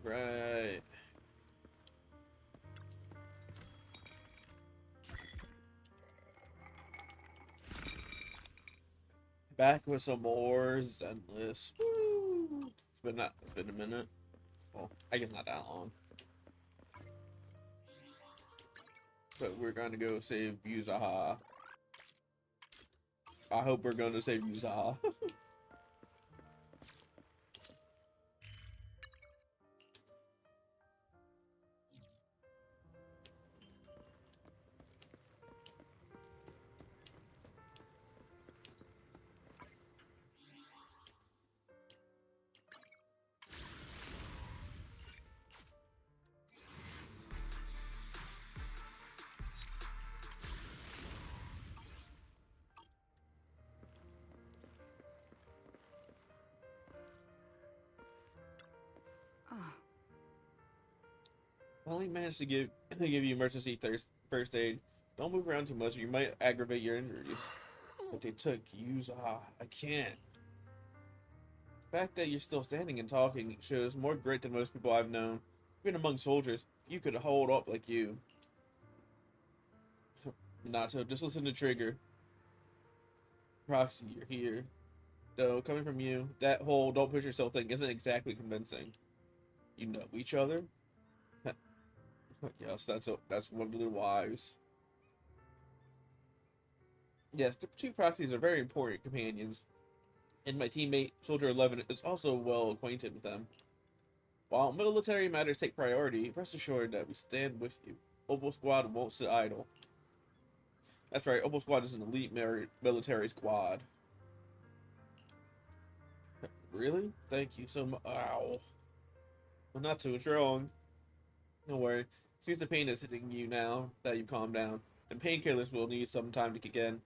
Right. Back with some more Zenless. Woo! It's been a minute. Well, I guess not that long. But we're gonna go save Yuzuha. I hope we're gonna save Yuzuha. Oh. I only managed to give you emergency first aid. Don't move around too much, or you might aggravate your injuries. But they took Yuzuha. I can't. The fact that you're still standing and talking shows more grit than most people I've known. Even among soldiers, you could hold up like you. Not so. Just listen to Trigger. Proxy, you're here. Though, coming from you, that whole don't push yourself thing isn't exactly convincing. You know each other? Yes, that's one of the wives. Yes, the two proxies are very important companions, and my teammate, Soldier 11, is also well acquainted with them. While military matters take priority, rest assured that we stand with you. Opal Squad won't sit idle. That's right, Opal Squad is an elite military squad. Really? Thank you so much. Ow. Well, not too wrong. Don't worry. Seems the pain is hitting you now that you've calmed down, and painkillers will need some time to kick in.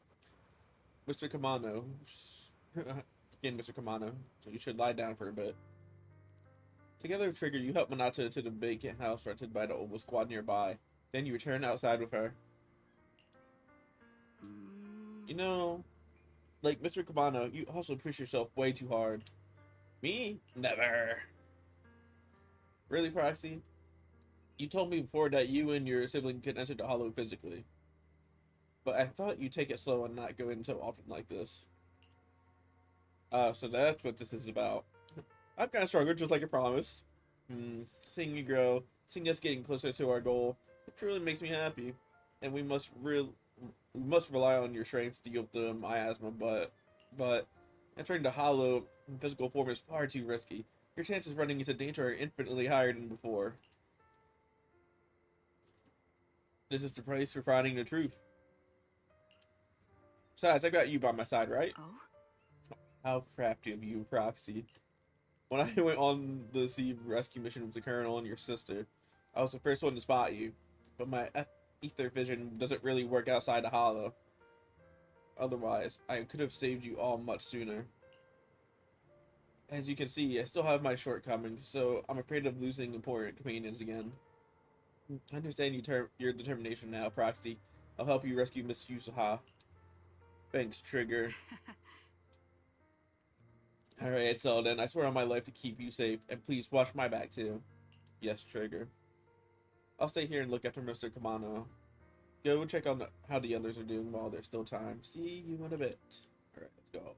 Mr. Kamano. Again, Mr. Kamano. So you should lie down for a bit. Together with Trigger, you help Manata to the vacant house rented by the Opal Squad nearby. Then you return outside with her. You know, like Mr. Kamano, you also push yourself way too hard. Me? Never. Really, Proxy? You told me before that you and your sibling could enter the Hollow physically. But I thought you'd take it slow and not go in so often like this. So that's what this is about. I've kind of struggled, just like I promised. Seeing you grow, seeing us getting closer to our goal, it truly makes me happy. And we must rely on your strength to deal with the miasma, but entering the hollow in physical form is far too risky. Your chances of running into danger are infinitely higher than before. This is the price for finding the truth. Besides, I got you by my side, right? Oh? How crafty of you, Proxy. When I went on the sea rescue mission with the Colonel and your sister, I was the first one to spot you. But my ether vision doesn't really work outside the hollow. Otherwise, I could have saved you all much sooner. As you can see, I still have my shortcomings, so I'm afraid of losing important companions again. I understand your determination now, Proxy. I'll help you rescue Miss Yusuha. Thanks, Trigger. Alright, so then I swear on my life to keep you safe, and please watch my back too. Yes, Trigger. I'll stay here and look after Mr. Kamano. Go check on how the others are doing while there's still time. See you in a bit. Alright, let's go.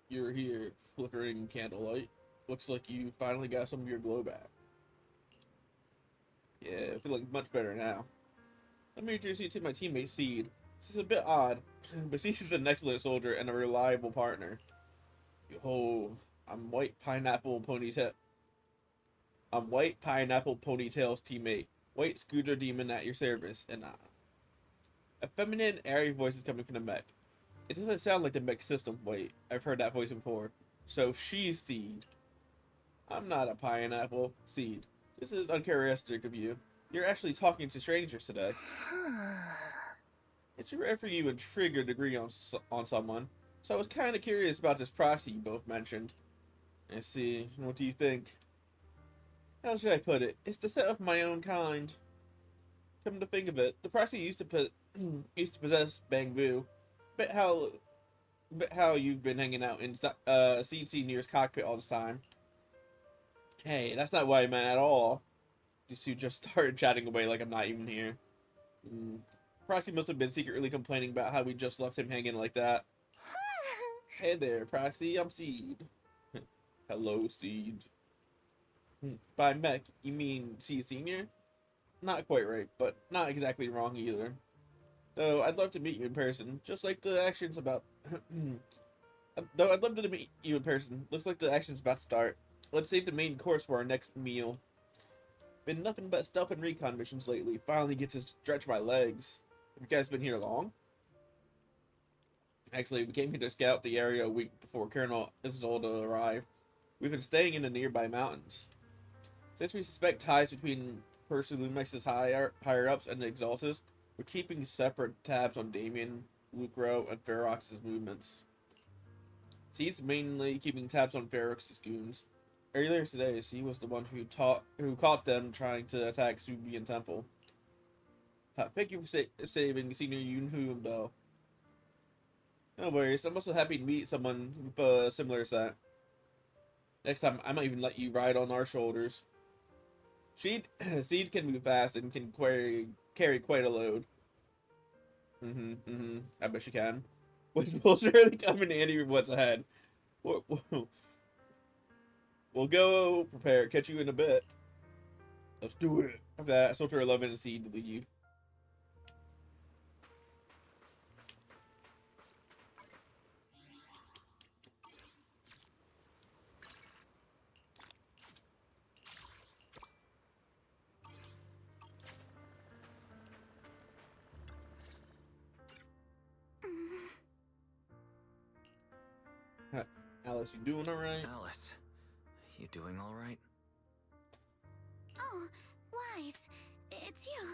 You're here, flickering candlelight. Looks like you finally got some of your glow back. Yeah, I feel like much better now. Let me introduce you to my teammate Seed. This is a bit odd, but Seed is an excellent soldier and a reliable partner. Oh, I'm White Pineapple Ponytail. I'm White Pineapple Ponytail's teammate. White Scooter Demon at your service, and a feminine, airy voice is coming from the mech. It doesn't sound like the mech system. Wait, I've heard that voice before. So she's Seed. I'm not a pineapple. Seed. This is uncharacteristic of you. You're actually talking to strangers today. It's rare for you and Trigger to agree on someone, so I was kind of curious about this proxy you both mentioned. And see, what do you think? How should I put it? It's the set of my own kind. Come to think of it, the Proxy used to used to possess Bangbu. Bet how bet how you've been hanging out in Seed Senior's cockpit all this time. Hey, that's not what I meant at all. These two just started chatting away like I'm not even here. Mm. Proxy must have been secretly complaining about how we just left him hanging like that. Hey there, Proxy, I'm Seed. Hello, Seed. By mech, you mean Seed Senior? Not quite right, but not exactly wrong either. Though I'd love to meet you in person, just like the action's about. Though I'd love to meet you in person, looks like the action's about to start. Let's save the main course for our next meal. Been nothing but stealth and recon missions lately. Finally get to stretch my legs. Have you guys been here long? Actually, we came here to scout the area a week before Colonel Isolde arrived. We've been staying in the nearby mountains. Since we suspect ties between Persilumex's higher-ups and the Exaltus, we're keeping separate tabs on Damien, Lucro, and Ferox's movements. C's mainly keeping tabs on Ferox's goons. Earlier today, C was the one who caught them trying to attack Subian Temple. Thank you for saving Senior Yunhu and Bell. No worries, I'm also happy to meet someone with a similar set. Next time, I might even let you ride on our shoulders. Seed can move fast and can carry quite a load. I bet she can. Which will surely come in handy with what's ahead. We'll go prepare. Catch you in a bit. Let's do it. After that, I sold her 11 and Seed to leave. Alice, you doing alright? Alice, you doing alright? Oh, Wise, it's you.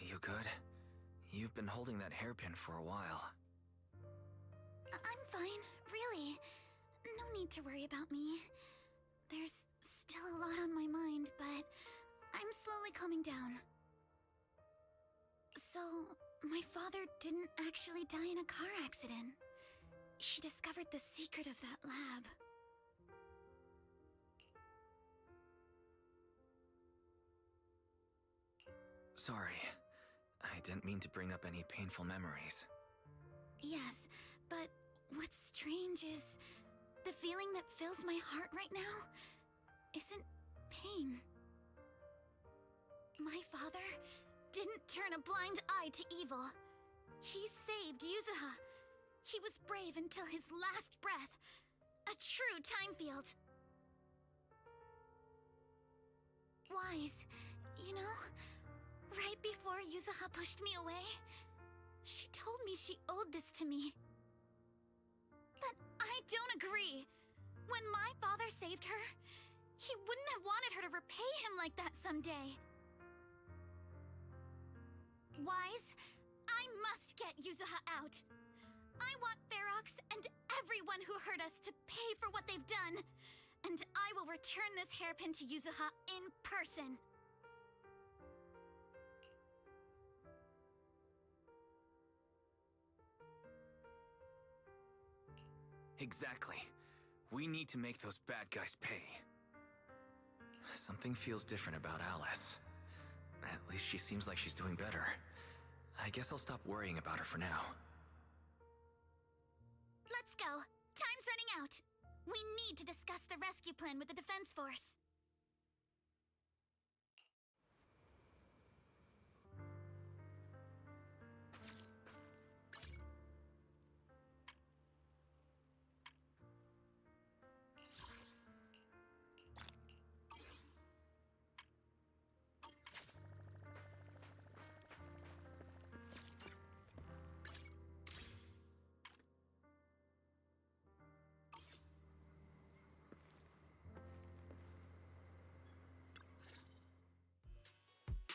You good? You've been holding that hairpin for a while. I'm fine, really. No need to worry about me. There's still a lot on my mind, but I'm slowly calming down. So, my father didn't actually die in a car accident. He discovered the secret of that lab. Sorry. I didn't mean to bring up any painful memories. Yes, but what's strange is the feeling that fills my heart right now isn't pain. My father didn't turn a blind eye to evil. He saved Yuzuha. He was brave until his last breath. A true time field. Wise, you know, right before Yuzuha pushed me away, she told me she owed this to me. But I don't agree. When my father saved her, he wouldn't have wanted her to repay him like that someday. Wise, I must get Yuzuha out. I want Ferox and everyone who hurt us to pay for what they've done. And I will return this hairpin to Yuzuha in person. Exactly. We need to make those bad guys pay. Something feels different about Alice. At least she seems like she's doing better. I guess I'll stop worrying about her for now. Let's go. Time's running out. We need to discuss the rescue plan with the Defense Force.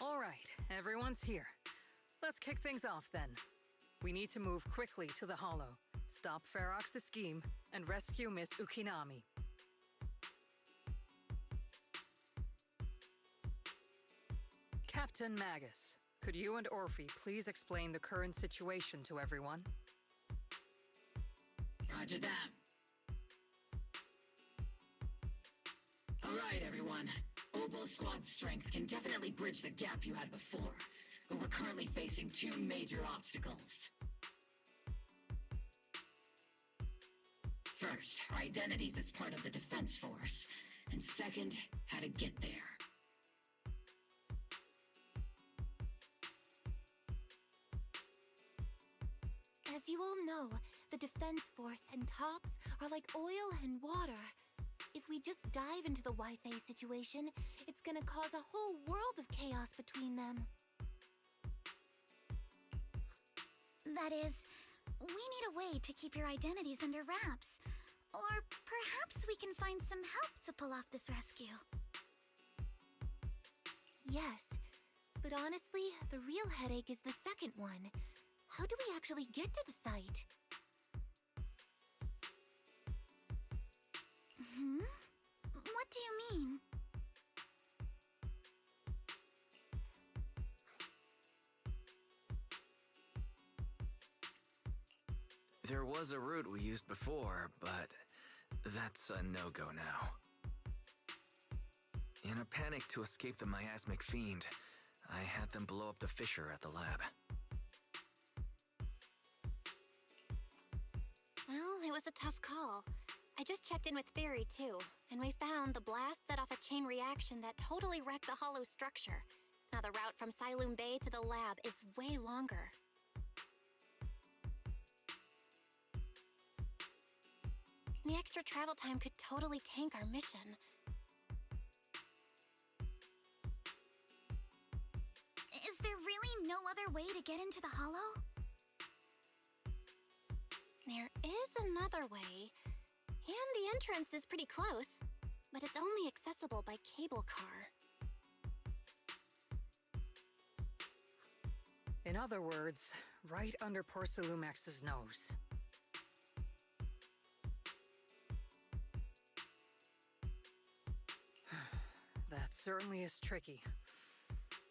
All right, everyone's here. Let's kick things off then. We need to move quickly to the Hollow. Stop Ferox's scheme and rescue Miss Ukinami. Captain Magus, could you and Orphe please explain the current situation to everyone? Roger that. Alright, everyone. Oboe Squad's strength can definitely bridge the gap you had before, but we're currently facing two major obstacles. First, our identities as part of the defense force, and second, how to get there. As you all know, the defense force and TOPS are like oil and water. If we just dive into the Wi-Fi situation, it's gonna cause a whole world of chaos between them. That is, we need a way to keep your identities under wraps. Or perhaps we can find some help to pull off this rescue. Yes, but honestly, the real headache is the second one. How do we actually get to the site? What do you mean? There was a route we used before, but that's a no-go now. In a panic to escape the miasmic fiend, I had them blow up the fissure at the lab. Well, it was a tough call. I just checked in with Theory too, and we found the blast set off a chain reaction that totally wrecked the hollow structure. Now the route from Siloom Bay to the lab is way longer. The extra travel time could totally tank our mission. Is there really no other way to get into the hollow? There is another way, and the entrance is pretty close, but it's only accessible by cable car. In other words, right under Porcelumex's nose. That certainly is tricky.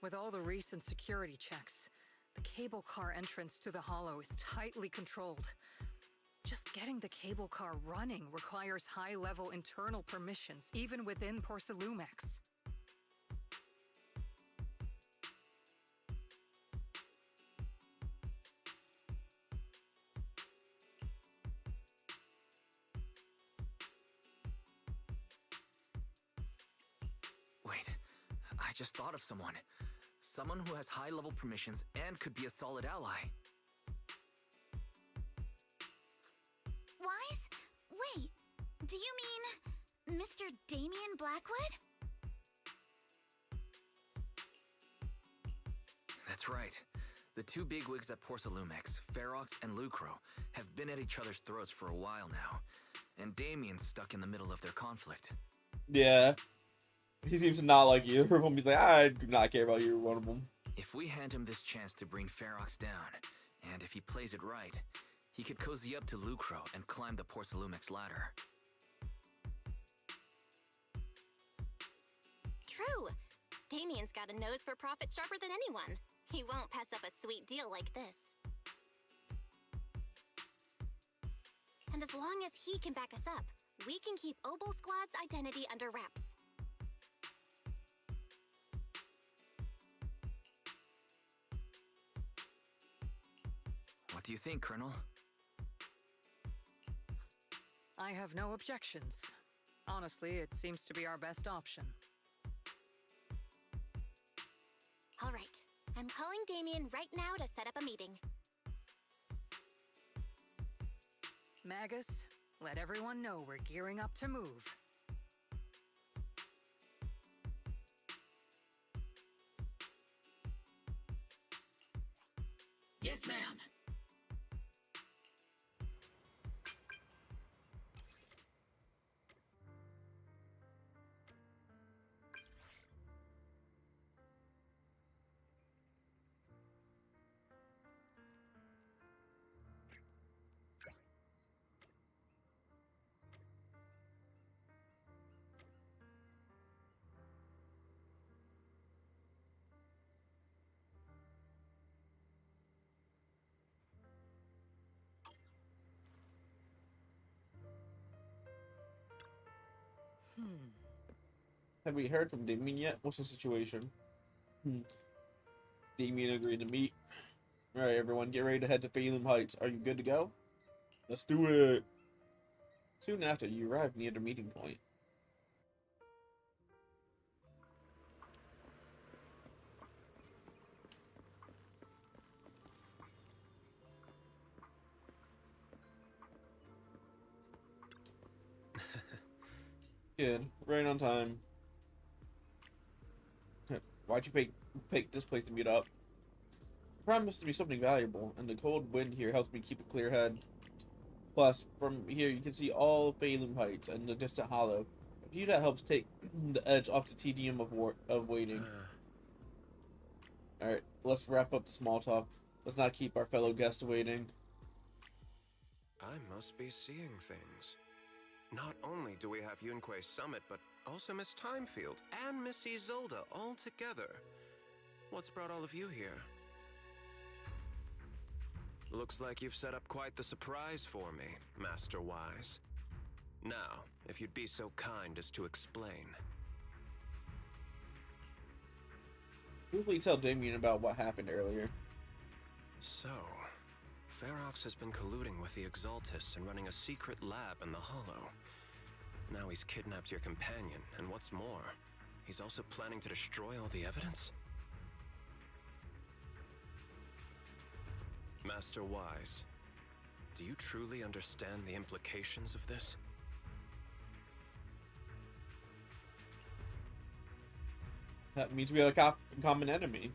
With all the recent security checks, the cable car entrance to the hollow is tightly controlled. Just getting the cable car running requires high-level internal permissions, even within Porcelumex. Wait, I just thought of someone. Someone who has high-level permissions and could be a solid ally. Wise? Wait, do you mean Mr. Damien Blackwood? That's right. The two bigwigs at Porcelumex, Ferox and Lucro, have been at each other's throats for a while now, and Damien's stuck in the middle of their conflict. Yeah. He seems to not like you. He's like, I do not care about you, one of them. If we hand him this chance to bring Ferox down, and if he plays it right, he could cozy up to Lucro and climb the Porcelumex ladder. True. Damien's got a nose for profit sharper than anyone. He won't pass up a sweet deal like this. And as long as he can back us up, we can keep Obel Squad's identity under wraps. What do you think, Colonel? I have no objections. Honestly, it seems to be our best option. All right. I'm calling Damien right now to set up a meeting. Magus, let everyone know we're gearing up to move. Yes, ma'am. Have we heard from Damien yet? What's the situation? Damien agreed to meet. Alright, everyone, get ready to head to Phelan Heights. Are you good to go? Let's do it! Soon after, you arrive near the meeting point. Good. Right on time. Why'd you pick this place to meet up? It promised to be something valuable, and the cold wind here helps me keep a clear head. Plus, from here you can see all Phelan Heights and the distant hollow. A view that helps take the edge off the tedium of waiting. Alright, let's wrap up the small talk. Let's not keep our fellow guests waiting. I must be seeing things. Not only do we have Yunque's summit, but also Miss Timefield and Miss Isolde all together. What's brought all of you here? Looks like you've set up quite the surprise for me, Master Wise. Now, if you'd be so kind as to explain. Briefly tell Damien about what happened earlier. So, Ferox has been colluding with the Exaltus and running a secret lab in the Hollow. Now he's kidnapped your companion, and what's more, he's also planning to destroy all the evidence? Master Wise, do you truly understand the implications of this? That means we have a common enemy.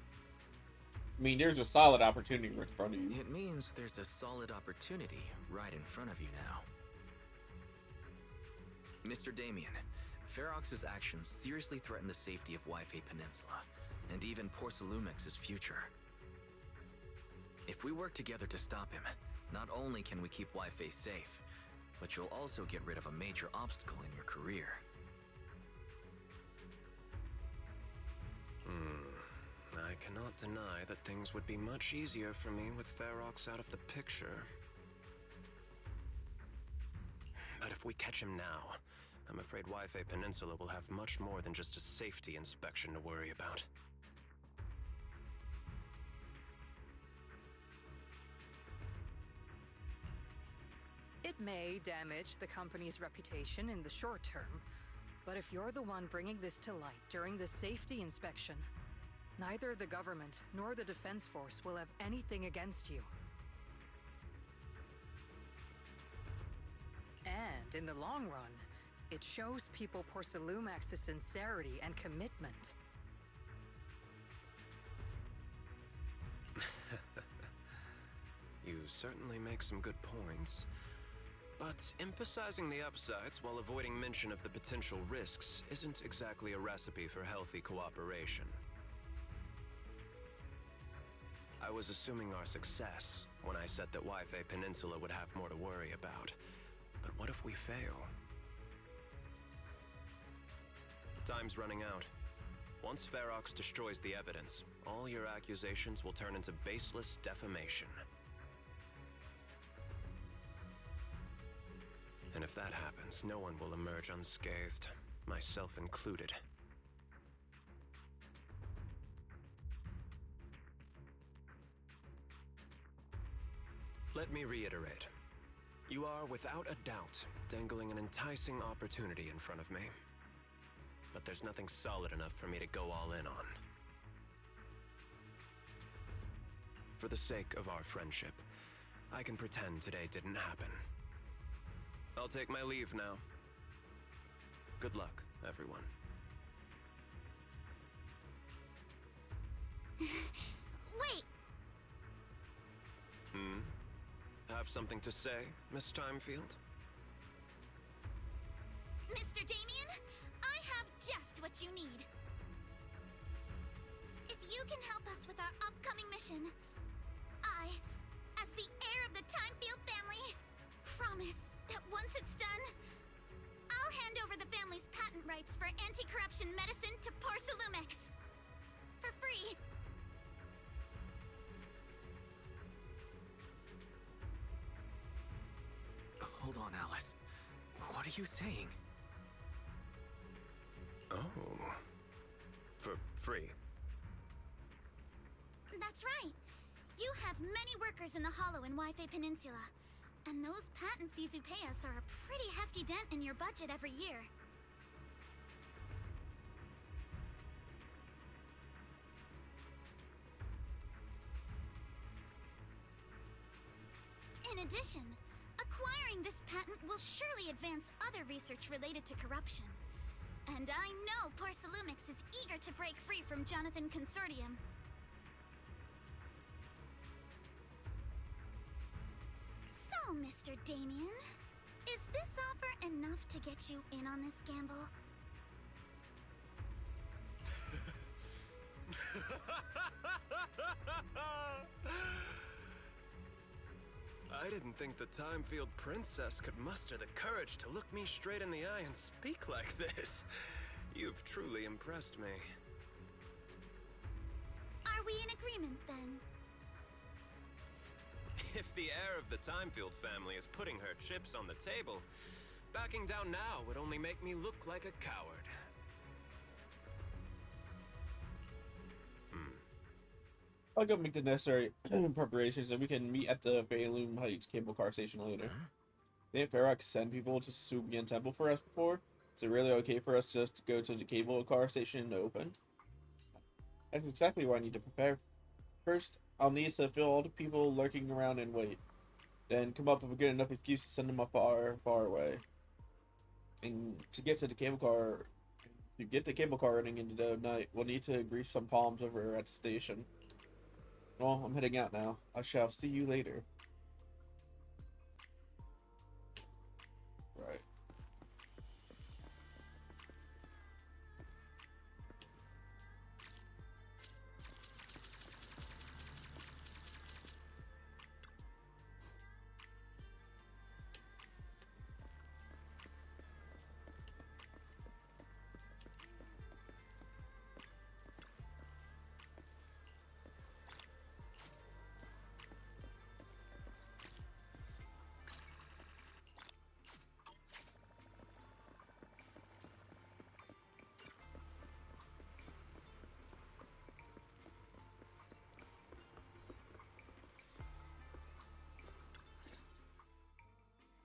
I mean, there's a solid opportunity right in front of you. It means there's a solid opportunity right in front of you now. Mr. Damien, Ferox's actions seriously threaten the safety of Wi-Fi Peninsula, and even Porcelumex's future. If we work together to stop him, not only can we keep Wi-Fi safe, but you'll also get rid of a major obstacle in your career. I cannot deny that things would be much easier for me with Ferox out of the picture. But if we catch him now, I'm afraid Wi-Fi Peninsula will have much more than just a safety inspection to worry about. It may damage the company's reputation in the short term, but if you're the one bringing this to light during the safety inspection, neither the government nor the Defense Force will have anything against you. And in the long run, it shows people Porcelumex's sincerity and commitment. You certainly make some good points. But emphasizing the upsides while avoiding mention of the potential risks isn't exactly a recipe for healthy cooperation. I was assuming our success when I said that Wi-Fi Peninsula would have more to worry about. But what if we fail? Time's running out. Once Ferox destroys the evidence, all your accusations will turn into baseless defamation. And if that happens, no one will emerge unscathed, myself included. Let me reiterate. You are, without a doubt, dangling an enticing opportunity in front of me. But there's nothing solid enough for me to go all in on. For the sake of our friendship, I can pretend today didn't happen. I'll take my leave now. Good luck, everyone. Wait! Have something to say, Miss Timefield? Mr. Damien, I have just what you need. If you can help us with our upcoming mission, I, as the heir of the Timefield family, promise that once it's done, I'll hand over the family's patent rights for anti-corruption medicine to Porcelumex. For free. Hold on, Alice. What are you saying? Oh. For free. That's right. You have many workers in the Hollow and Wi-Fi Peninsula. And those patent fees you pay us are a pretty hefty dent in your budget every year. In addition, acquiring this patent will surely advance other research related to corruption. And I know Porcelumix is eager to break free from Jonathan Consortium. So, Mr. Damien, is this offer enough to get you in on this gamble? I didn't think the Timefield Princess could muster the courage to look me straight in the eye and speak like this. You've truly impressed me. Are we in agreement, then? If the heir of the Timefield family is putting her chips on the table, backing down now would only make me look like a coward. I'll go make the necessary preparations and we can meet at the Valum Heights cable car station later. Didn't Ferox send people to Subian Temple for us before? Is it really okay for us just to go to the cable car station in the open? That's exactly what I need to prepare. First, I'll need to fill all the people lurking around and wait. Then come up with a good enough excuse to send them far, far away. And to get the cable car running into the night, we'll need to grease some palms over at the station. Well, I'm heading out now. I shall see you later. Right.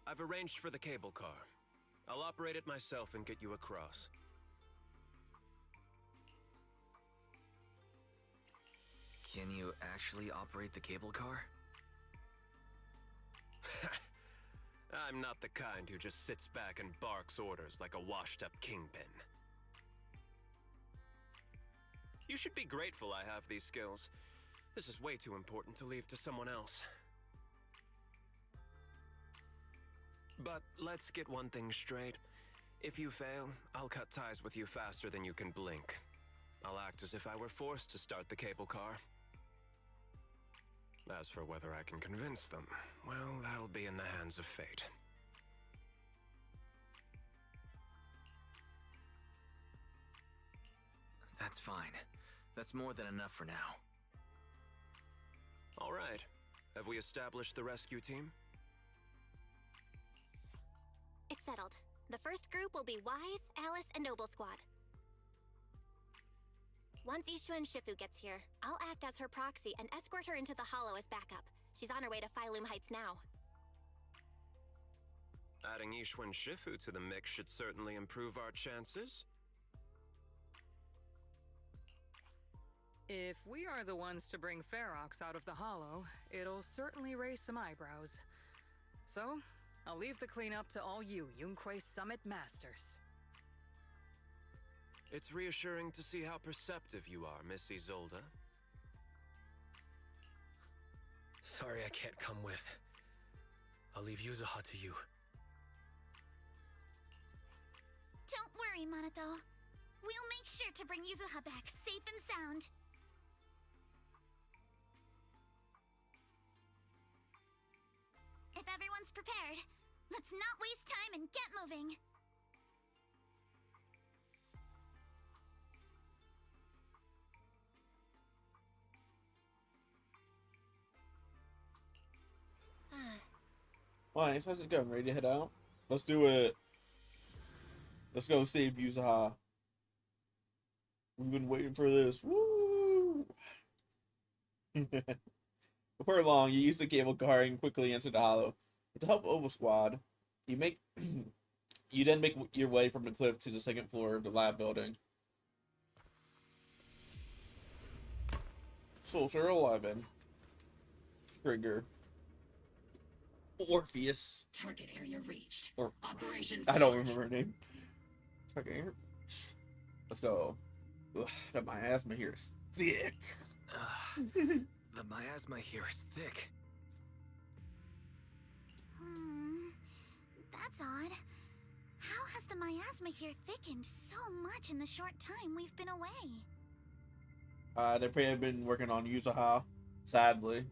I've arranged for the cable car. I'll operate it myself and get you across. Can you actually operate the cable car? I'm not the kind who just sits back and barks orders like a washed-up kingpin. You should be grateful I have these skills. This is way too important to leave to someone else. But let's get one thing straight. If you fail, I'll cut ties with you faster than you can blink. I'll act as if I were forced to start the cable car. As for whether I can convince them, well, that'll be in the hands of fate. That's fine. That's more than enough for now. All right. Have we established the rescue team? It's settled. The first group will be Wise, Alice, and Noble Squad. Once Ishu and Shifu gets here, I'll act as her proxy and escort her into the Hollow as backup. She's on her way to Phylum Heights now. Adding Ishu and Shifu to the mix should certainly improve our chances. If we are the ones to bring Ferox out of the Hollow, it'll certainly raise some eyebrows. So, I'll leave the cleanup to all you Yunque Summit Masters. It's reassuring to see how perceptive you are, Miss Isolde. Sorry I can't come with. I'll leave Yuzuha to you. Don't worry, Minato. We'll make sure to bring Yuzuha back safe and sound. If everyone's prepared, let's not waste time and get moving. Alright, how's it going? Ready to head out? Let's do it. Let's go save Yuzuha. We've been waiting for this. Woo! Before long, you use the cable car and quickly enter the hollow. With the help of Oval Squad, you make you then make your way from the cliff to the second floor of the lab building. Soldier 11. Trigger. Orpheus. Target area reached. Or Operation I don't start. remember her name. Okay, let's go. Ugh, that miasma here is thick. The miasma here is thick. That's odd. How has the miasma here thickened so much in the short time we've been away? They probably have been working on Yuzuha, sadly.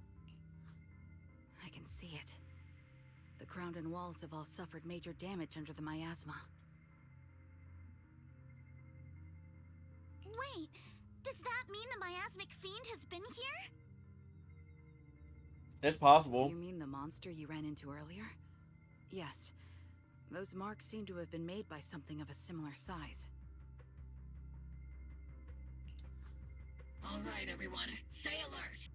I can see it. The ground and walls have all suffered major damage under the miasma. Wait, does that mean the miasmic fiend has been here? It's possible. You mean the monster you ran into earlier? Yes. Those marks seem to have been made by something of a similar size. All right, everyone, stay alert.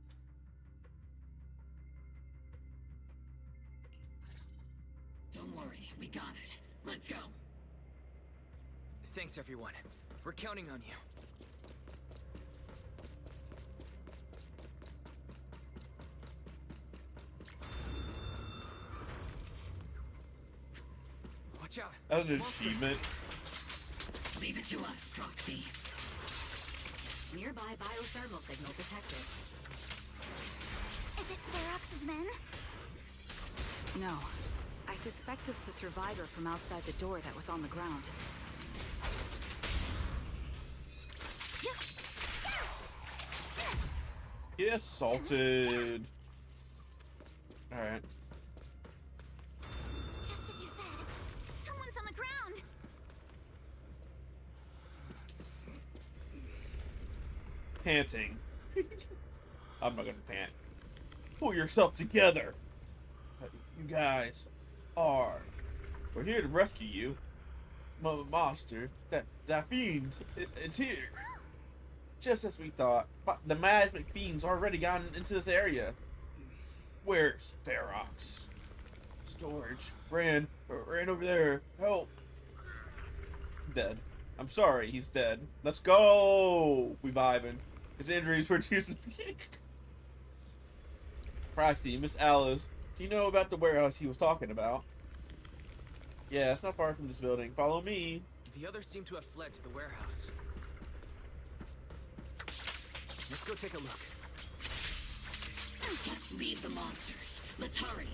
Don't worry, we got it. Let's go. Thanks, everyone. We're counting on you. Watch out. That was an Monsters. achievement. Leave it to us, Proxy. Nearby biothermal signal detected. Is it Ferox's men? No. I suspect it's the survivor from outside the door that was on the ground. Get assaulted. Alright. Just as you said, someone's on the ground. Panting. I'm not gonna pant. Pull yourself together. You guys are. We're here to rescue you. Monster. That fiend. It's here. Just as we thought. But the miasmic fiend's already gotten into this area. Where's Ferox? Storage. Ran over there. Help. Dead. I'm sorry, he's dead. Let's go! We vibing. His injuries were too severe. Proxy, Miss Alice, do you know about the warehouse he was talking about? Yeah, it's not far from this building. Follow me. The others seem to have fled to the warehouse. Let's go take a look. Just leave the monsters. Let's hurry.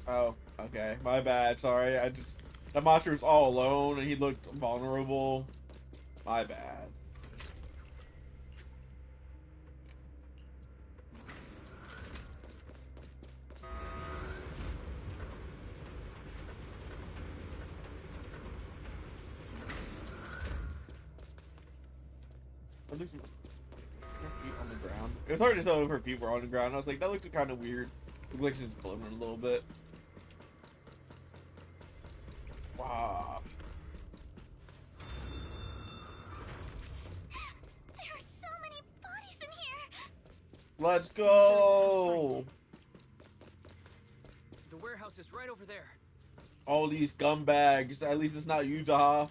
Oh, okay. My bad. Sorry. The monster was all alone and he looked vulnerable. My bad. At least her feet on the ground. It was hard to tell if her feet were on the ground. I was like, that looked kind of weird. It looks like she's floating a little bit. Wow. There are so many bodies in here. Let's go. The warehouse is right over there. All these scumbags. At least it's not Yuzuha.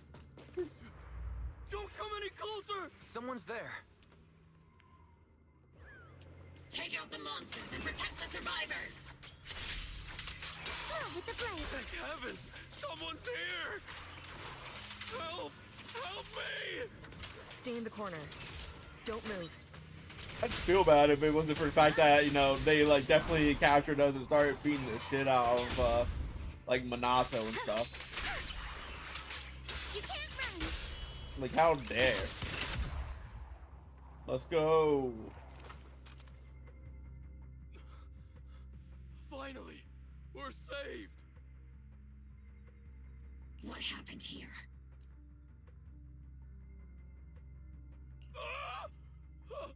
Don't come any closer! Someone's there. Take out the monsters and protect the survivors. Move with the blade. Thank heavens! Someone's here! Help! Help me! Stay in the corner. Don't move. I'd feel bad if it wasn't for the fact that, you know, they like definitely captured us and started beating the shit out of like Minato and stuff. You can't run. Like, how dare. Let's go. Finally, we're saved. What happened here? Ah! Ah!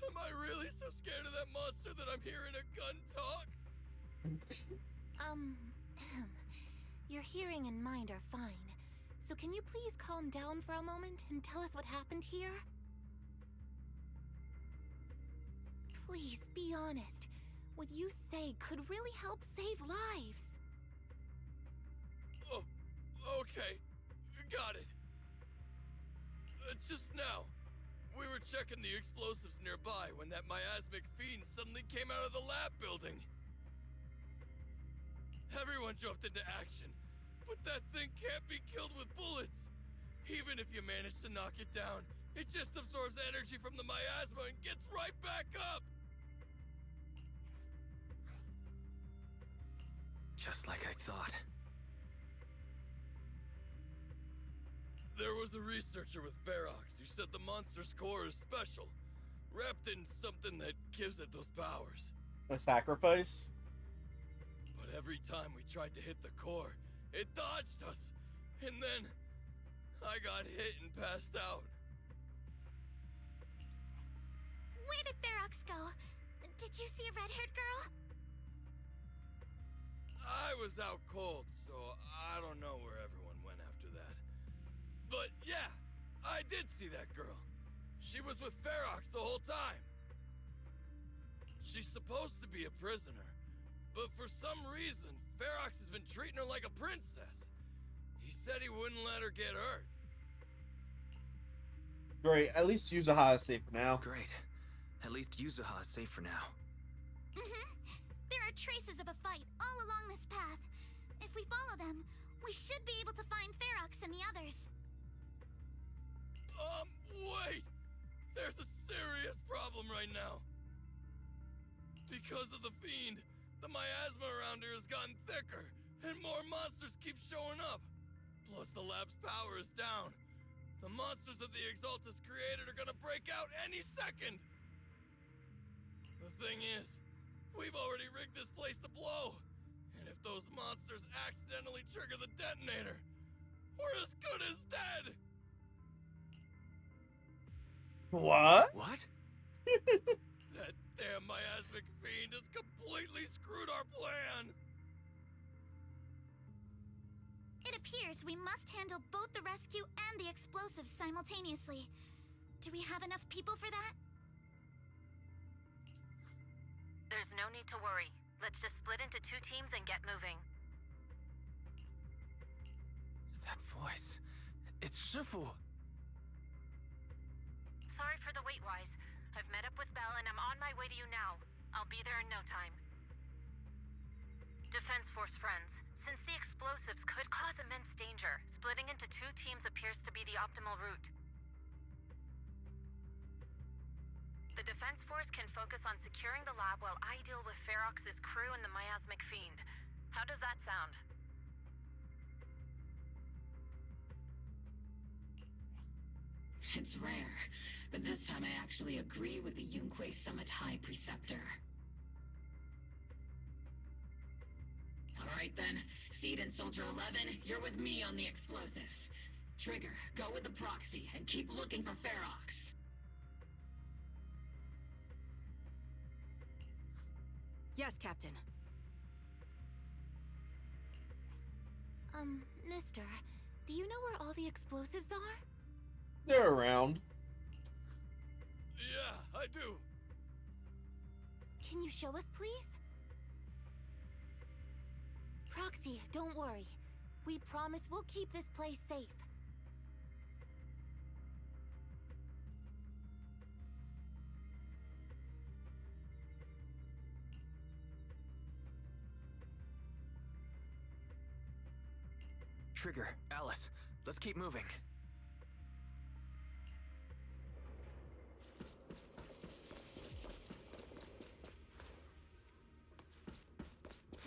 Am I really so scared of that monster that I'm hearing a gun talk? Your hearing and mind are fine. So can you please calm down for a moment and tell us what happened here? Please, be honest. What you say could really help save lives. Oh, okay. Got it. Just now, we were checking the explosives nearby when that miasmic fiend suddenly came out of the lab building. Everyone jumped into action, but that thing can't be killed with bullets. Even if you manage to knock it down, it just absorbs energy from the miasma and gets right back up. Just like I thought. There was a researcher with Ferox who said the monster's core is special, wrapped in something that gives it those powers. A sacrifice? But every time we tried to hit the core, it dodged us. And then I got hit and passed out. Where did Ferox go? Did you see a red-haired girl? I was out cold, so I don't know where everyone went after that. But yeah, I did see that girl. She was with Ferox the whole time. She's supposed to be a prisoner, but for some reason, Ferox has been treating her like a princess. He said he wouldn't let her get hurt. Great, at least Yuzuha is safe for now. Great. At least Yuzuha is safe for now. There are traces of a fight all along this path. If we follow them, we should be able to find Ferox and the others. Wait! There's a serious problem right now. Because of the fiend, the miasma around here has gotten thicker, and more monsters keep showing up. Plus the lab's power is down. The monsters that the Exaltus created are gonna break out any second! The thing is, we've already rigged this place to blow. And if those monsters accidentally trigger the detonator, we're as good as dead! What? What? That damn miasmic fiend has completely screwed our plan! It appears we must handle both the rescue and the explosives simultaneously. Do we have enough people for that? There's no need to worry. Let's just split into 2 teams and get moving. That voice. It's Shifu. Sorry for the wait, Wise. I've met up with Belle and I'm on my way to you now. I'll be there in no time. Defense Force friends, since the explosives could cause immense danger, splitting into 2 teams appears to be the optimal route. The Defense Force can focus on securing the lab while I deal with Ferox's crew and the miasmic fiend. How does that sound? It's rare, but this time I actually agree with the Yunque Summit High Preceptor. Alright then, Seed and Soldier 11, you're with me on the explosives. Trigger, go with the proxy and keep looking for Ferox. Yes, Captain. Mister, do you know where all the explosives are? They're around. Yeah, I do. Can you show us, please? Proxy, don't worry. We promise we'll keep this place safe. Trigger, Alice, let's keep moving.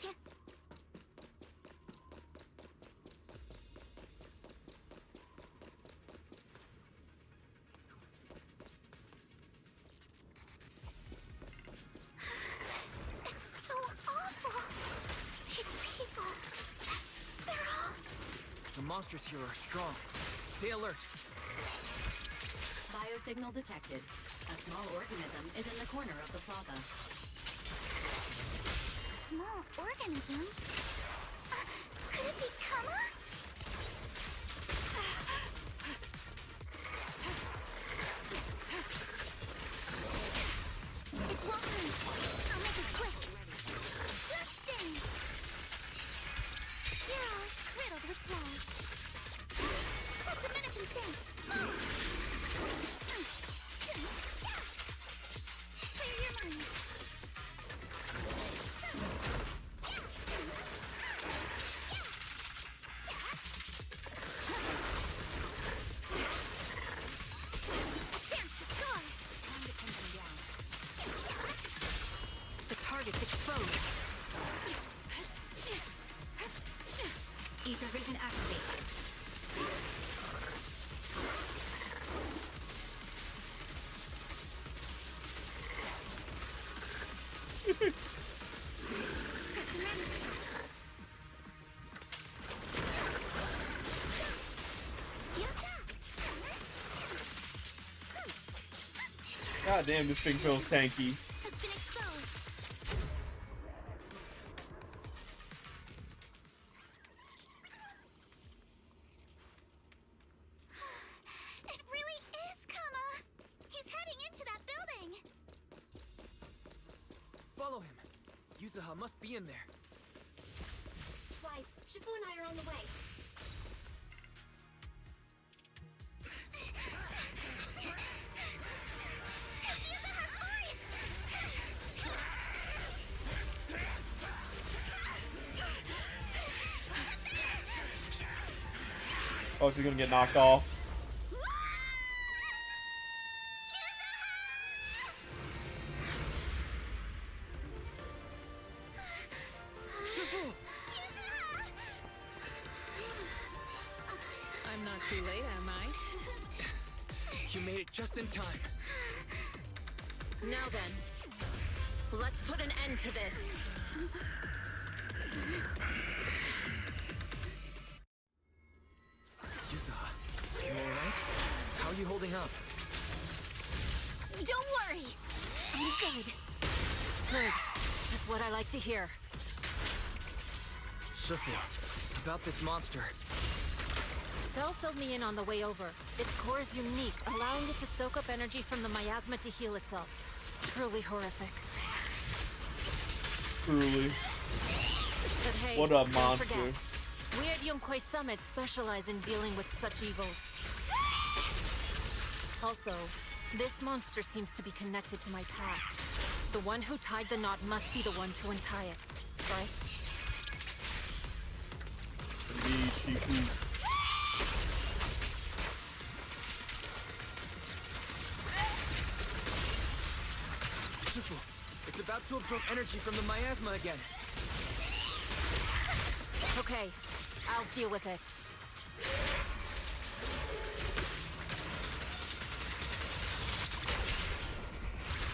Yeah. It's so awful. These people, they're all... The monsters here are strong. Stay alert. Biosignal detected. A small organism is in the corner of the plaza. Small organism? Could it be Kama? flaws. That's a menacing stance. Move! Clear your mind. A chance to score! Time to pin them down. The target's exposed. Ether vision activate. God damn, this thing feels tanky. Has been exposed. It really is Kama. He's heading into that building. Follow him. Yuzuha must be in there. Wise, Shifu and I are on the way. It's Yuzuha's voice! Oh, she's gonna get knocked off. I'm not too late, am I? You made it just in time. Now then, let's put an end to this. Yuzuha, you alright? How are you holding up? Don't worry. I'm good. Good. That's what I like to hear. Shifu, about this monster. Bell filled me in on the way over. Its core is unique, allowing it to soak up energy from the miasma to heal itself. Truly horrific. Truly. But hey, What a don't monster. forget, we at Yonkwei Summit specialize in dealing with such evils. Also, this monster seems to be connected to my past. The one who tied the knot must be the one to untie it, right? Indeed, Shifu. Shifu, it's about to absorb energy from the miasma again. Okay, I'll deal with it.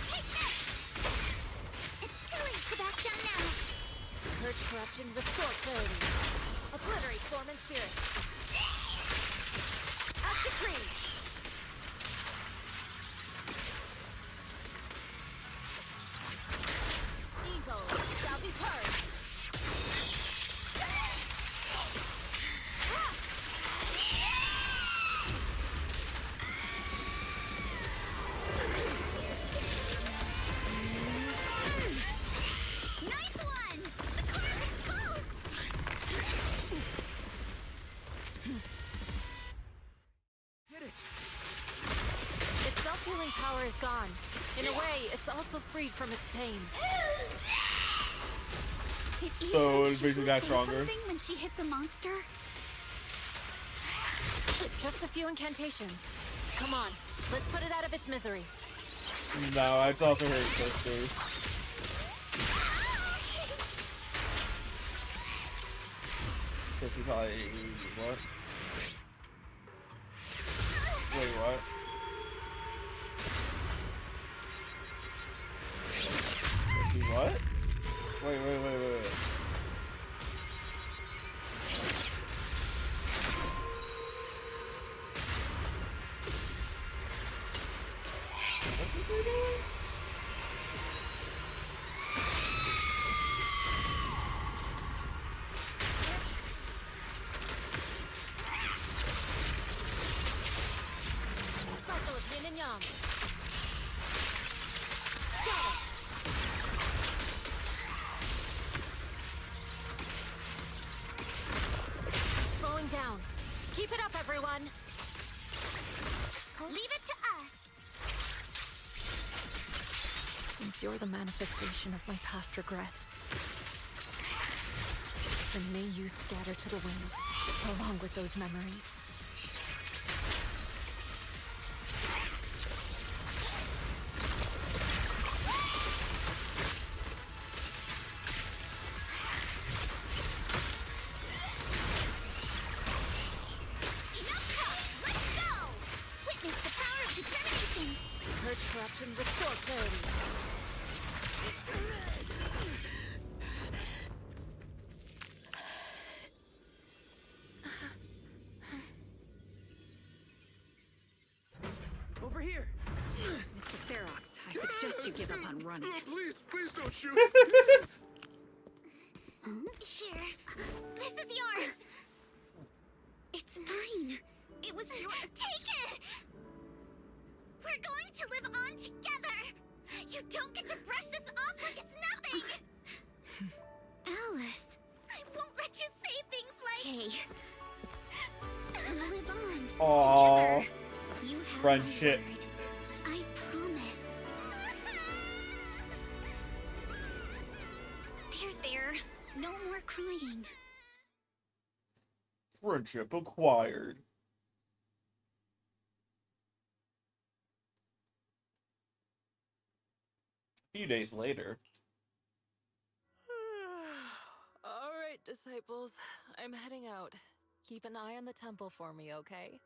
Take that! It's too late to back down now. Purge corruption, restore clarity. Obliterate form and spirit. As decreed. Evil shall be purged. Nice one! The core is exposed! Get it! Its self-healing power is gone. In a way, it's also freed from its pain. Did Isha So and it's basically Shifu got say stronger. something when she hit the monster? Just a few incantations. Come on, let's put it out of its misery. No, it's also her sister. So she probably what? Wait, what? She what? Wait. What's she doing? Cycle of yin and yang. Got it. Flowing down. Keep it up, everyone. Leave it to us. Since you're the manifestation of my past regrets, then may you scatter to the wind, along with those memories. Corruption, restore clarity. Over here. Mr. Ferox, I suggest you give up on running. Please don't shoot. Here. This is yours. It's mine. It was your. Take it! We're going to live on together! You don't get to brush this off like it's nothing! Alice. I won't let you say things like... Hey. We'll live on. Aww. Together. You have Friendship. my word. I promise. There. No more crying. Friendship acquired. A few days later. All right, disciples. I'm heading out. Keep an eye on the temple for me, okay?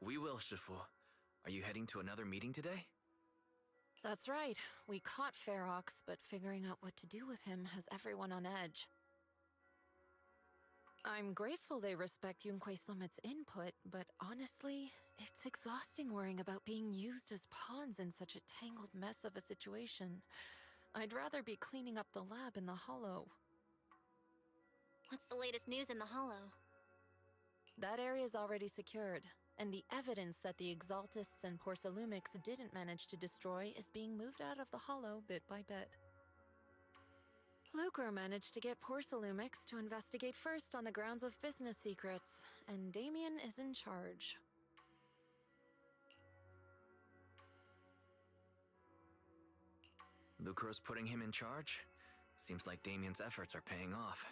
We will, Shifu. Are you heading to another meeting today? That's right. We caught Ferox, but figuring out what to do with him has everyone on edge. I'm grateful they respect Yunque Summit's input, but honestly, it's exhausting worrying about being used as pawns in such a tangled mess of a situation. I'd rather be cleaning up the lab in the Hollow. What's the latest news in the Hollow? That area's already secured, and the evidence that the Exaltists and Porcelumics didn't manage to destroy is being moved out of the Hollow bit by bit. Lucre managed to get Porcelumix to investigate first on the grounds of business secrets, and Damien is in charge. Lucro's putting him in charge? Seems like Damien's efforts are paying off.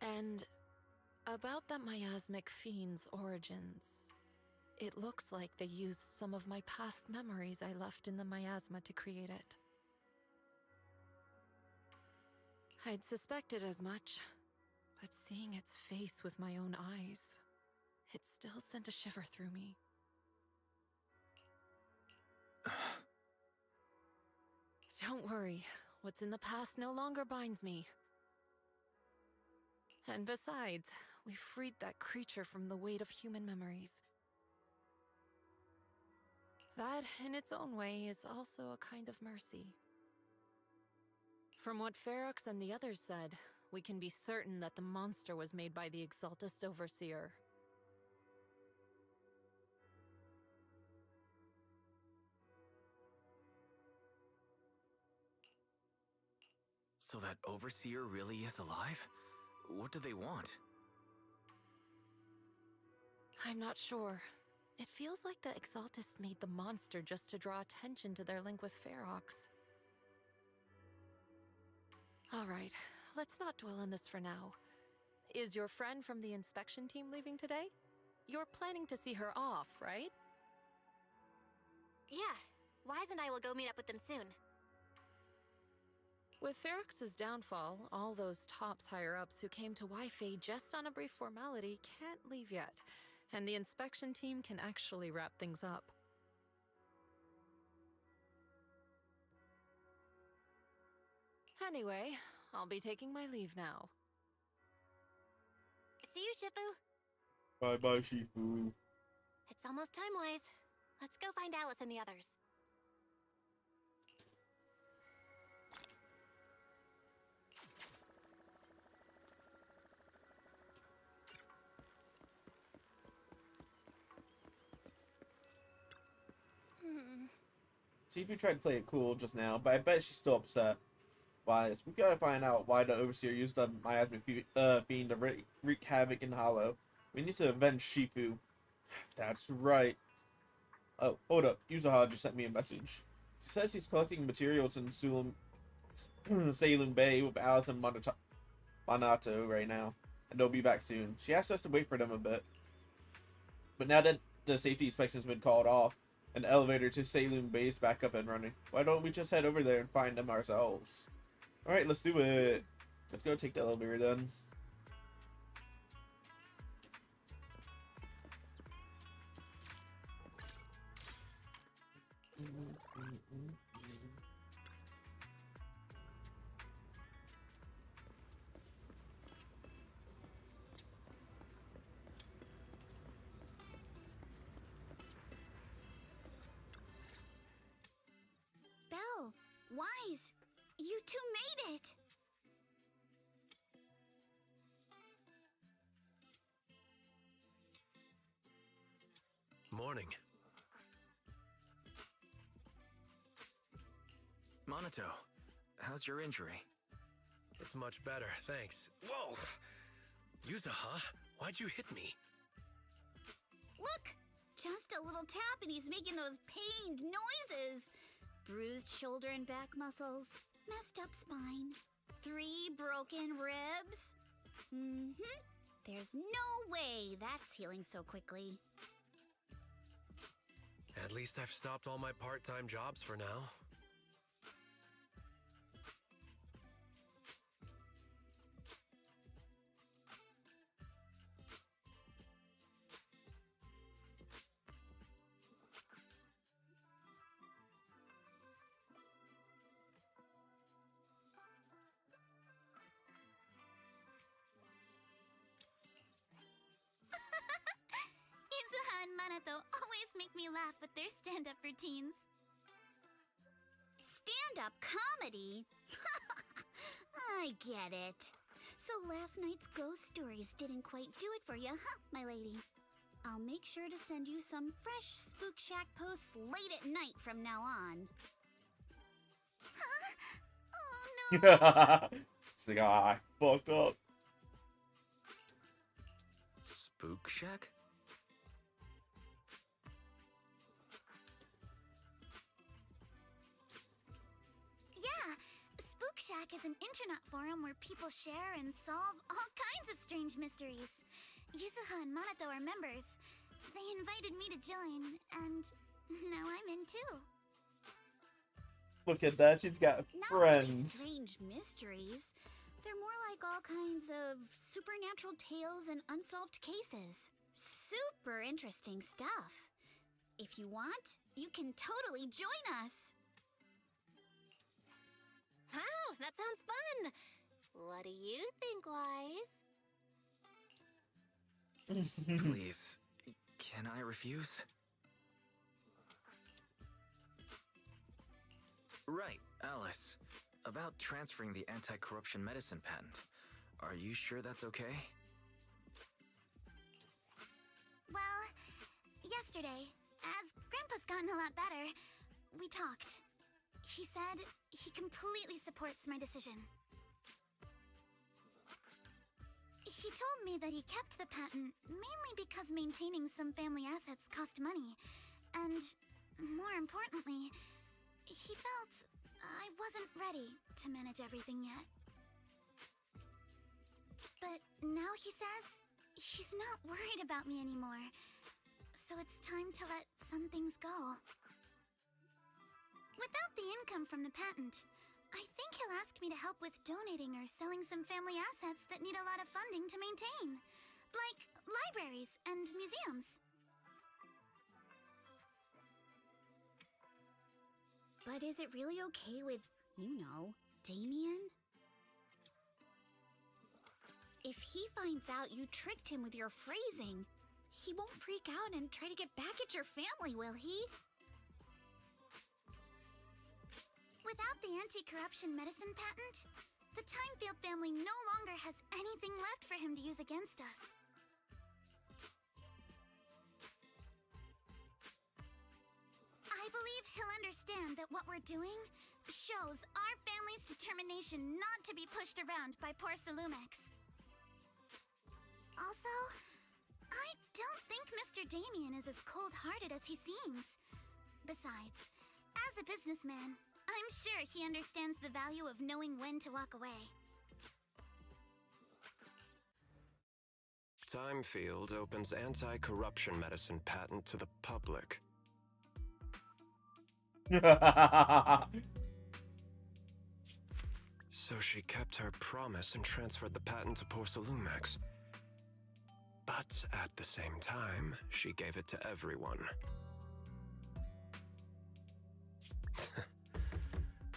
And about that miasmic fiend's origins, it looks like they used some of my past memories I left in the miasma to create it. I'd suspected as much, but seeing its face with my own eyes, it still sent a shiver through me. Don't worry, what's in the past no longer binds me. And besides, we freed that creature from the weight of human memories. That, in its own way, is also a kind of mercy. From what Ferox and the others said, we can be certain that the monster was made by the Exaltist Overseer. So that Overseer really is alive? What do they want? I'm not sure. It feels like the Exaltists made the monster just to draw attention to their link with Ferox. Alright, let's not dwell on this for now. Is your friend from the inspection team leaving today? You're planning to see her off, right? Yeah. Wise and I will go meet up with them soon. With Ferox's downfall, all those tops higher-ups who came to Wi-Fi just on a brief formality can't leave yet, and the inspection team can actually wrap things up. Anyway, I'll be taking my leave now. See you, Shifu. Bye-bye, Shifu. It's almost time, Wise. Let's go find Alice and the others. See if you tried to play it cool just now, but I bet she's still upset. Wise, we gotta find out why the Overseer used the miasma fiend to wreak havoc in Hollow. We need to avenge Shifu. That's right. Oh, hold up. Yuzuha just sent me a message. She says he's collecting materials in Salem Bay with Alice and Monato right now, and they'll be back soon. She asked us to wait for them a bit. But now that the safety inspection's been called off, and the elevator to Salem Bay is back up and running, why don't we just head over there and find them ourselves? Alright, let's do it. Let's go take the elevator then. Belle, Wise, you two made it! Morning. Monato, how's your injury? It's much better, thanks. Whoa! Yuzuha, why'd you hit me? Look! Just a little tap and he's making those pained noises. Bruised shoulder and back muscles, messed up spine, 3 broken ribs. There's no way that's healing so quickly. At least I've stopped all my part-time jobs for now. Yuzuha and Manato always make me laugh with their stand-up routines. Stand-up comedy? I get it. So last night's ghost stories didn't quite do it for you, huh, my lady? I'll make sure to send you some fresh Spook Shack posts late at night from now on. Huh? Oh no! She's like, ah, I fucked up. Spook Shack? Yeah, Spook Shack is an internet forum where people share and solve all kinds of strange mysteries. Yuzuha and Manato are members. They invited me to join, and now I'm in too. Look at that, she's got Not friends. really strange mysteries. They're more like all kinds of supernatural tales and unsolved cases. Super interesting stuff. If you want, you can totally join us. Wow, that sounds fun! What do you think, Wise? Please, can I refuse? Right, Alice. About transferring the anti-corruption medicine patent. Are you sure that's okay? Well, yesterday, as Grandpa's gotten a lot better, we talked. He said he completely supports my decision. He told me that he kept the patent mainly because maintaining some family assets cost money. And, more importantly, he felt I wasn't ready to manage everything yet. But now he says he's not worried about me anymore. So it's time to let some things go. Without the income from the patent, I think he'll ask me to help with donating or selling some family assets that need a lot of funding to maintain. Like libraries and museums. But is it really okay with, you know, Damien? If he finds out you tricked him with your phrasing, he won't freak out and try to get back at your family, will he? Without the anti-corruption medicine patent, the Timefield family no longer has anything left for him to use against us. I believe he'll understand that what we're doing shows our family's determination not to be pushed around by poor Salumex. Also, I don't think Mr. Damien is as cold-hearted as he seems. Besides, as a businessman, I'm sure he understands the value of knowing when to walk away. Time Field opens anti-corruption medicine patent to the public. So she kept her promise and transferred the patent to Porcelumex. But at the same time, she gave it to everyone.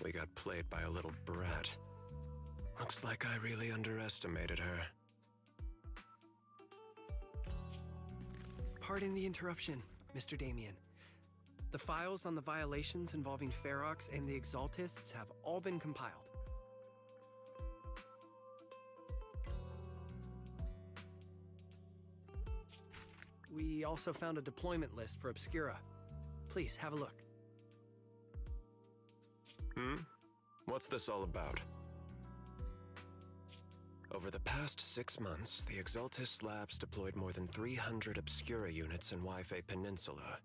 We got played by a little brat. Looks like I really underestimated her. Pardon the interruption, Mr. Damien. The files on the violations involving Ferox and the Exaltists have all been compiled. We also found a deployment list for Obscura. Please, have a look. What's this all about? Over the past 6 months, the Exaltist Labs deployed more than 300 Obscura units in Wi-Fi Peninsula.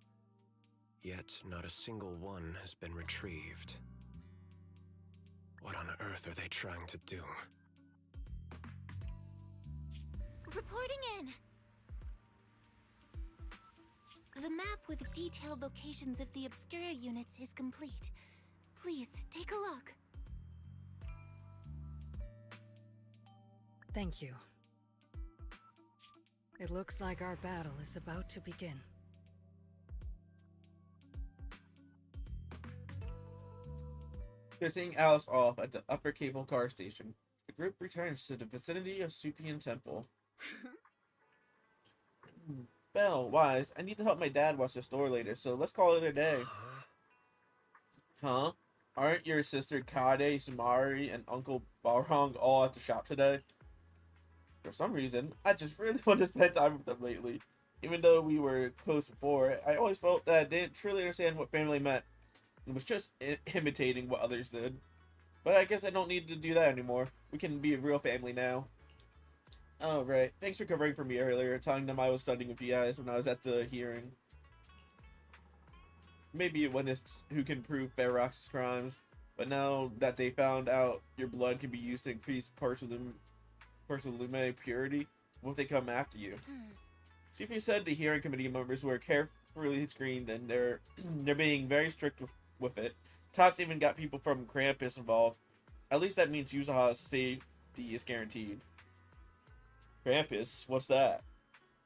Yet, not a single one has been retrieved. What on earth are they trying to do? Reporting in. The map with detailed locations of the Obscura units is complete. Please, take a look. Thank you. It looks like our battle is about to begin. Pissing Alice off at the upper cable car station, the group returns to the vicinity of Supian Temple. Belle, Wise, I need to help my dad watch the store later, so let's call it a day. Huh? Aren't your sister Kade, Sumari, and Uncle Balrog all at the shop today? For some reason, I just really want to spend time with them lately. Even though we were close before, I always felt that I didn't truly understand what family meant. It was just imitating what others did. But I guess I don't need to do that anymore. We can be a real family now. Oh, right. Thanks for covering for me earlier, telling them I was studying with you guys when I was at the hearing. Maybe a witness who can prove Ferox's crimes, but now that they found out your blood can be used to increase Porcelume purity, won't they come after you? See if you said the hearing committee members were carefully screened and they're being very strict with it. Tops even got people from Krampus involved. At least that means Yuzuha's safety is guaranteed. Krampus? What's that?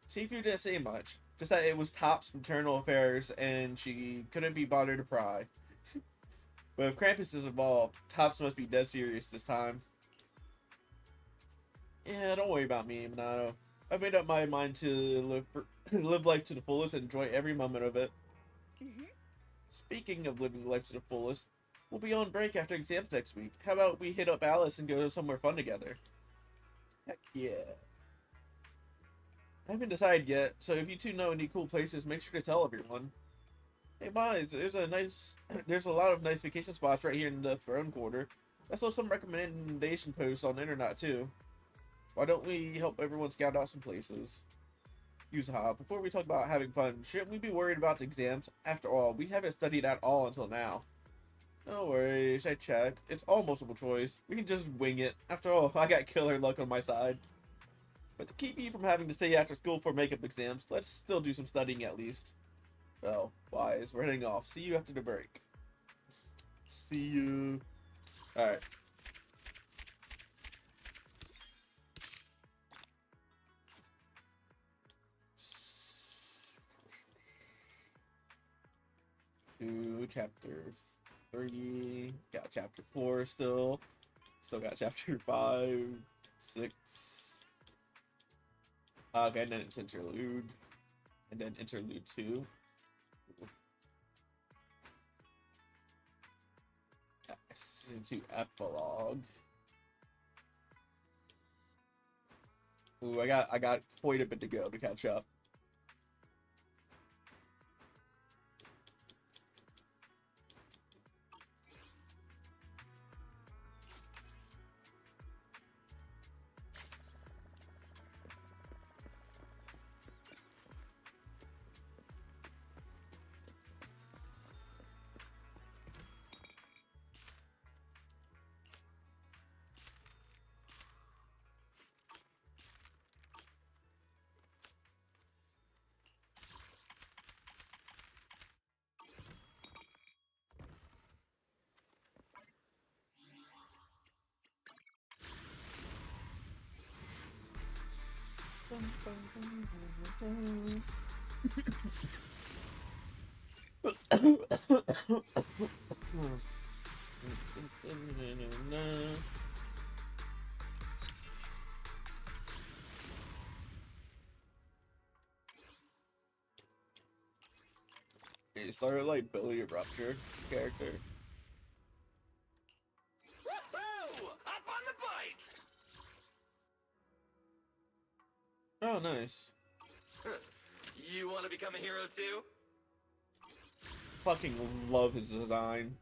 See if you didn't say much. Just that it was Top's internal affairs and she couldn't be bothered to pry. But if Krampus is involved, Tops must be dead serious this time. Yeah, don't worry about me, Minato. I've made up my mind to live life to the fullest and enjoy every moment of it. Speaking of living life to the fullest, we'll be on break after exams next week. How about we hit up Alice and go somewhere fun together? Heck yeah. I haven't decided yet, so if you two know any cool places, make sure to tell everyone. Hey, Miles, there's a lot of nice vacation spots right here in the Throne Quarter. I saw some recommendation posts on the internet too. Why don't we help everyone scout out some places? Yuzuha, before we talk about having fun, shouldn't we be worried about the exams? After all, we haven't studied at all until now. No worries, I checked. It's all multiple choice. We can just wing it. After all, I got killer luck on my side. But to keep you from having to stay after school for makeup exams, let's still do some studying at least. Well, Wise, we're heading off. See you after the break. See you. Alright. To chapter 3. Got chapter 4 still. Still got chapter 5, 6. Okay, and then it's interlude. And then interlude 2. Into epilogue. Ooh, I got quite a bit to go to catch up. It started like Billy Rupture character. Woohoo! Hop on the bike! Oh, nice. You want to become a hero too? Fucking love his design.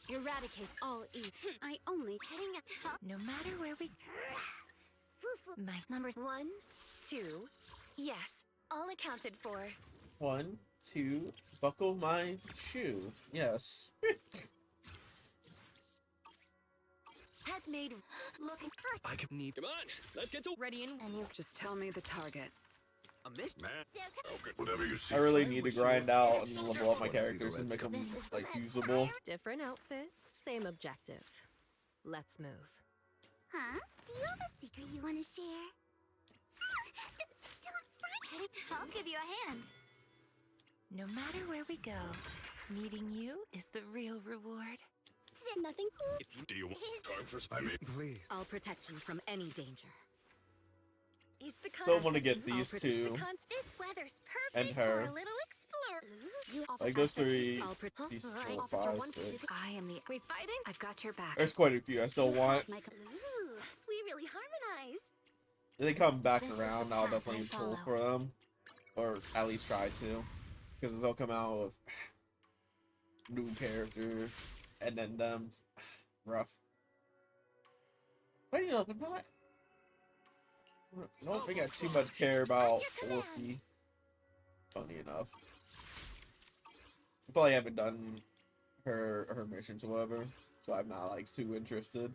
Eradicate all evil. I only heading up. No matter where we... My Numbers 1, 2... Yes, all accounted for. 1, 2, buckle my shoe. Yes. has made looking. I can need. Come on, let's get to. Ready and you just tell me the target. A mission. Man. Okay, whatever you see. I really need to grind out and level up my characters and make them like usable. Different outfit, same objective. Let's move. Huh? Do you have a secret you want to share? Don't frighten. I'll give you a hand. No matter where we go, meeting you is the real reward. Said nothing. If you do you want time for I mean, Please. I'll protect you from any danger. Is the Don't want to get these two This weather's and perfect her. for a little explore. You Like those three, these Huh? 4, Officer 5, 156. 6. I am the. We fighting? I've got your back. There's quite a few I still want. We really harmonize. If they come back This is around, the I'll path definitely I pull follow. for them. Or at least try to. Because they'll come out with new character and then them. Rough. But you know, but not. I don't think I too much care about Orphe. Funny enough. Probably haven't done her missions or whatever. So I'm not like too interested.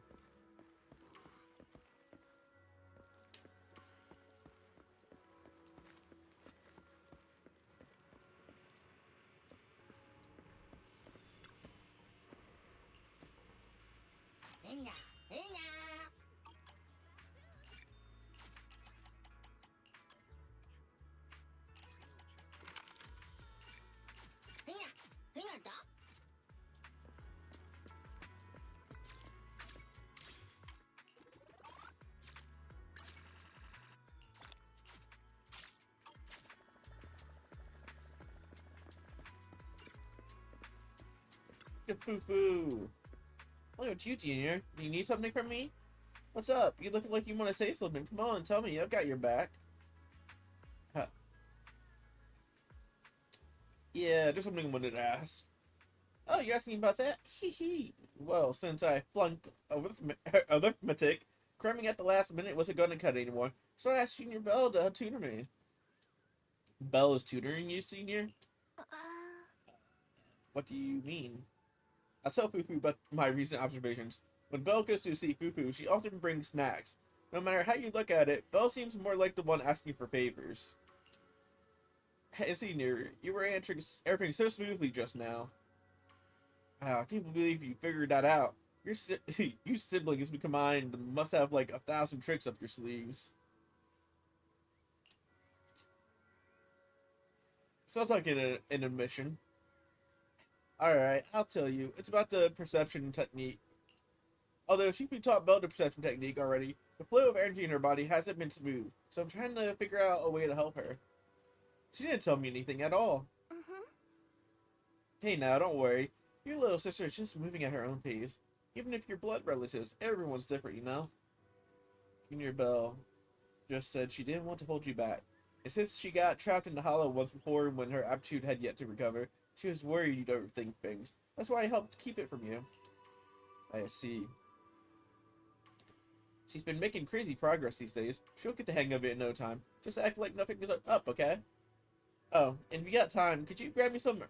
Foo-foo. Oh, it's you, Junior. You need something from me? What's up? You look like you want to say something. Come on, tell me. I've got your back. Huh. Yeah, there's something I wanted to ask. Oh, you're asking about that? Hee hee. Well, since I flunked arithmetic, cramming at the last minute wasn't going to cut anymore. So I asked Junior Bell to tutor me. Bell is tutoring you, Senior? What do you mean? I tell Fufu about my recent observations. When Belle goes to see Fufu, she often brings snacks. No matter how you look at it, Belle seems more like the one asking for favors. Hey, Senior, you were answering everything so smoothly just now. Wow, I can't believe you figured that out. You siblings combined must have like 1,000 tricks up your sleeves. Sounds like an admission. Alright, I'll tell you. It's about the perception technique. Although she's been taught Belle the perception technique already, the flow of energy in her body hasn't been smooth, so I'm trying to figure out a way to help her. She didn't tell me anything at all. Hey now, don't worry. Your little sister is just moving at her own pace. Even if you're blood relatives, everyone's different, you know? Junior Belle just said she didn't want to hold you back. And since she got trapped in the hollow once before when her aptitude had yet to recover, she was worried you'd overthink things. That's why I helped keep it from you. I see. She's been making crazy progress these days. She'll get the hang of it in no time. Just act like nothing is up, okay? Oh, and if you got time, could you grab me some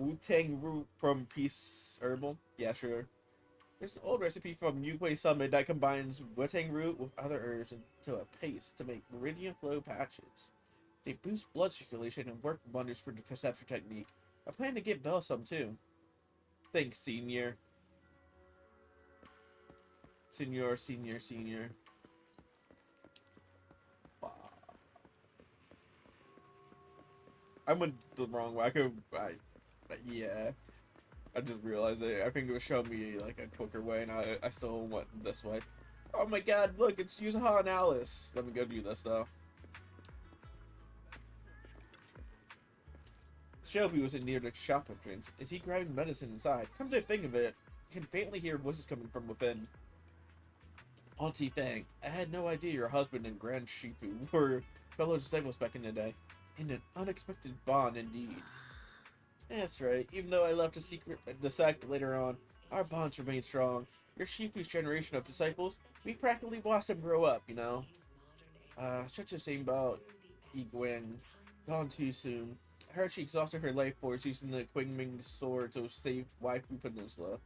Wu-Tang root from Peace Herbal? Yeah, sure. There's an old recipe from Yukway Summit that combines Wu-Tang root with other herbs into a paste to make meridian flow patches. They boost blood circulation and work wonders for the perception technique. I plan to get Belle some too. Thanks, Senior. Senior. Wow. I went the wrong way. Yeah. I just realized it. I think it was showing me like a quicker way, and I still went this way. Oh my god, look, it's Yuzuha and Alice. Let me go do this, though. Shelby was in near the shop entrance. Is he grabbing medicine inside? Come to think of it, I can faintly hear voices coming from within. Auntie Fang, I had no idea your husband and Grand Shifu were fellow disciples back in the day. In an unexpected bond, indeed. That's right. Even though I left the sect later on, our bonds remain strong. Your Shifu's generation of disciples, we practically watched them grow up, you know. Such a shame about Igwen. Gone too soon. I heard she exhausted her life force using the Qingming sword to save Waifu Peninsula.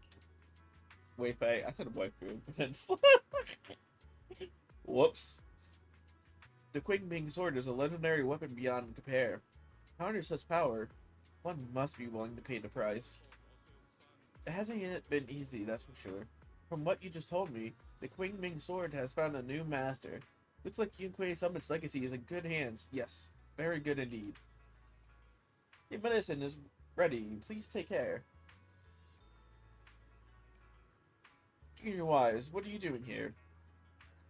Wei-Fei. I said Waifu Peninsula. Whoops. The Qingming sword is a legendary weapon beyond compare. To harness such power, one must be willing to pay the price. It hasn't yet been easy, that's for sure. From what you just told me, the Qingming sword has found a new master. Looks like Yunquei Summit's legacy is in good hands. Yes, very good indeed. Your medicine is ready. Please take care. Junior Wise, what are you doing here?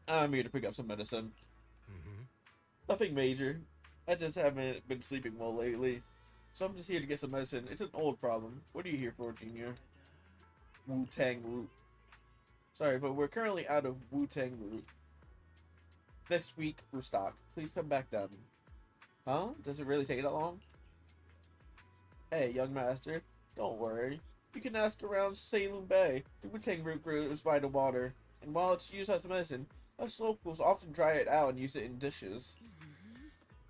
I'm here to pick up some medicine. Nothing major. I just haven't been sleeping well lately. So I'm just here to get some medicine. It's an old problem. What are you here for, Junior? Wu-Tang root. Sorry, but we're currently out of Wu-Tang root. Next week, restock. Please come back then. Huh? Does it really take that long? Hey, young master. Don't worry. You can ask around Saloon Bay. The Wu-Tang root grows by the water. And while it's used as medicine, us locals often dry it out and use it in dishes.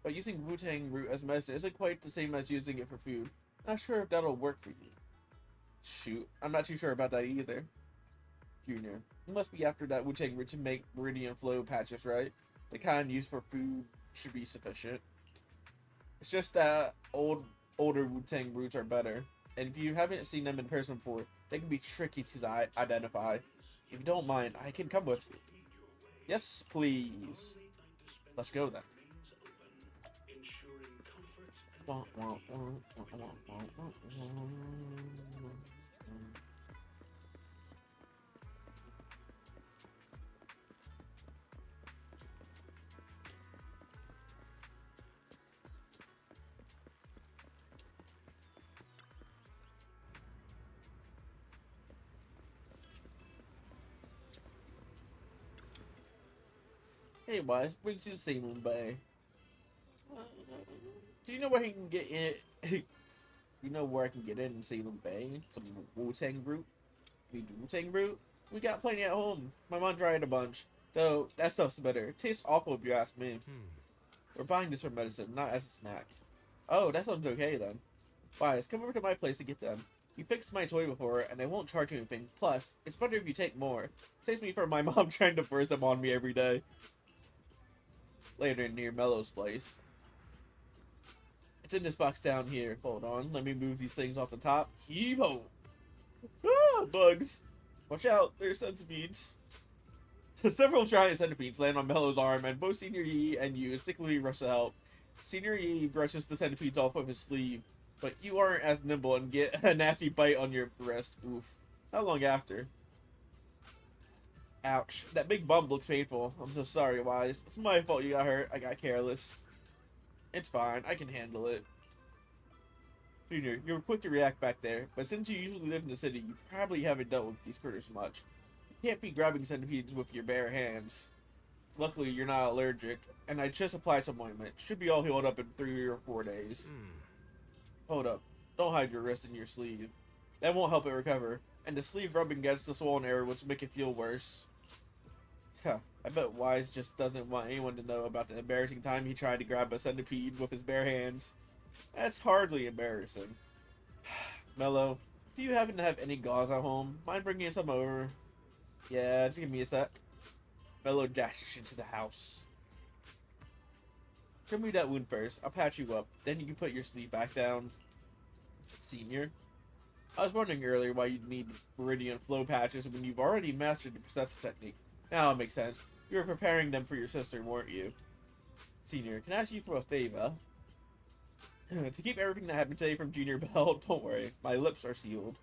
But using Wu-Tang root as medicine isn't quite the same as using it for food. Not sure if that'll work for you. Shoot, I'm not too sure about that either. Junior, you must be after that Wu-Tang root to make meridian flow patches, right? The kind used for food should be sufficient. It's just that older Wu-Tang roots are better. And if you haven't seen them in person before, they can be tricky to identify. If you don't mind, I can come with you. Yes, please. Let's go then. Hey, Wise, brings you to Saloon Bay. Do you know where he can get in? You know where I can get in Salem Bay? Some Wu-Tang root? Wu-Tang root? We got plenty at home. My mom dried a bunch. Though, that stuff's better. It tastes awful if you ask me. We're buying this for medicine, not as a snack. Oh, that sounds okay then. Wise, come over to my place to get them. You fixed my toy before, and I won't charge you anything. Plus, it's better if you take more. Saves me from my mom trying to force them on me every day. Later, near Mellow's place. It's in this box down here. Hold on, let me move these things off the top. Heave-ho! Ah, bugs! Watch out, there's centipedes. Several giant centipedes land on Mellow's arm, and both Senior Yi and you instinctively rush to help. Senior Yi brushes the centipedes off of his sleeve, but you aren't as nimble and get a nasty bite on your wrist. Oof. Not long after. Ouch. That big bump looks painful. I'm so sorry, Wise. It's my fault you got hurt. I got careless. It's fine. I can handle it. Junior, you were quick to react back there, but since you usually live in the city, you probably haven't dealt with these critters much. You can't be grabbing centipedes with your bare hands. Luckily, you're not allergic, and I just applied some ointment. Should be all healed up in 3 or 4 days. Hold up. Don't hide your wrist in your sleeve. That won't help it recover, and the sleeve rubbing against the swollen area would make it feel worse. Huh. I bet Wise just doesn't want anyone to know about the embarrassing time he tried to grab a centipede with his bare hands. That's hardly embarrassing. Mello, do you happen to have any gauze at home? Mind bringing some over? Yeah, just give me a sec. Mello dashes into the house. Show me that wound first. I'll patch you up. Then you can put your sleeve back down. Senior, I was wondering earlier why you'd need meridian flow patches when you've already mastered the perception technique. Now it makes sense. You were preparing them for your sister, weren't you? Senior, can I ask you for a favor? To keep everything that happened today from Junior Bell, don't worry. My lips are sealed.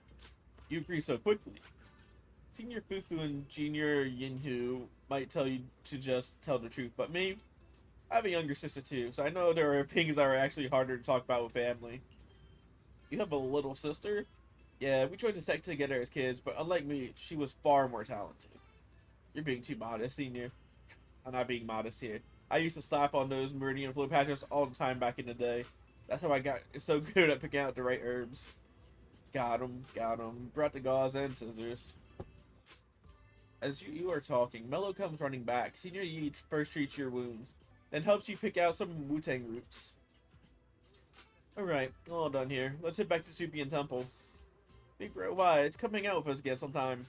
You agree so quickly. Senior Fufu and Junior Yinhu might tell you to just tell the truth, but me? I have a younger sister too, so I know there are things that are actually harder to talk about with family. You have a little sister? Yeah, we joined the sect together as kids, but unlike me, she was far more talented. You're being too modest, Senior. I'm not being modest here. I used to slap on those meridian flow patches all the time back in the day. That's how I got so good at picking out the right herbs. Got him, got him. Brought the gauze and scissors. As you are talking, Mello comes running back. Senior Yi first treats your wounds, then helps you pick out some Wu-Tang roots. Alright, all done here. Let's head back to Supian Temple. Big bro, why? It's coming out with us again sometime.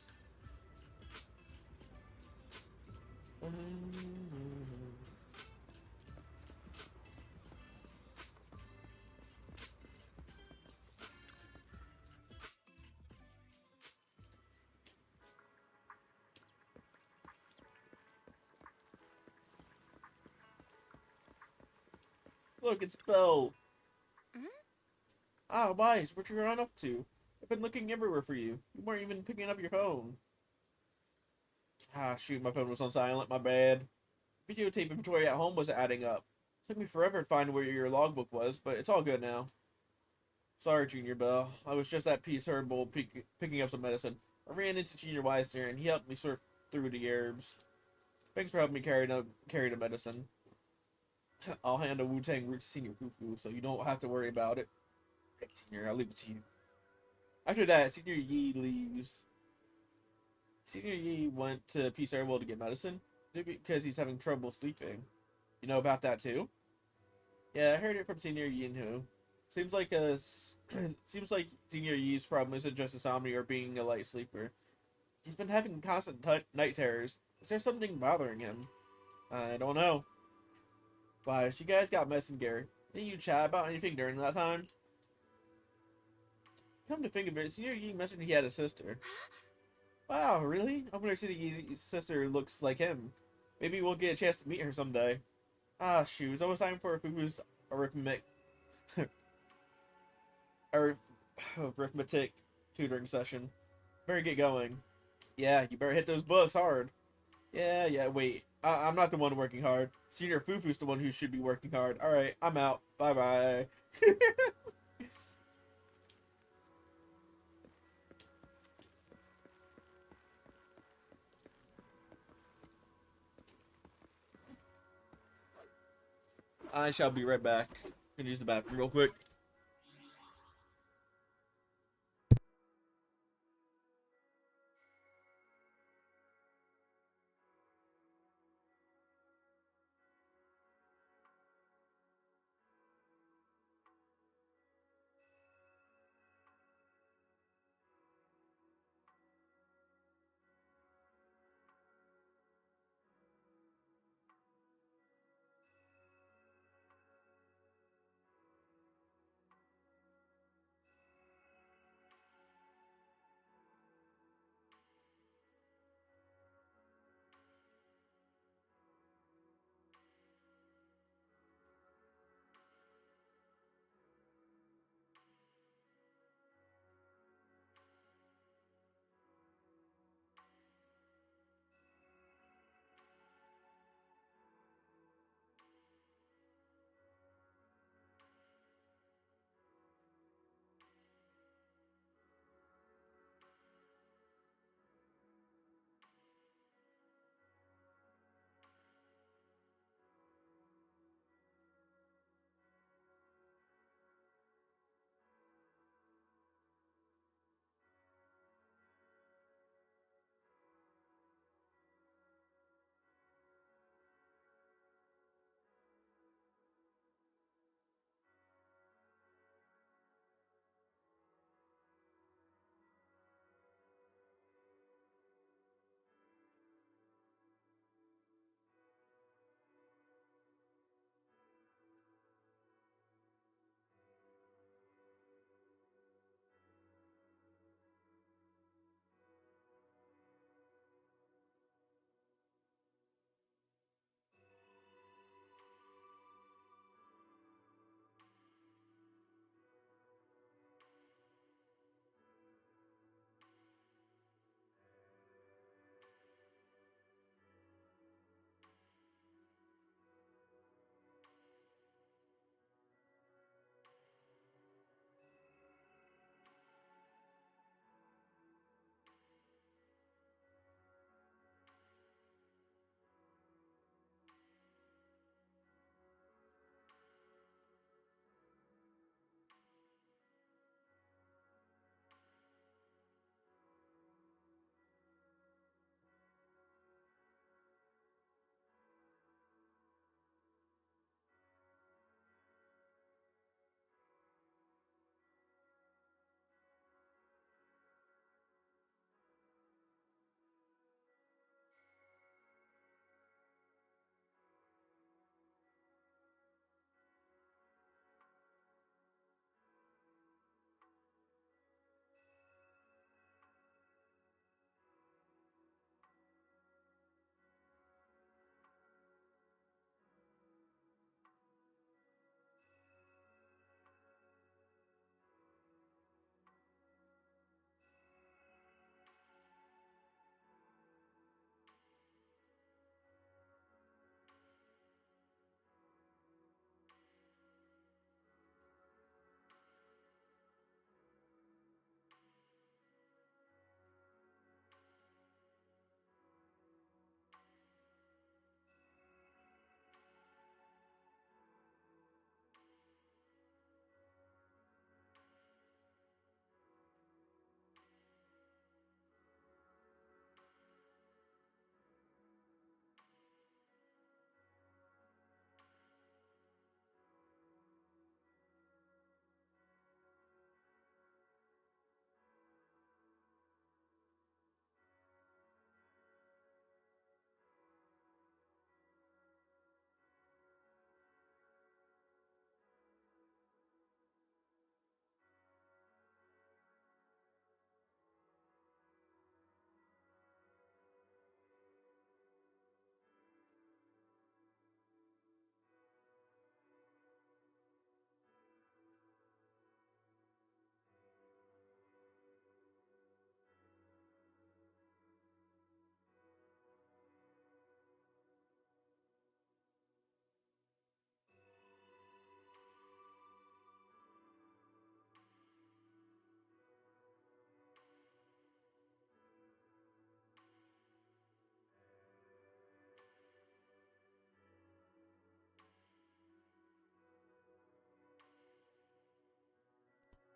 Look, it's Belle. Ah, Wise, what you run up to? I've been looking everywhere for you. You weren't even picking up your phone. Ah, shoot, my phone was on silent, my bad. Videotape inventory at home was adding up. Took me forever to find where your logbook was, but it's all good now. Sorry, Junior Bell. I was just at Peace Herbal picking up some medicine. I ran into Junior Wise there, and he helped me sort through the herbs. Thanks for helping me carry the medicine. I'll hand a Wu-Tang root to Senior Fufu, so you don't have to worry about it. Hey, Senior, I'll leave it to you. After that, Senior Yi leaves. Senior Yi went to Peace Herbal to get medicine, maybe because he's having trouble sleeping. You know about that too? Yeah, I heard it from Senior Yinhu. Seems like seems like Senior Yi's problem isn't just insomnia or being a light sleeper. He's been having constant night terrors. Is there something bothering him? I don't know. Why, you guys got messing, Gary. Didn't you chat about anything during that time? Come to think of it, Senior Yi mentioned he had a sister. Wow, really? I wonder if Senior Yi's sister looks like him. Maybe we'll get a chance to meet her someday. Ah, shoot, it's almost time for Fufu's arithmetic arithmetic tutoring session. Better get going. Yeah, you better hit those books hard. Yeah, wait. I'm not the one working hard. Senior Fufu's the one who should be working hard. Alright, I'm out. Bye-bye. I shall be right back. Gonna use the bathroom real quick.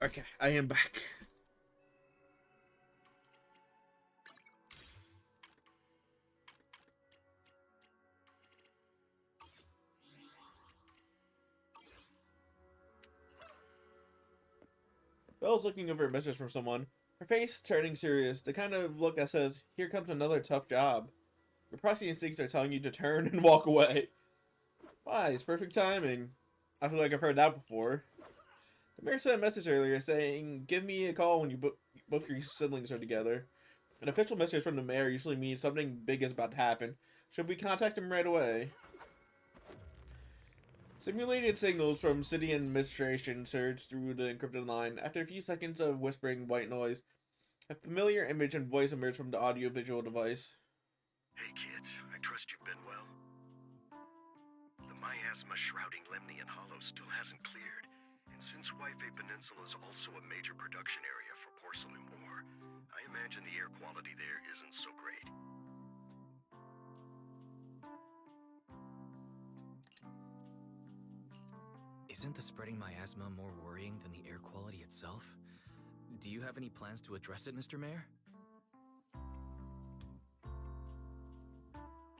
Okay, I am back. Belle's looking over a message from someone, her face turning serious, the kind of look that says, "Here comes another tough job." Your proxy instincts are telling you to turn and walk away. Why? It's perfect timing. I feel like I've heard that before. The mayor sent a message earlier saying, "Give me a call when both your siblings are together." An official message from the mayor usually means something big is about to happen. Should we contact him right away? Simulated signals from city administration surged through the encrypted line. After a few seconds of whispering white noise, a familiar image and voice emerged from the audio-visual device. Hey kids, I trust you've been well. The miasma shrouding Lemnian Hollow still hasn't cleared, and since Wi-Fi Peninsula is also a major production area for porcelain ore, I imagine the air quality there isn't so great. Isn't the spreading miasma more worrying than the air quality itself? Do you have any plans to address it, Mr. Mayor?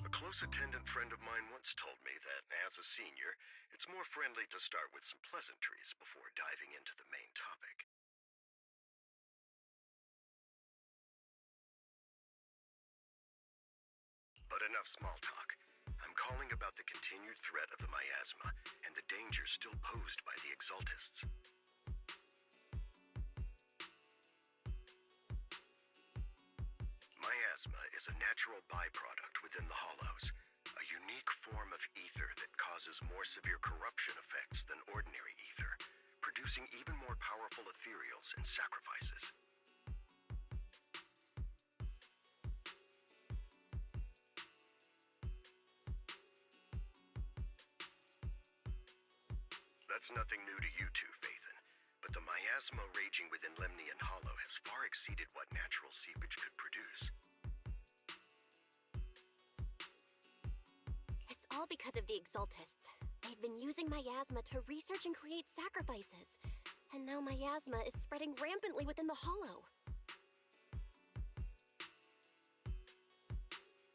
A close attendant friend of mine once told me that, as a senior, it's more friendly to start with some pleasantries before diving into the main topic. But enough small talk. I'm calling about the continued threat of the miasma and the danger still posed by the Exaltists. Miasma is a natural byproduct within the Hollows, a unique form of ether that causes more severe corruption effects than ordinary ether, producing even more powerful ethereals and sacrifices. That's nothing new to you two, Phaethon, but the miasma raging within Lemnian Hollow has far exceeded what natural seepage could produce. It's all because of the Exaltists. They've been using miasma to research and create sacrifices. And now miasma is spreading rampantly within the Hollow.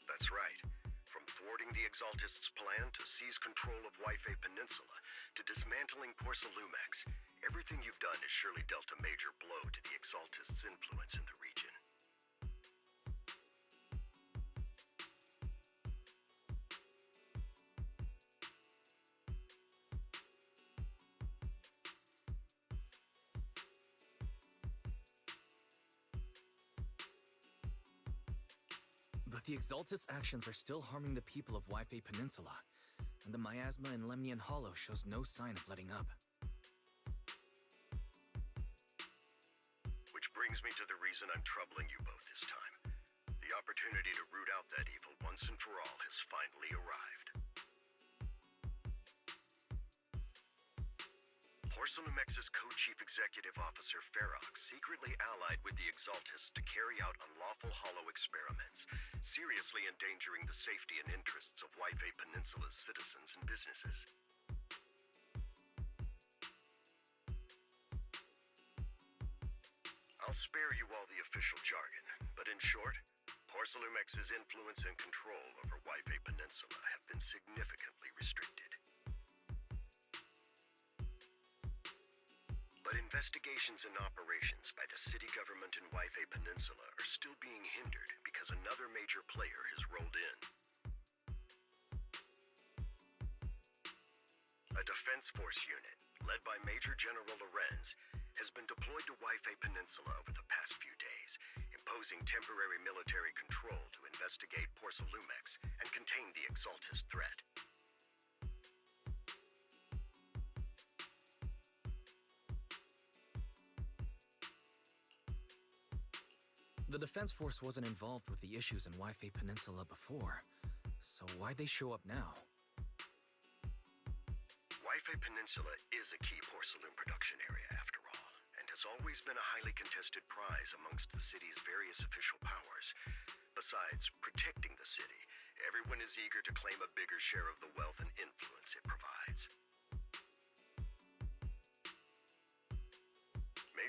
That's right. From thwarting the Exaltists' plan to seize control of Wi-Fi Peninsula to dismantling Porcelumex, everything you've done has surely dealt a major blow to the Exaltists' influence in the region. But the Exaltist actions are still harming the people of Wi-Fi Peninsula, and the miasma in Lemnian Hollow shows no sign of letting up. Which brings me to the reason I'm troubling you both this time. The opportunity to root out that evil once and for all has finally arrived. Porcelumex's co-chief executive officer Ferox secretly allied with the Exaltists to carry out unlawful hollow experiments, seriously endangering the safety and interests of Wi-Fi Peninsula's citizens and businesses. I'll spare you all the official jargon, but in short, Porcelumex's influence and control over Wi-Fi Peninsula have been significantly restricted. But investigations and operations by the city government in Wi-Fi Peninsula are still being hindered because another major player has rolled in. A defense force unit, led by Major General Lorenz, has been deployed to Wi-Fi Peninsula over the past few days, imposing temporary military control to investigate Porcelumex and contain the Exaltist threat. The Defense Force wasn't involved with the issues in Wi-Fi Peninsula before, so why'd they show up now? Wi-Fi Peninsula is a key porcelain production area, after all, and has always been a highly contested prize amongst the city's various official powers. Besides protecting the city, everyone is eager to claim a bigger share of the wealth and influence it provides.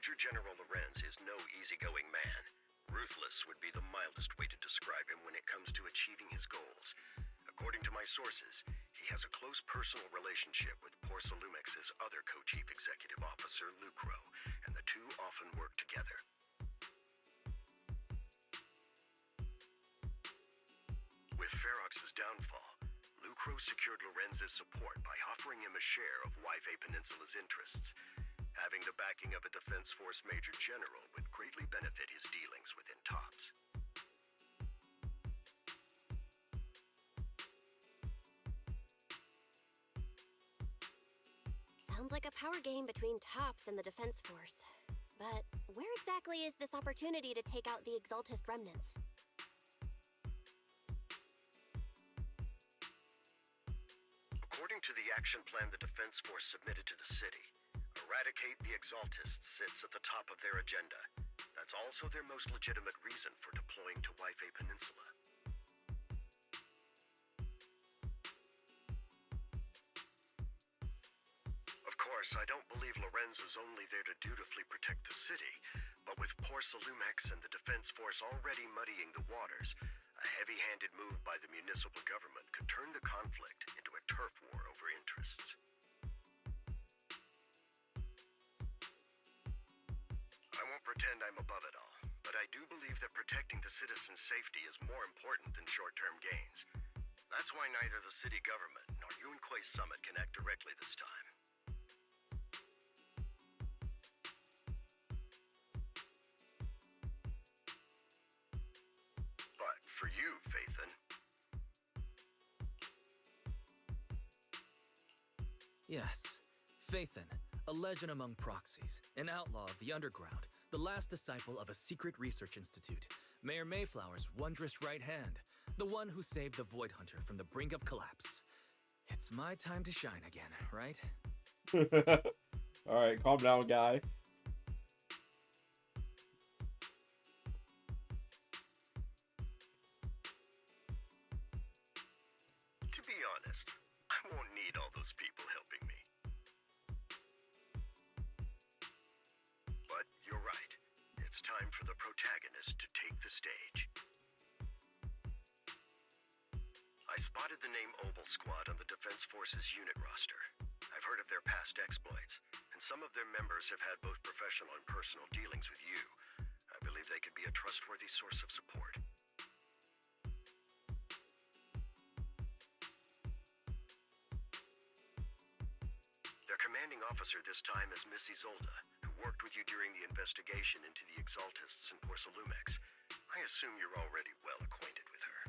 Major General Lorenz is no easygoing man. Ruthless would be the mildest way to describe him when it comes to achieving his goals. According to my sources, he has a close personal relationship with Porsalumex's other co-chief executive officer, Lucro, and the two often work together. With Ferox's downfall, Lucro secured Lorenz's support by offering him a share of Ypei Peninsula's interests. Having the backing of a Defense Force Major General would greatly benefit his dealings within TOPS. Sounds like a power game between TOPS and the Defense Force. But where exactly is this opportunity to take out the Exaltist remnants? According to the action plan the Defense Force submitted to the city, eradicate the Exaltists sits at the top of their agenda. That's also their most legitimate reason for deploying to Ypei Peninsula. Of course, I don't believe Lorenz is only there to dutifully protect the city, but with Porsalumex and the Defense Force already muddying the waters, a heavy-handed move by the municipal government could turn the conflict into a turf war over interests. I won't pretend I'm above it all, but I do believe that protecting the citizens' safety is more important than short-term gains. That's why neither the city government nor Yuanquay Summit can act directly this time. But for you, Phaethon... Yes, Phaethon, a legend among proxies, an outlaw of the underground, the last disciple of a secret research institute, Mayor Mayflower's wondrous right hand, the one who saved the Void Hunter from the brink of collapse. It's my time to shine again, right? Alright, calm down, guy. To be honest, I won't need all those people helping me. But you're right. It's time for the protagonist to take the stage. I spotted the name Obel Squad on the Defense Force's unit roster. I've heard of their past exploits, and some of their members have had both professional and personal dealings with you. I believe they could be a trustworthy source of support. Their commanding officer this time is Miss Isolde, who worked with you during the investigation into the Exaltists in Porsalumex. I assume you're already well acquainted with her.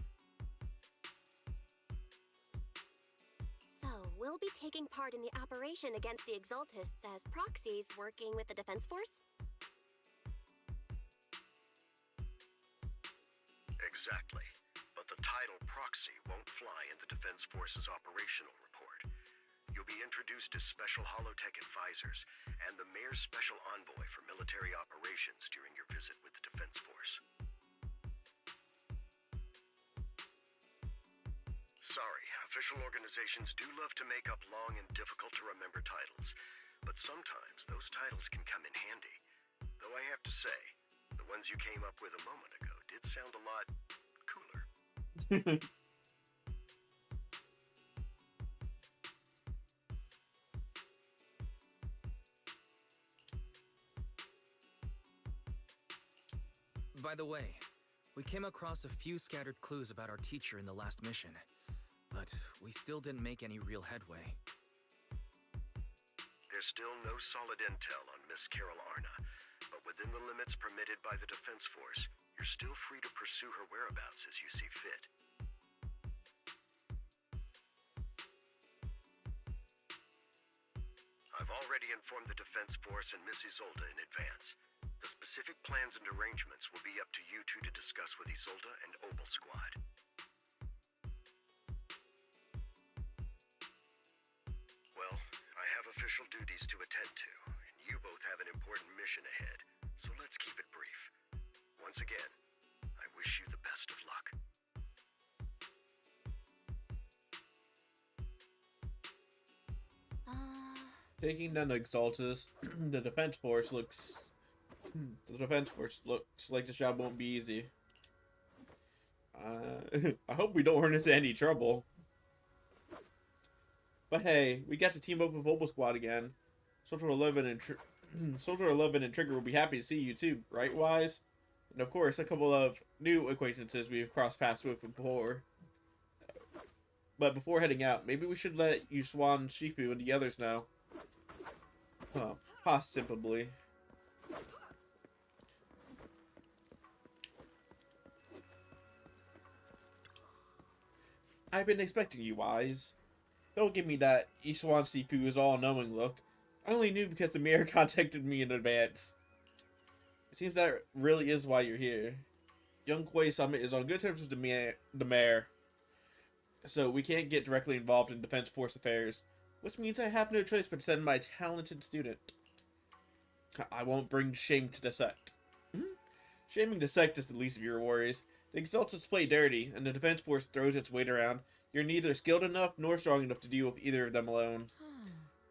So, we'll be taking part in the operation against the Exaltists as proxies working with the Defense Force? Exactly. But the title proxy won't fly in the Defense Force's operational report. You'll be introduced as Special Holotech Advisors and the Mayor's Special Envoy for Military Operations during your visit with the Defense Force. Sorry, official organizations do love to make up long and difficult-to-remember titles, but sometimes those titles can come in handy. Though I have to say, the ones you came up with a moment ago did sound a lot cooler. By the way, we came across a few scattered clues about our teacher in the last mission, but we still didn't make any real headway. There's still no solid intel on Miss Carol Arna, but within the limits permitted by the Defense Force, you're still free to pursue her whereabouts as you see fit. I've already informed the Defense Force and Miss Isolde in advance. The specific plans and arrangements will be up to you two to discuss with Isolde and Obel Squad. Well, I have official duties to attend to, and you both have an important mission ahead, so let's keep it brief. Once again, I wish you the best of luck. Taking down the Exaltus, the Defense Force looks The defense force looks like this job won't be easy. I hope we don't run into any trouble. But hey, we got to team up with Obel Squad again. Soldier 11 and Soldier 11 and Trigger will be happy to see you too, right, Wise? And of course, a couple of new acquaintances we've crossed paths with before. But before heading out, maybe we should let Yuzuha and Shifu and the others know. Possibly. I've been expecting you, Wise. Don't give me that Yuzuha and Shifu is all-knowing look. I only knew because the mayor contacted me in advance. It seems that really is why you're here. Young Kuei Summit is on good terms with the mayor. So we can't get directly involved in Defense Force affairs. Which means I have no choice but to send my talented student. I won't bring shame to the sect. Shaming the sect is the least of your worries. The Exaltists play dirty, and the Defense Force throws its weight around. You're neither skilled enough nor strong enough to deal with either of them alone.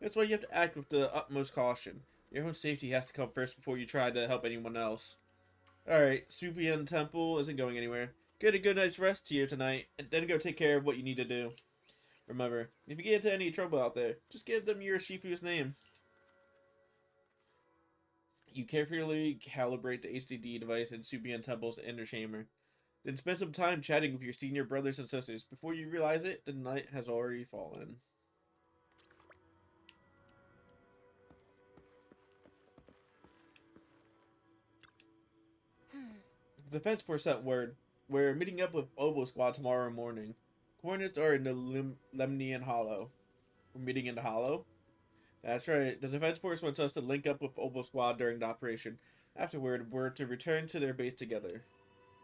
That's why you have to act with the utmost caution. Your own safety has to come first before you try to help anyone else. Alright, Supian Temple isn't going anywhere. Get a good night's rest here tonight, and then go take care of what you need to do. Remember, if you get into any trouble out there, just give them your Shifu's name. You carefully calibrate the HDD device in Supian Temple's inner chamber. Then spend some time chatting with your senior brothers and sisters. Before you realize it, the night has already fallen. The Defense Force sent word. We're meeting up with Obel Squad tomorrow morning. Coordinates are in the Lemnian Hollow. We're meeting in the Hollow? That's right. The Defense Force wants us to link up with Obel Squad during the operation. Afterward, we're to return to their base together.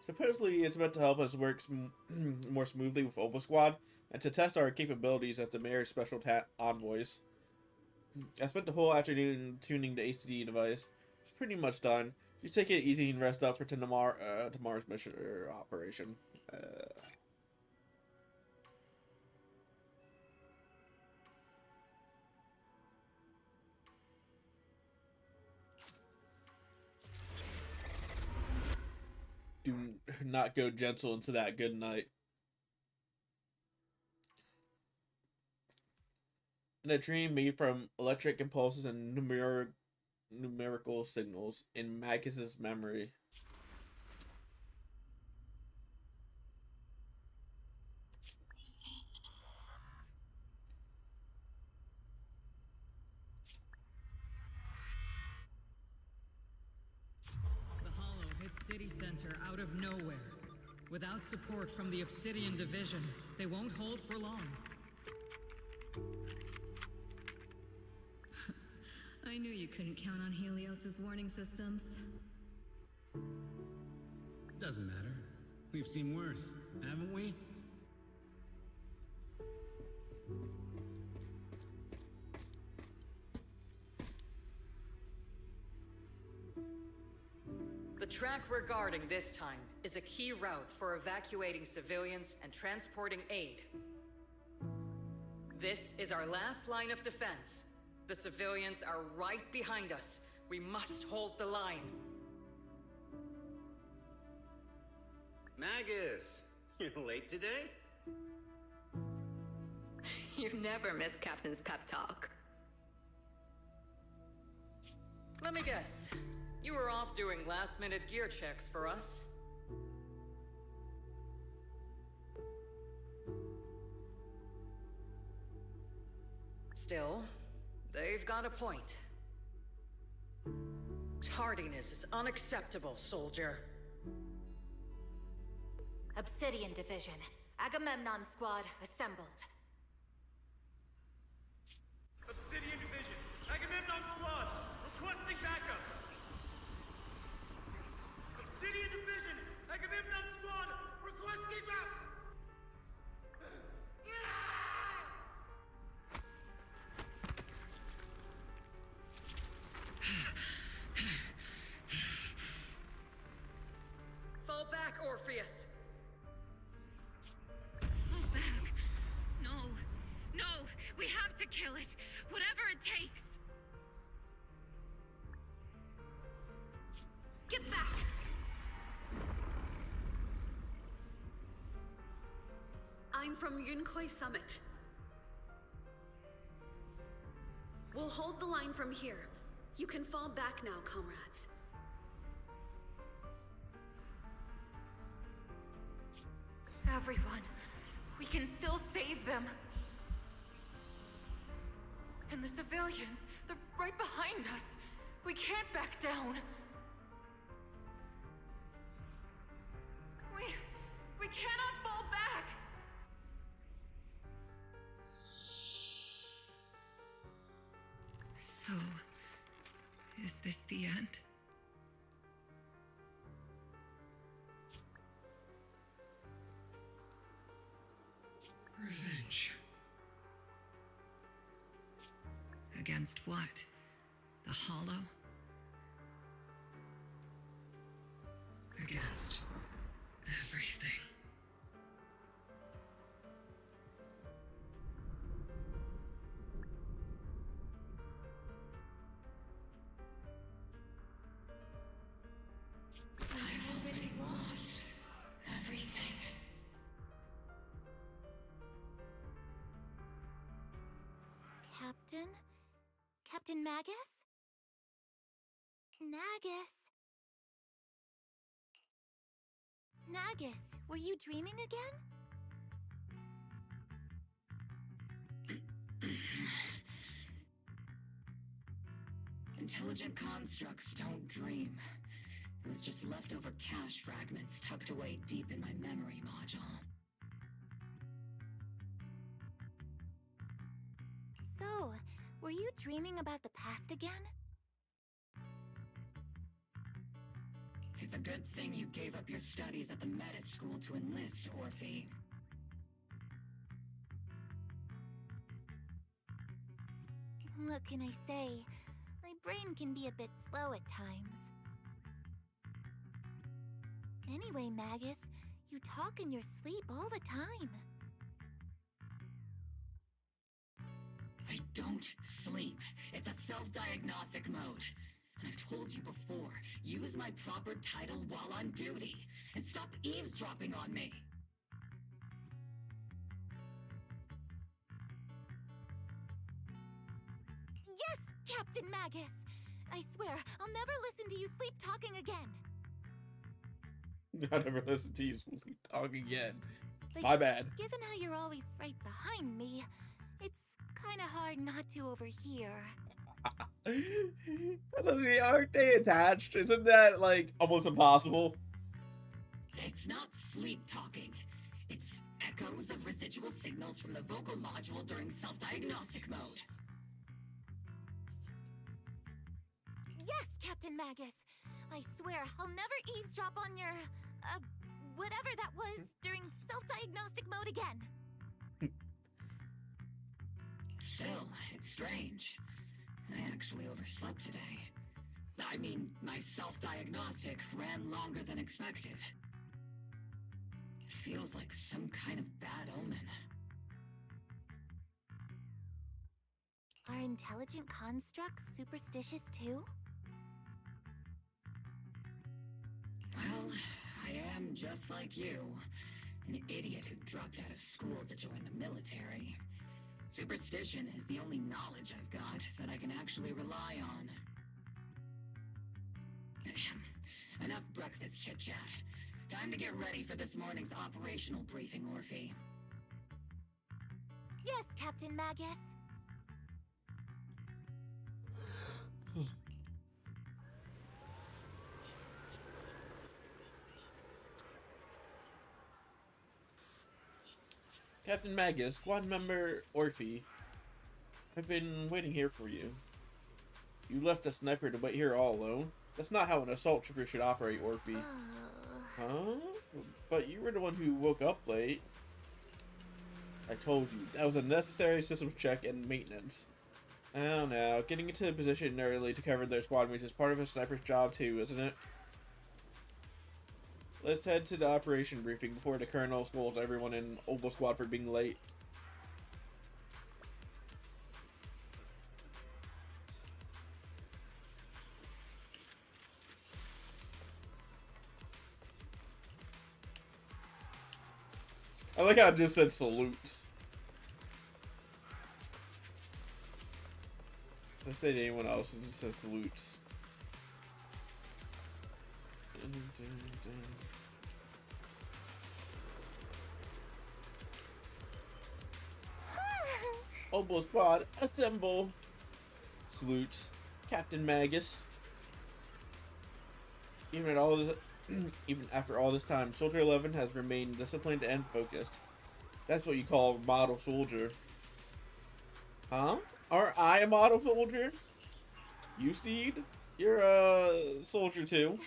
Supposedly, it's meant to help us work more smoothly with Obel Squad and to test our capabilities as the mayor's special envoys. I spent the whole afternoon tuning the ACD device. It's pretty much done. You take it easy and rest up for tomorrow's mission or operation. Do not go gentle into that good night. In a dream made from electric impulses and numerical signals in Magus's memory. The Hollow hit City Center out of nowhere. Without support from the Obsidian Division, they won't hold for long. I knew you couldn't count on Helios's warning systems. Doesn't matter. We've seen worse, haven't we? The track we're guarding this time is a key route for evacuating civilians and transporting aid. This is our last line of defense. The civilians are right behind us. We must hold the line. Magus, you're late today? You never miss Captain's pep talk. Let me guess. You were off doing last-minute gear checks for us. Still, they've got a point. Tardiness is unacceptable, soldier. Obsidian Division. Agamemnon Squad assembled. Obsidian Division, Agamemnon Squad, requesting backup. Obsidian Division, Agamemnon Squad, requesting backup. Fall back, Orpheus! Fall back? No. from Yunkoi Summit. We'll hold the line from here. You can fall back now, comrades. Everyone, we can still save them. And the civilians, they're right behind us. We can't back down. We cannot fall back! So, is this the end? Revenge. Against what? The Hollow? Against everything. I've already lost everything. Captain? Captain Magus? Nagus? Nagus, were you dreaming again? Intelligent constructs don't dream. It was just leftover cache fragments tucked away deep in my memory module. So, were you dreaming about the past again? It's a good thing you gave up your studies at the Meta School to enlist, Orphe. What can I say? My brain can be a bit slow at times. Anyway, Magus, you talk in your sleep all the time. I don't sleep. It's a self-diagnostic mode. And I've told you before, use my proper title while on duty, and stop eavesdropping on me. Yes, Captain Magus! I swear, I'll never listen to you sleep talking again. I never listen to you talk again. But My bad. Given how you're always right behind me, it's kind of hard not to overhear. Aren't they attached? Isn't that, like, almost impossible? It's not sleep talking. It's echoes of residual signals from the vocal module during self-diagnostic mode. Yes, Captain Magus! I swear, I'll never eavesdrop on your, whatever that was during self-diagnostic mode again. Still, it's strange. I actually overslept today. I mean, my self-diagnostic ran longer than expected. It feels like some kind of bad omen. Are intelligent constructs superstitious too? Well, I am just like you. An idiot who dropped out of school to join the military. Superstition is the only knowledge I've got that I can actually rely on. Enough breakfast chit-chat. Time to get ready for this morning's operational briefing, Orphe. Yes, Captain Magus. Captain Magus, squad member Orphe. I've been waiting here for you. You left a sniper to wait here all alone? That's not how an assault trooper should operate, Orphe. Huh? But you were the one who woke up late. I told you, that was a necessary systems check and maintenance. Oh no, getting into a position early to cover their squad mates is part of a sniper's job too, isn't it? Let's head to the operation briefing before the colonel scolds everyone in Oval Squad for being late. I like how I just said salutes. If I say to anyone else, it just says salutes. Oboe squad, assemble. Salutes, Captain Magus. Even after all this time, Soldier 11 has remained disciplined and focused. That's what you call a model soldier. Huh? Aren't I a model soldier? You, Seed? You're a soldier too.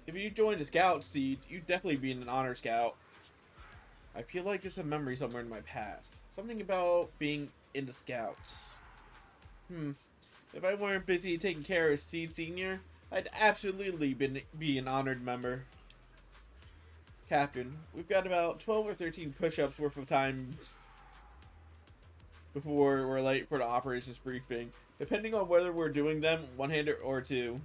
If you joined the Scout, Seed, you'd definitely be an honor scout. I feel like there's a memory somewhere in my past. Something about being in the Scouts. If I weren't busy taking care of Seed Senior, I'd absolutely be an honored member. Captain, we've got about 12 or 13 push-ups worth of time before we're late for the operations briefing, depending on whether we're doing them one-handed or two.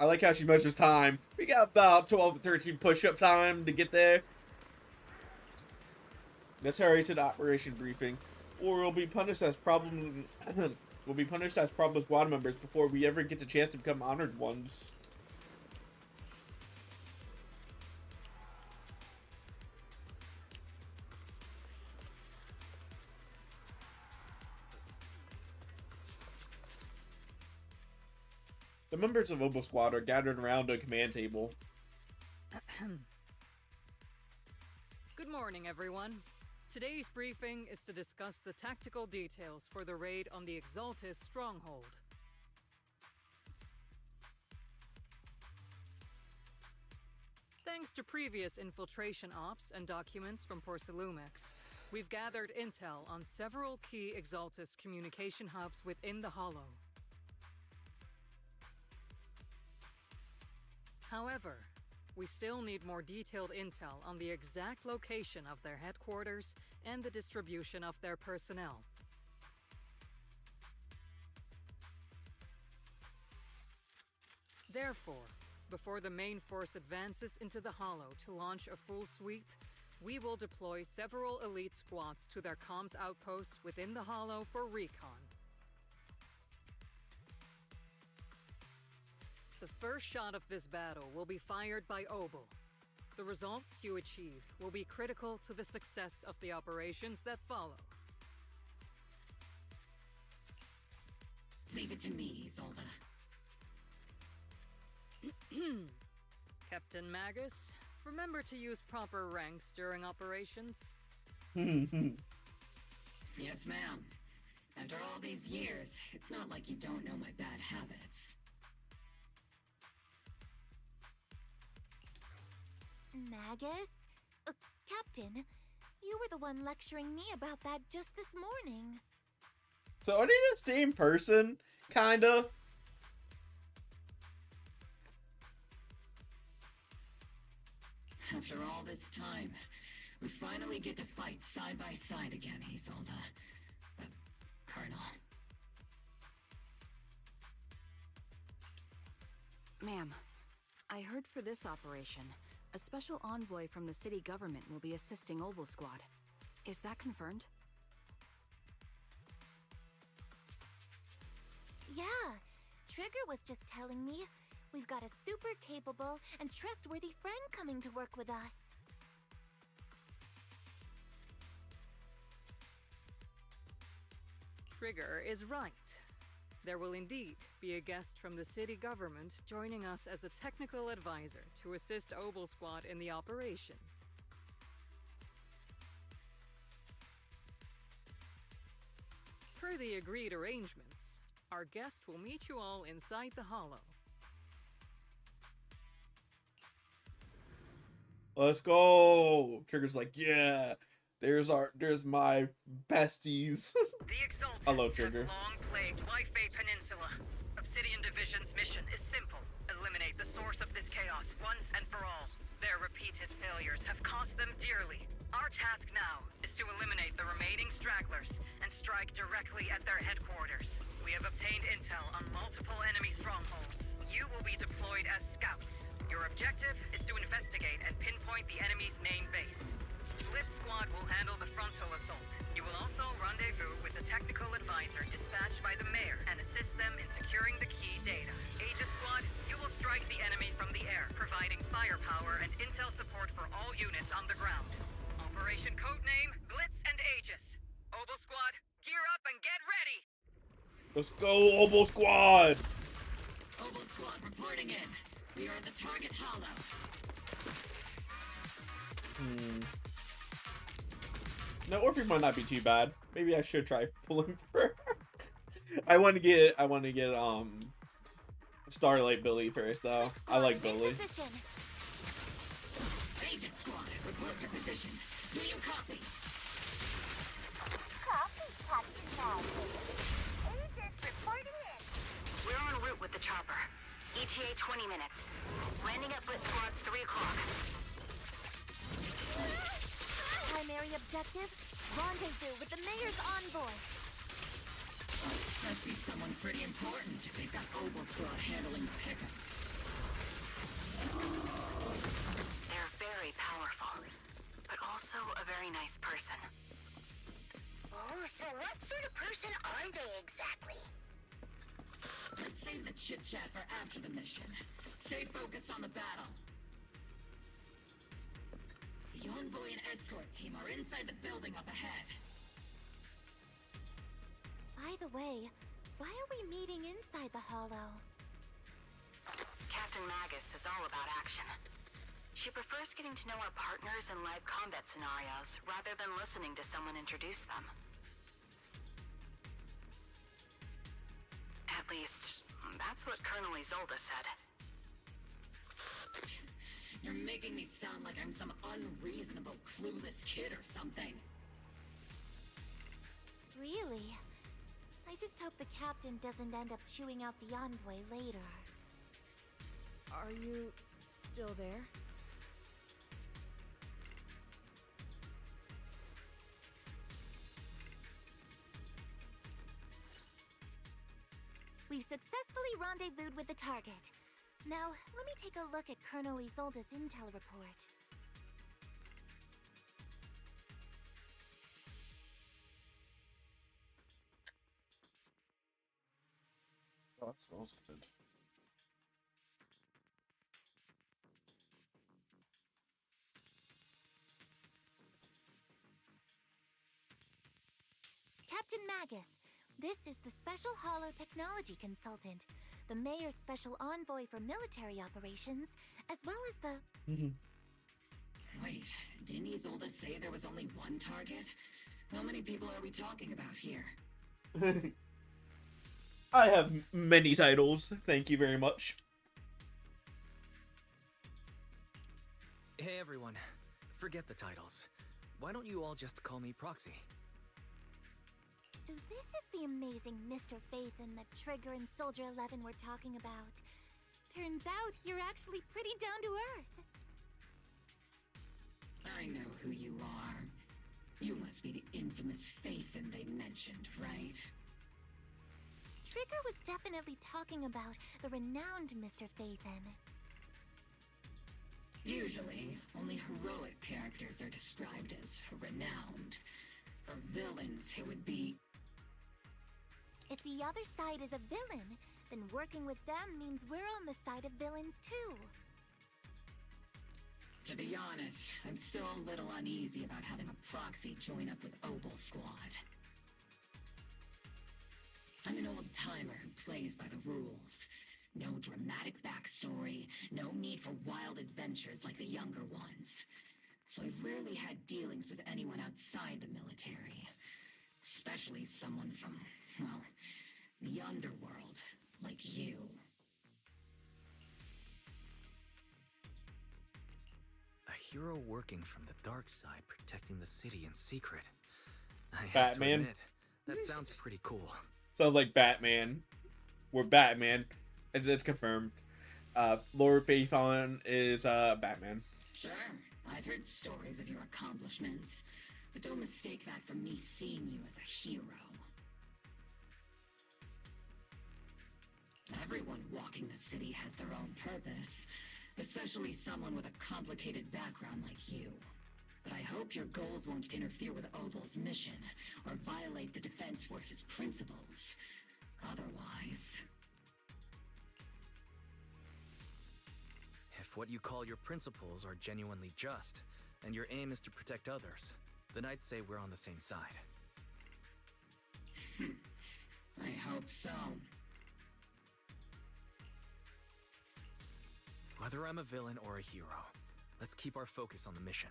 I like how she measures time. We got about 12 to 13 push-up time to get there. Let's hurry to the operation briefing, or we'll be punished as problem squad members before we ever get the chance to become honored ones. The members of Oboe Squad are gathered around a command table. Good morning, everyone. Today's briefing is to discuss the tactical details for the raid on the Exaltis stronghold. Thanks to previous infiltration ops and documents from Porcelumex, we've gathered intel on several key Exaltis communication hubs within the Hollow. However, we still need more detailed intel on the exact location of their headquarters and the distribution of their personnel. Therefore, before the main force advances into the Hollow to launch a full sweep, we will deploy several elite squads to their comms outposts within the Hollow for recon. The first shot of this battle will be fired by Oboe. The results you achieve will be critical to the success of the operations that follow. Leave it to me, Isolde. Captain Magus, remember to use proper ranks during operations. Yes, ma'am. After all these years, it's not like you don't know my bad habits. Magus? Captain, you were the one lecturing me about that just this morning. So are they the same person? Kinda. After all this time, we finally get to fight side by side again, Isolde. Colonel. Ma'am, I heard for this operation, a special envoy from the city government will be assisting Oboe Squad. Is that confirmed? Yeah, Trigger was just telling me we've got a super capable and trustworthy friend coming to work with us. Trigger is right. There will indeed be a guest from the city government joining us as a technical advisor to assist Oboe Squad in the operation. Per the agreed arrangements, our guest will meet you all inside the Hollow. Let's go! Trigger's like, yeah, there's my besties. The Exaltants I love Trigger. have long plagued Wi-Fi Peninsula. Obsidian Division's mission is simple. Eliminate the source of this chaos once and for all. Their repeated failures have cost them dearly. Our task now is to eliminate the remaining stragglers and strike directly at their headquarters. We have obtained intel on multiple enemy strongholds. You will be deployed as scouts. Your Your objective is to investigate and pinpoint the enemy's main base. Blitz Squad will handle the frontal assault. You will also rendezvous with the technical advisor dispatched by the mayor and assist them in securing the key data. Aegis Squad, you will strike the enemy from the air, providing firepower and intel support for all units on the ground. Operation codename Blitz and Aegis. Oboe Squad, gear up and get ready! Let's go, Oboe Squad! Oboe Squad reporting in. We are at the target hollow. No, Orpheus might not be too bad. Maybe I should try pulling for. I want to get Starlight Billy first though. I like Billy. Aegis Squad, report your position. Do you copy? Copy, Captain Maggie. Aegis reporting in. We're en route with the chopper. ETA 20 minutes. Landing at Blitz Squad 3 o'clock. Primary objective, rendezvous with the mayor's envoy. Must be someone pretty important if they've got Oboe Squad handling the pickup. They're very powerful, but also a very nice person. Oh, so what sort of person are they exactly? Let's save the chit-chat for after the mission. Stay focused on the battle. The envoy and escort team are inside the building up ahead. By the way, why are we meeting inside the hollow? Captain Magus is all about action. She prefers getting to know our partners in live combat scenarios rather than listening to someone introduce them. At least, that's what Colonel Isolde said. You're making me sound like I'm some unreasonable, clueless kid or something. Really? I just hope the captain doesn't end up chewing out the envoy later. Are you still there? We've successfully rendezvoused with the target. Now, let me take a look at Colonel Isolde's intel report. Oh, that smells good. Captain Magus, this is the Special Hollow Technology Consultant, the Mayor's Special Envoy for Military Operations, as well as the... Wait, didn't Isolde say there was only one target? How many people are we talking about here? I have many titles, thank you very much. Hey everyone, forget the titles. Why don't you all just call me Proxy? So this is the amazing Mr. Phaethon that Trigger and Soldier 11 were talking about. Turns out you're actually pretty down to earth. I know who you are. You must be the infamous Phaethon they mentioned, right? Trigger was definitely talking about the renowned Mr. Phaethon. Usually, only heroic characters are described as renowned. For villains, it would be... If the other side is a villain, then working with them means we're on the side of villains too. To be honest, I'm still a little uneasy about having a proxy join up with Oboe Squad. I'm an old-timer who plays by the rules. No dramatic backstory, no need for wild adventures like the younger ones. So I've rarely had dealings with anyone outside the military. Especially someone from, well, the underworld, like you. A hero working from the dark side, protecting the city in secret. I have to Batman. admit, that sounds pretty cool. Sounds like Batman. We're Batman. It's confirmed. Lord Phaethon is Batman. Sure, I've heard stories of your accomplishments, but don't mistake that for me seeing you as a hero. Everyone walking the city has their own purpose. especially someone with a complicated background like you. But I hope your goals won't interfere with Obal's mission or violate the Defense Force's principles. Otherwise... If what you call your principles are genuinely just, and your aim is to protect others, then I'd say we're on the same side. I hope so. Whether I'm a villain or a hero, let's keep our focus on the mission.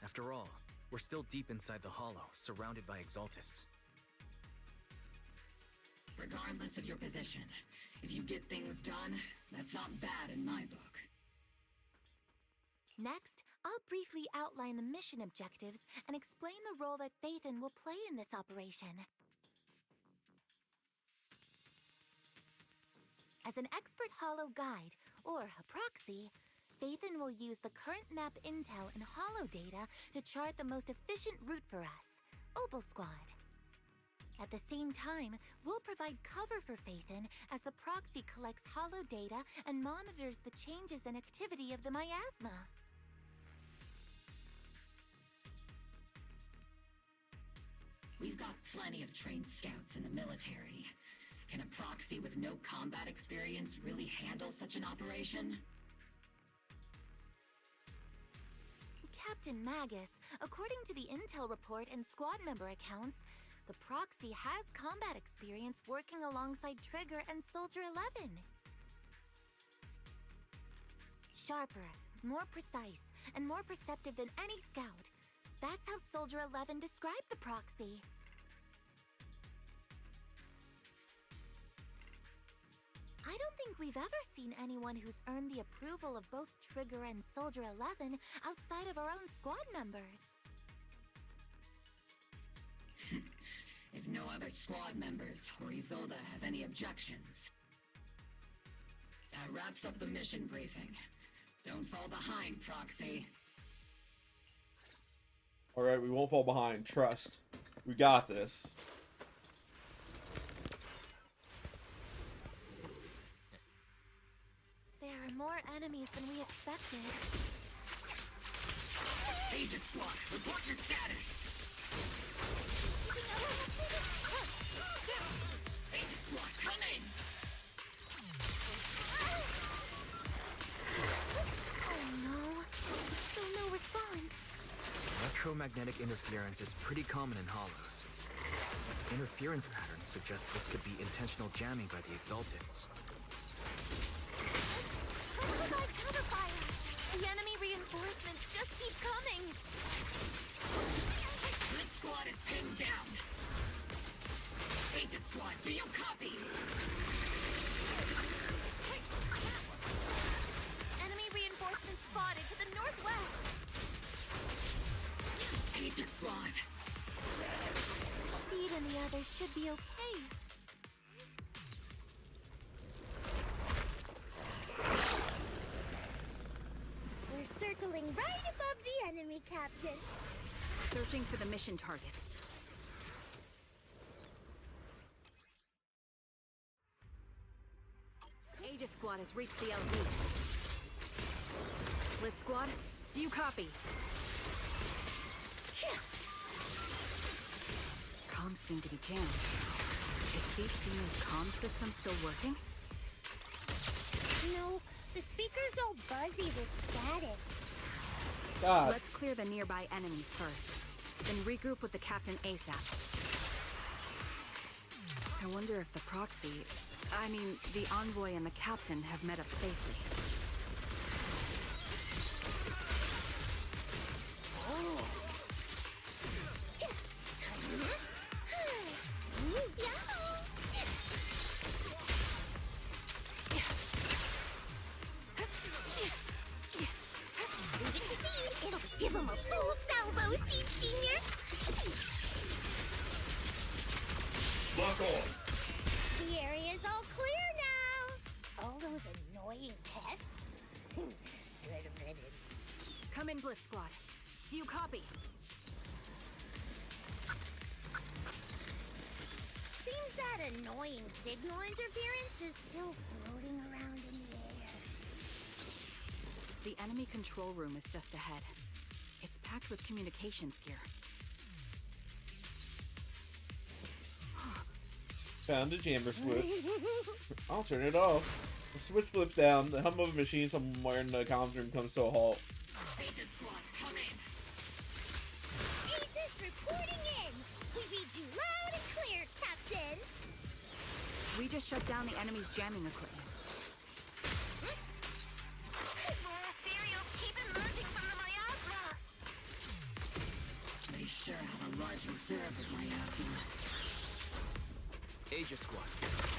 After all, we're still deep inside the Hollow, surrounded by Exaltists. Regardless of your position, if you get things done, that's not bad in my book. Next, I'll briefly outline the mission objectives and explain the role that Phaethon will play in this operation. As an expert Hollow guide, or a proxy, Phaethon will use the current map intel and Hollow data to chart the most efficient route for us, Obel Squad. At the same time, we'll provide cover for Phaethon as the proxy collects Hollow data and monitors the changes and activity of the miasma. We've got plenty of trained scouts in the military. Can a proxy with no combat experience really handle such an operation? Captain Magus, according to the intel report and squad member accounts, the proxy has combat experience working alongside Trigger and Soldier 11. Sharper, more precise, and more perceptive than any scout. That's how Soldier 11 described the proxy. I don't think we've ever seen anyone who's earned the approval of both Trigger and Soldier 11 outside of our own squad members. If no other squad members or Isolde have any objections. That wraps up the mission briefing. Don't fall behind, Proxy. Alright, we won't fall behind. Trust. We got this. There are more enemies than we expected. Agent Squad, report your status! Agent Squad, come in! Oh no. Still no response. Electromagnetic interference is pretty common in Hollows. Interference patterns suggest this could be intentional jamming by the Exaltists. Cover fire! The enemy reinforcements just keep coming! This squad is pinned down! Agent Squad, do you copy? Enemy reinforcements spotted to the northwest! Agent Squad! Seed and the others should be okay. We're circling right above the enemy, Captain. Searching for the mission target. Aegis Squad has reached the LZ. Blitz Squad, do you copy? Comms seem to be jammed. Is Seed-Senior's comm system still working? No, the speaker's all buzzy with static. God. Let's clear the nearby enemies first, then regroup with the Captain ASAP. I wonder if the proxy, the envoy and the Captain have met up safely. It'll give him a full salvo, Seed Senior. Lock off! The area's all clear now. All those annoying pests. Good riddance. Come in, Blitz Squad. Do you copy? Seems that annoying signal interference is still floating around in the air. The enemy control room is just ahead. It's packed with communications gear. Found a jammer switch. I'll turn it off. The switch flips down. The hum of a machine somewhere in the comms room comes to a halt. Aegis Squad, come in! Aegis reporting in! We read you loud and clear, Captain! We just shut down the enemy's jamming equipment. More ethereals keep emerging from the miasma! They sure have a large reserve of miasma. Aegis Squad,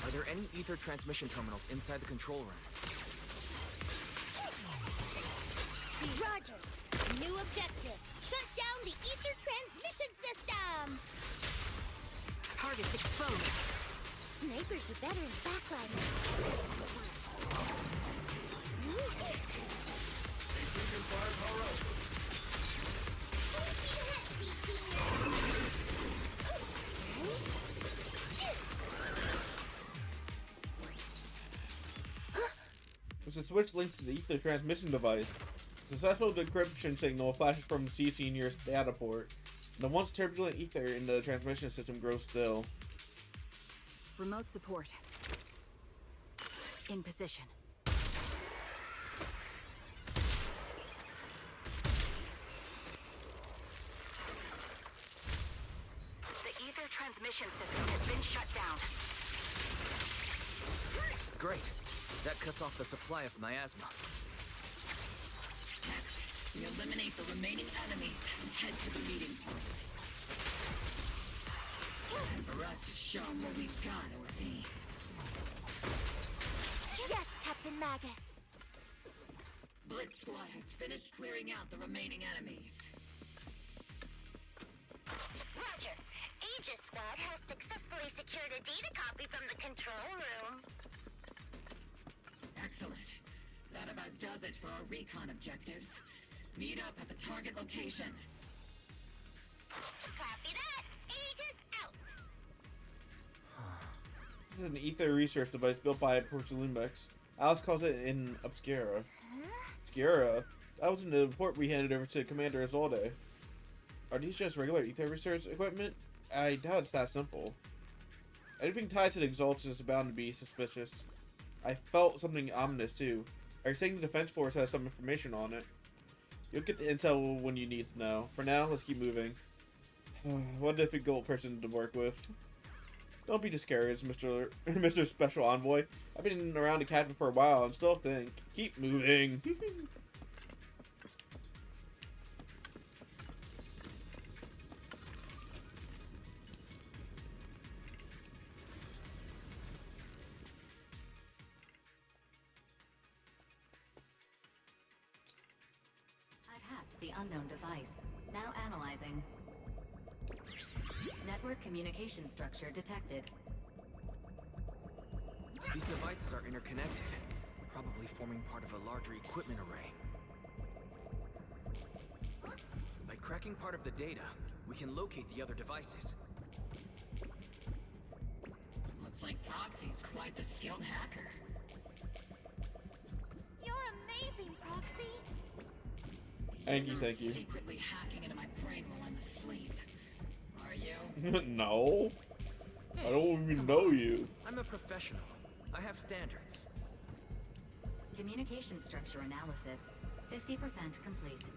are there any ether transmission terminals inside the control room? Roger! New objective! Shut down the ether transmission system! Target's exposed. Snipers are better in backline. There's a switch linked to the ether transmission device. A successful decryption signal flashes from the CC nearest data port. The once turbulent ether in the transmission system grows still. Remote support. In position. The ether transmission system has been shut down. Great. That cuts off the supply of miasma. We eliminate the remaining enemies and head to the meeting point. Time for us to show them what we've got, Orphe. Yes, Captain Magus. Blitz Squad has finished clearing out the remaining enemies. Roger. Aegis Squad has successfully secured a data copy from the control room. Excellent. That about does it for our recon objectives. Meet up at the target location. Copy that. Aegis out. This is an ether research device built by Porcelumex. Alice calls it an Obscura. Obscura? That was in the report we handed over to Commander Isolde. Are these just regular ether research equipment? I doubt it's that simple. Anything tied to the Exaltus is bound to be suspicious. I felt something ominous too. Are you saying the Defense Force has some information on it? You'll get the intel when you need to know. For now, let's keep moving. What a difficult person to work with. Don't be discouraged, Mr. Special Envoy. I've been around the captain for a while and still think. Keep moving. The unknown device. Now analyzing. Network communication structure detected. These devices are interconnected, probably forming part of a larger equipment array. By cracking part of the data, we can locate the other devices. Looks like Proxy's quite the skilled hacker. You're amazing, Proxy. Thank you. Secretly hacking into my brain while I'm asleep. Are you? No. I don't even know you. I'm a professional. I have standards. Communication structure analysis. 50% complete.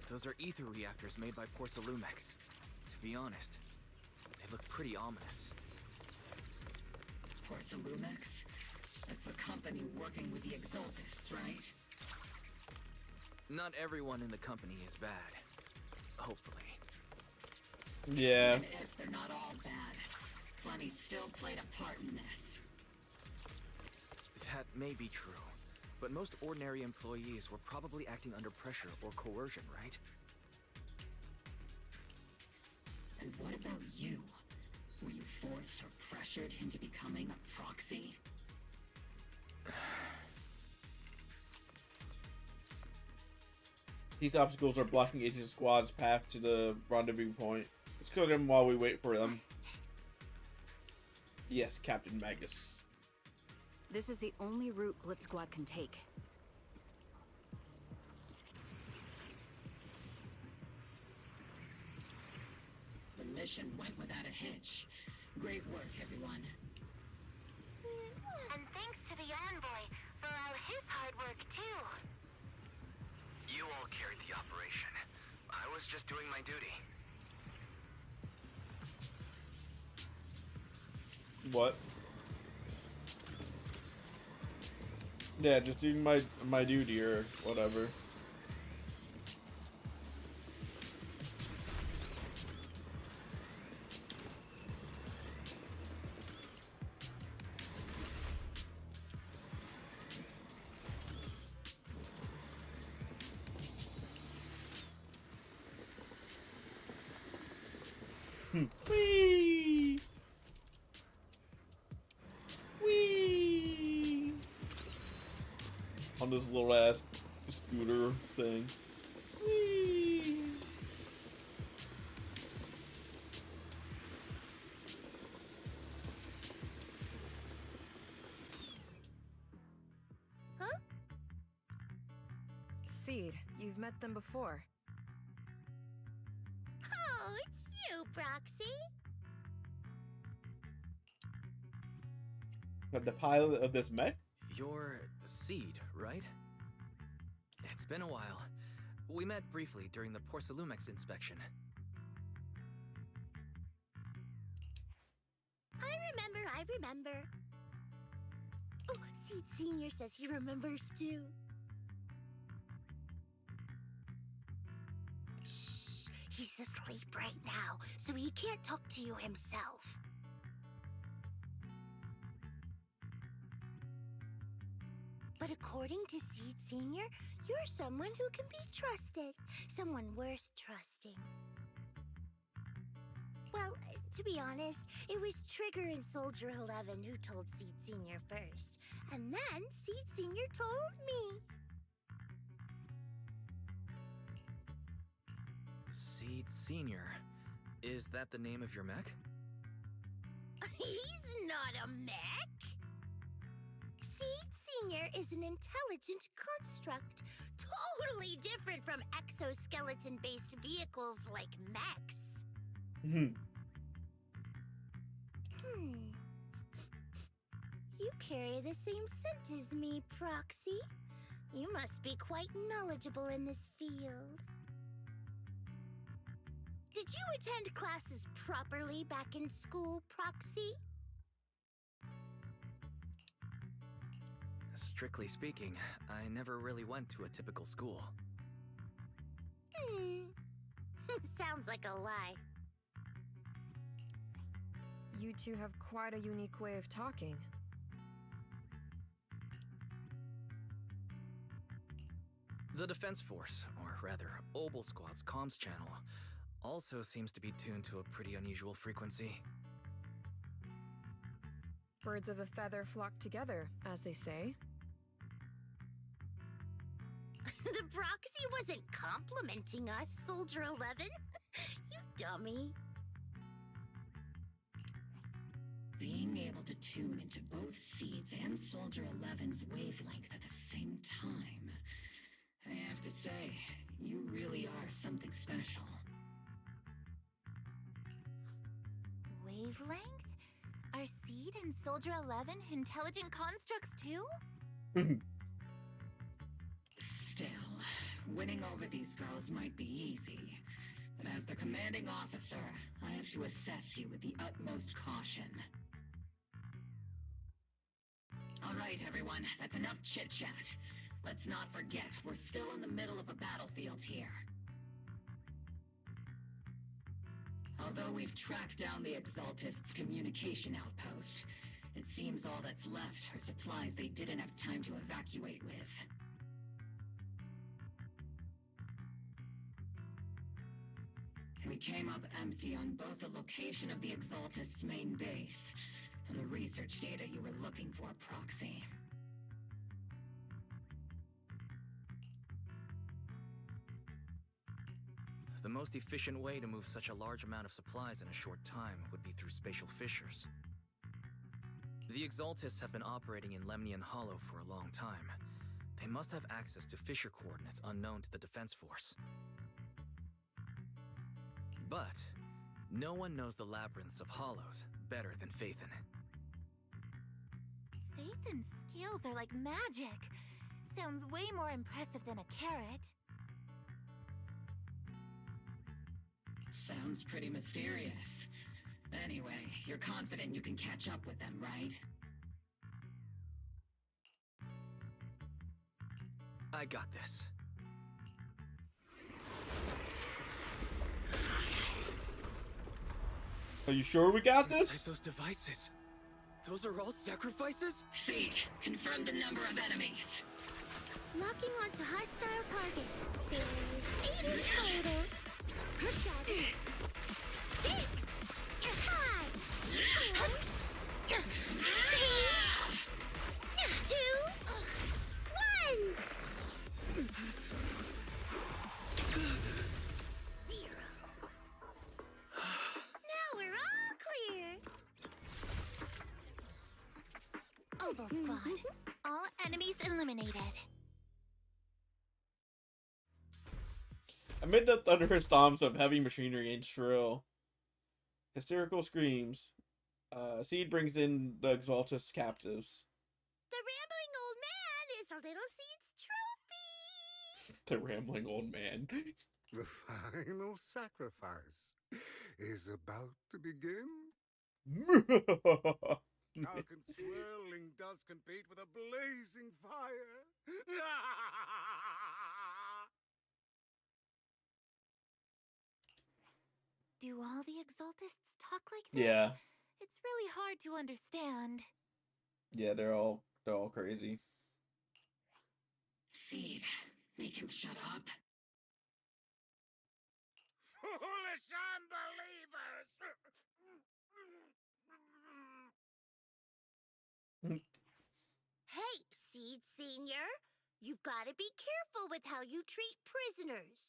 Those are ether reactors made by Porcelumex. To be honest, they look pretty ominous. Porcelumex? That's the company working with the Exaltists, right? Not everyone in the company is bad. Hopefully. Yeah. Even if they're not all bad, plenty still played a part in this. That may be true, but most ordinary employees were probably acting under pressure or coercion, right? And what about you? Were you forced or pressured into becoming a proxy? These obstacles are blocking Agent Squad's path to the rendezvous point. Let's kill them while we wait for them. Yes, Captain Magus. This is the only route Blitz Squad can take. The mission went without a hitch. Great work, everyone. And thanks to the Envoy for all his hard work, too. You all carried the operation. I was just doing my duty. What? Yeah, just doing my duty or whatever. Whee! Whee! On this little ass scooter thing. Whee! Huh? Seed, you've met them before. Oh, it's you, Proxy. The pilot of this mech? You're Seed, right? It's been a while. We met briefly during the Porcelumex inspection. I remember. Oh, Seed Senior says he remembers too. Shh, he's asleep right now, so he can't talk to you himself. But according to Seed Senior, you're someone who can be trusted. Someone worth trusting. Well, to be honest, it was Trigger and Soldier 11 who told Seed Senior first. And then Seed Senior told me. Seed Senior. Is that the name of your mech? He's not a mech. Seed Senior is an intelligent construct, totally different from exoskeleton-based vehicles like mechs. You carry the same scent as me, Proxy. You must be quite knowledgeable in this field. Did you attend classes properly back in school, Proxy? Strictly speaking, I never really went to a typical school. Sounds like a lie. You two have quite a unique way of talking. The Defense Force, or rather, Obel Squad's comms channel, also seems to be tuned to a pretty unusual frequency. Birds of a feather flock together, as they say. The Proxy wasn't complimenting us, Soldier 11. You dummy. Being able to tune into both Seeds and Soldier 11's wavelength at the same time, I have to say, you really are something special. Wavelength? Are Seed and Soldier 11 intelligent constructs too? Still, winning over these girls might be easy, but as their commanding officer, I have to assess you with the utmost caution. All right, everyone, that's enough chit-chat. Let's not forget, we're still in the middle of a battlefield here. Although we've tracked down the Exaltists' communication outpost, it seems all that's left are supplies they didn't have time to evacuate with. We came up empty on both the location of the Exaltists' main base and the research data you were looking for, Proxy. The most efficient way to move such a large amount of supplies in a short time would be through spatial fissures. The Exaltists have been operating in Lemnian Hollow for a long time. They must have access to fissure coordinates unknown to the Defense Force. But no one knows the labyrinths of hollows better than Phaethon. Phaethon's skills are like magic. Sounds way more impressive than a carrot. Sounds pretty mysterious. Anyway, you're confident you can catch up with them, right? I got this. Are you sure we got this? Inside those devices. Those are all sacrifices? Feet, confirm the number of enemies. Locking onto hostile targets. There's 8 in total. 7, 6, 5, 4, 3, 2, 1. 0. Now we're all clear. Oval Squad. All enemies eliminated. Amid the thunderous stomps of heavy machinery and shrill, hysterical screams, Seed brings in the Exaltus captives. The rambling old man is a little Seed's trophy. The rambling old man. The final sacrifice is about to begin. How can swirling dust compete with a blazing fire? Do all the Exaltists talk like this? Yeah. It's really hard to understand. Yeah, they're all crazy. Seed, make him shut up. Foolish unbelievers! Hey, Seed Senior. You've got to be careful with how you treat prisoners.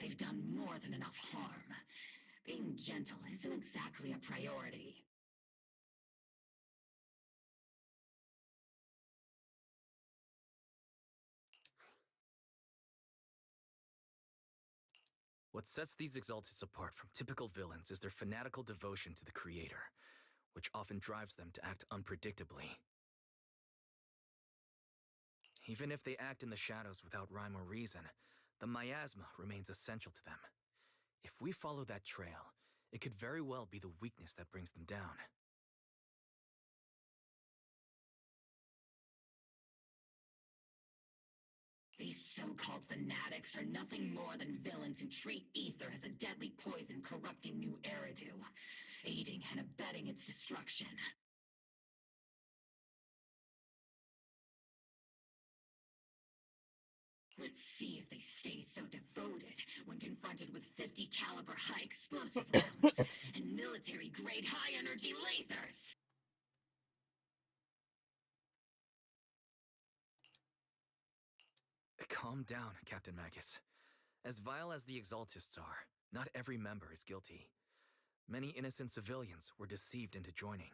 They've done more than enough harm. Being gentle isn't exactly a priority. What sets these Exaltists apart from typical villains is their fanatical devotion to the Creator, which often drives them to act unpredictably. Even if they act in the shadows without rhyme or reason, the miasma remains essential to them. If we follow that trail, it could very well be the weakness that brings them down. These so-called fanatics are nothing more than villains who treat ether as a deadly poison corrupting New Eridu, aiding and abetting its destruction. Let's see if they stay so devoted when confronted with 50 caliber high explosive rounds and military-grade high-energy lasers! Calm down, Captain Magus. As vile as the Exaltists are, not every member is guilty. Many innocent civilians were deceived into joining.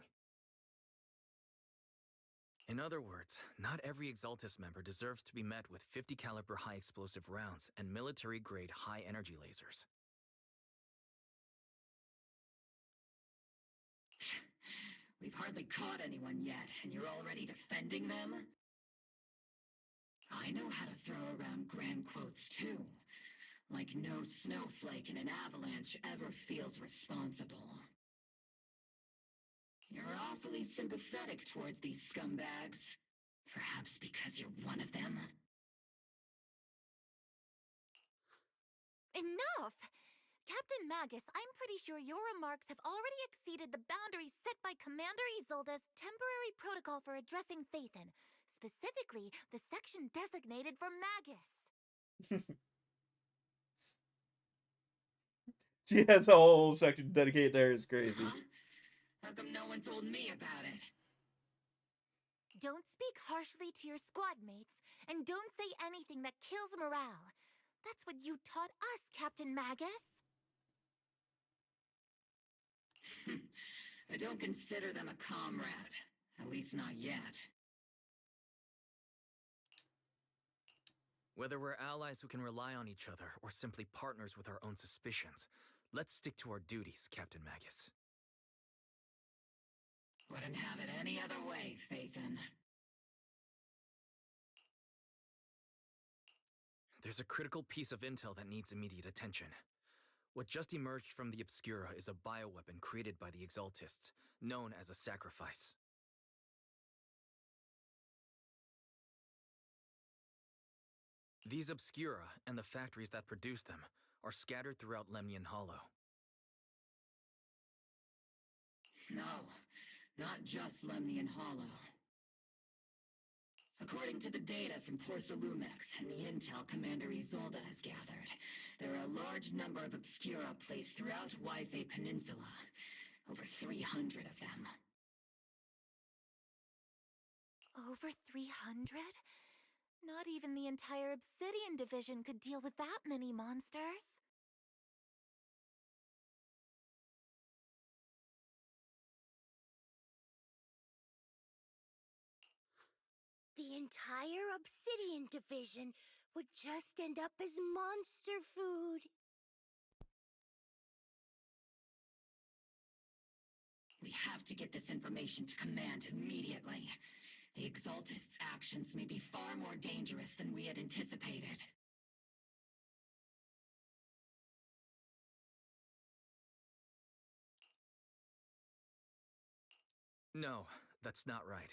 In other words, not every Exaltist member deserves to be met with 50 caliber high explosive rounds and military-grade high-energy lasers. We've hardly caught anyone yet, and you're already defending them? I know how to throw around grand quotes too. Like no snowflake in an avalanche ever feels responsible. You're awfully sympathetic towards these scumbags. Perhaps because you're one of them? Enough! Captain Magus, I'm pretty sure your remarks have already exceeded the boundaries set by Commander Isolde's temporary protocol for addressing Phaethon, specifically the section designated for Magus. She has a whole section dedicated to her. It's crazy. Huh? How come no one told me about it? Don't speak harshly to your squad mates, and don't say anything that kills morale. That's what you taught us, Captain Magus. I don't consider them a comrade. At least not yet. Whether we're allies who can rely on each other or simply partners with our own suspicions, let's stick to our duties, Captain Magus. Wouldn't have it any other way, Phaethon. There's a critical piece of intel that needs immediate attention. What just emerged from the Obscura is a bioweapon created by the Exaltists, known as a sacrifice. These Obscura, and the factories that produce them, are scattered throughout Lemnian Hollow. No, not just Lemnian Hollow. According to the data from Porcelumex and the intel Commander Isolde has gathered, there are a large number of Obscura placed throughout Yfei Peninsula. Over 300 of them. Over 300? Not even the entire Obsidian Division could deal with that many monsters. The entire Obsidian Division would just end up as monster food. We have to get this information to Command immediately. The Exaltists' actions may be far more dangerous than we had anticipated. No, that's not right.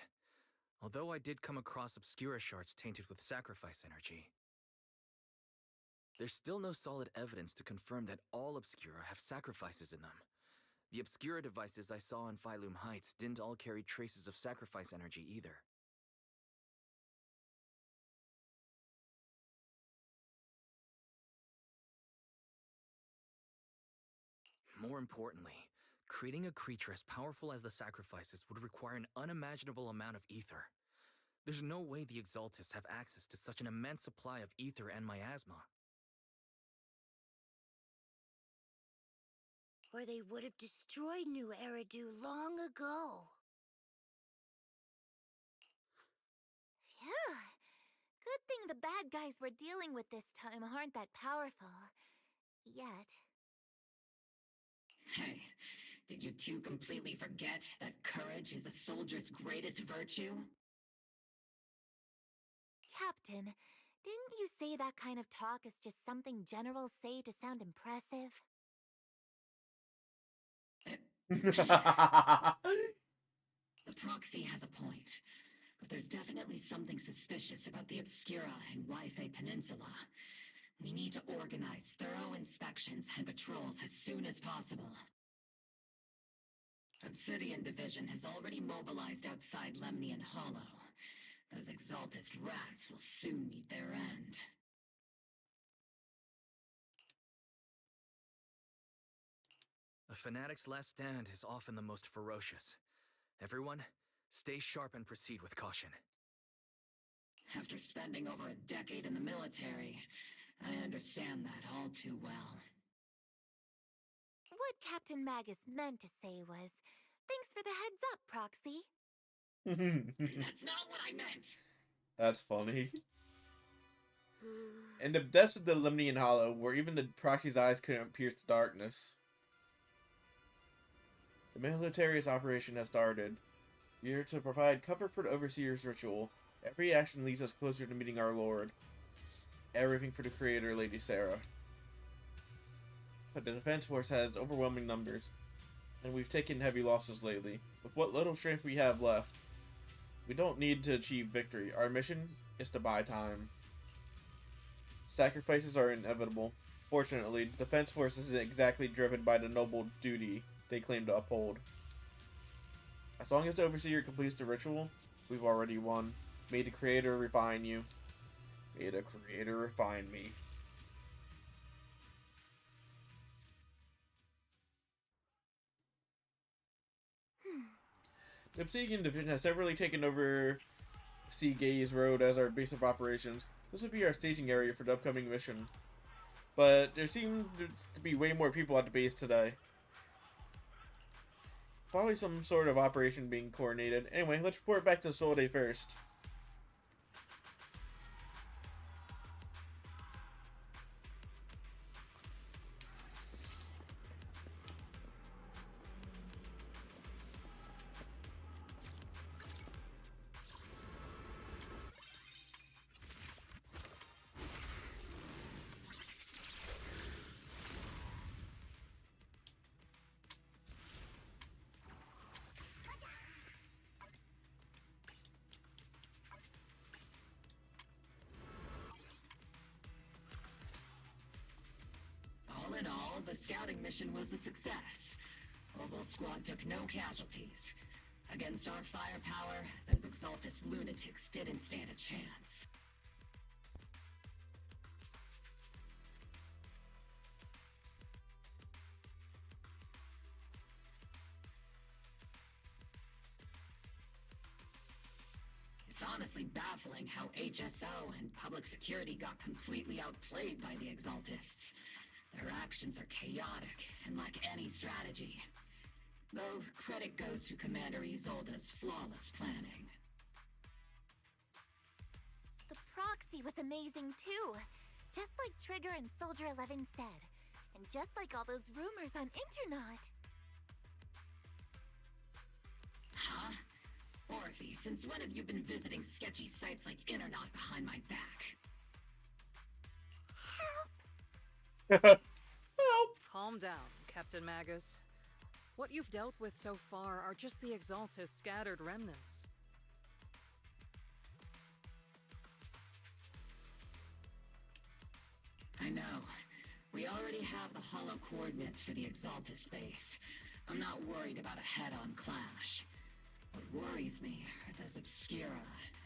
Although I did come across Obscura shards tainted with sacrifice energy, there's still no solid evidence to confirm that all Obscura have sacrifices in them. The Obscura devices I saw on Phylum Heights didn't all carry traces of sacrifice energy either. More importantly, creating a creature as powerful as the sacrifices would require an unimaginable amount of ether. There's no way the Exaltists have access to such an immense supply of ether and miasma. Or they would have destroyed New Eridu long ago. Phew. Good thing the bad guys we're dealing with this time aren't that powerful. Yet. Hey, did you two completely forget that courage is a soldier's greatest virtue? Captain, didn't you say that kind of talk is just something generals say to sound impressive? The proxy has a point, but there's definitely something suspicious about the Obscura and Yfei Peninsula. We need to organize thorough inspections and patrols as soon as possible. Obsidian Division has already mobilized outside Lemnian Hollow. Those Exaltist rats will soon meet their end. A fanatic's last stand is often the most ferocious. Everyone, stay sharp and proceed with caution. After spending over a decade in the military, I understand that all too well. What Captain Magus meant to say was, thanks for the heads up, Proxy. That's not what I meant! That's funny. In the depths of the Lemnian Hollow, where even the proxy's eyes couldn't pierce the darkness, the military's operation has started. We are to provide cover for the Overseer's ritual. Every action leads us closer to meeting our Lord. Everything for the Creator, Lady Sarah. But the Defense Force has overwhelming numbers, and we've taken heavy losses lately. With what little strength we have left, We don't need to achieve victory. Our mission is to buy time. Sacrifices are inevitable. Fortunately, the Defense Force isn't exactly driven by the noble duty they claim to uphold. As long as the Overseer completes the ritual, we've already won. May the Creator refine you. May the Creator refine me. The Obsidian Division has severally taken over Sea Gaze Road as our base of operations. This will be our staging area for the upcoming mission. But there seems to be way more people at the base today. Probably some sort of operation being coordinated. Anyway, let's report back to Solde first. All in all, the scouting mission was a success. Oval Squad took no casualties. Against our firepower, those Exaltus lunatics didn't stand a chance. It's honestly baffling how HSO and public security got completely outplayed by the Exaltists. Their actions are chaotic and lack any strategy. Though credit goes to Commander Isolde's flawless planning. The proxy was amazing too. Just like Trigger and Soldier 11 said. And just like all those rumors on Internet. Huh? Orphe, since when have you been visiting sketchy sites like Internet behind my back? Calm down, Captain Magus. What you've dealt with so far are just the Exaltus scattered remnants. I know. We already have the hollow coordinates for the Exaltus base. I'm not worried about a head-on clash. What worries me are those Obscura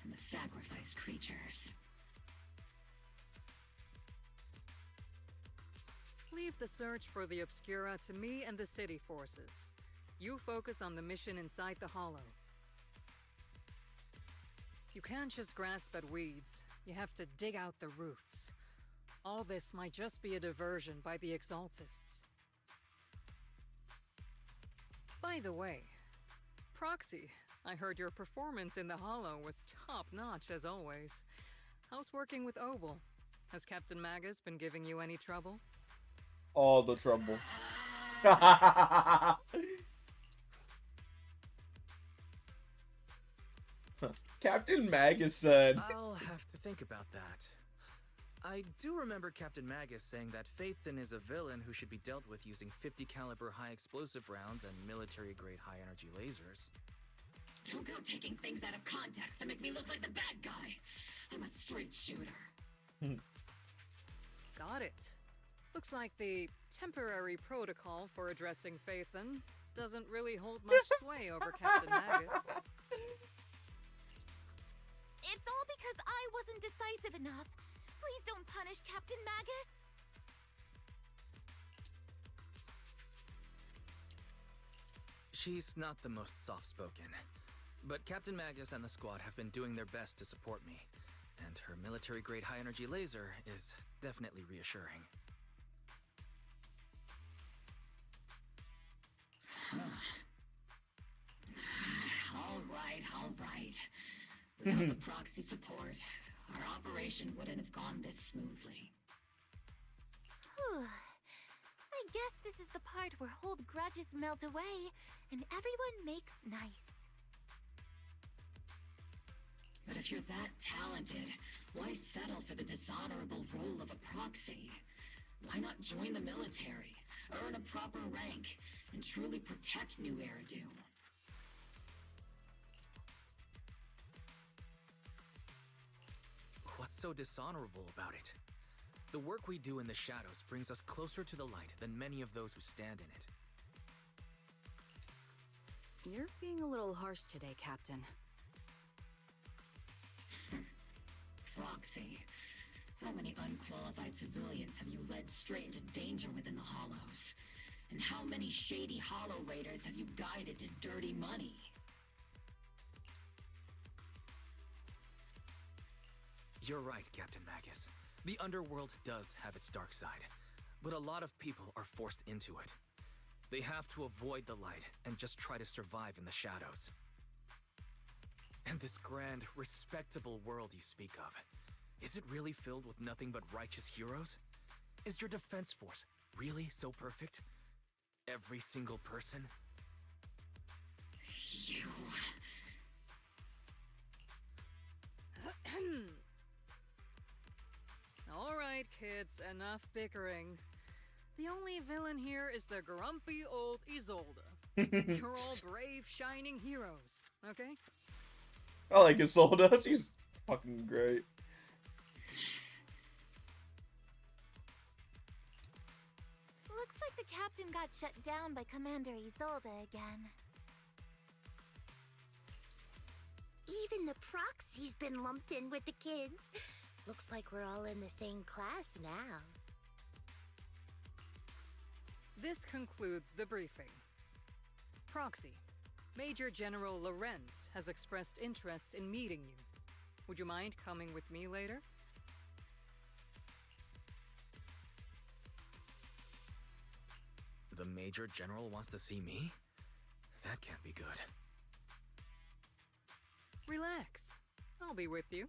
and the sacrifice creatures. Leave the search for the Obscura to me and the city forces. You focus on the mission inside the Hollow. You can't just grasp at weeds. You have to dig out the roots. All this might just be a diversion by the Exaltists. By the way, Proxy, I heard your performance in the Hollow was top-notch as always. How's working with Obel? Has Captain Magus been giving you any trouble? All the trouble. Captain Magus said. I'll have to think about that. I do remember Captain Magus saying that Phaethon is a villain who should be dealt with using 50 caliber high explosive rounds and military grade high energy lasers. Don't go taking things out of context to make me look like the bad guy. I'm a straight shooter. Got it. Looks like the temporary protocol for addressing Phaethon doesn't really hold much sway over Captain Magus. It's all because I wasn't decisive enough. Please don't punish Captain Magus. She's not the most soft-spoken, but Captain Magus and the squad have been doing their best to support me, and her military-grade high-energy laser is definitely reassuring. All right. Without the proxy support, our operation wouldn't have gone this smoothly. Whew. I guess this is the part where old grudges melt away and everyone makes nice. But if you're that talented, why settle for the dishonorable role of a proxy? Why not join the military, earn a proper rank, and truly protect New Eridu? What's so dishonorable about it? The work we do in the shadows brings us closer to the light than many of those who stand in it. You're being a little harsh today, Captain. Proxy. How many unqualified civilians have you led straight into danger within the Hollows? And how many shady Hollow Raiders have you guided to dirty money? You're right, Captain Magus. The underworld does have its dark side, but a lot of people are forced into it. They have to avoid the light and just try to survive in the shadows. And this grand, respectable world you speak of, is it really filled with nothing but righteous heroes? Is your defense force really so perfect? Every single person? You... All right, kids, enough bickering. The only villain here is the grumpy old Isolde. You're all brave, shining heroes, okay? I like Isolde. She's fucking great. Looks like the captain got shut down by Commander Isolde again. Even the proxy's been lumped in with the kids. Looks like we're all in the same class now. This concludes the briefing. Proxy, Major General Lorenz has expressed interest in meeting you. Would you mind coming with me later? The Major General wants to see me? That can't be good. Relax. I'll be with you.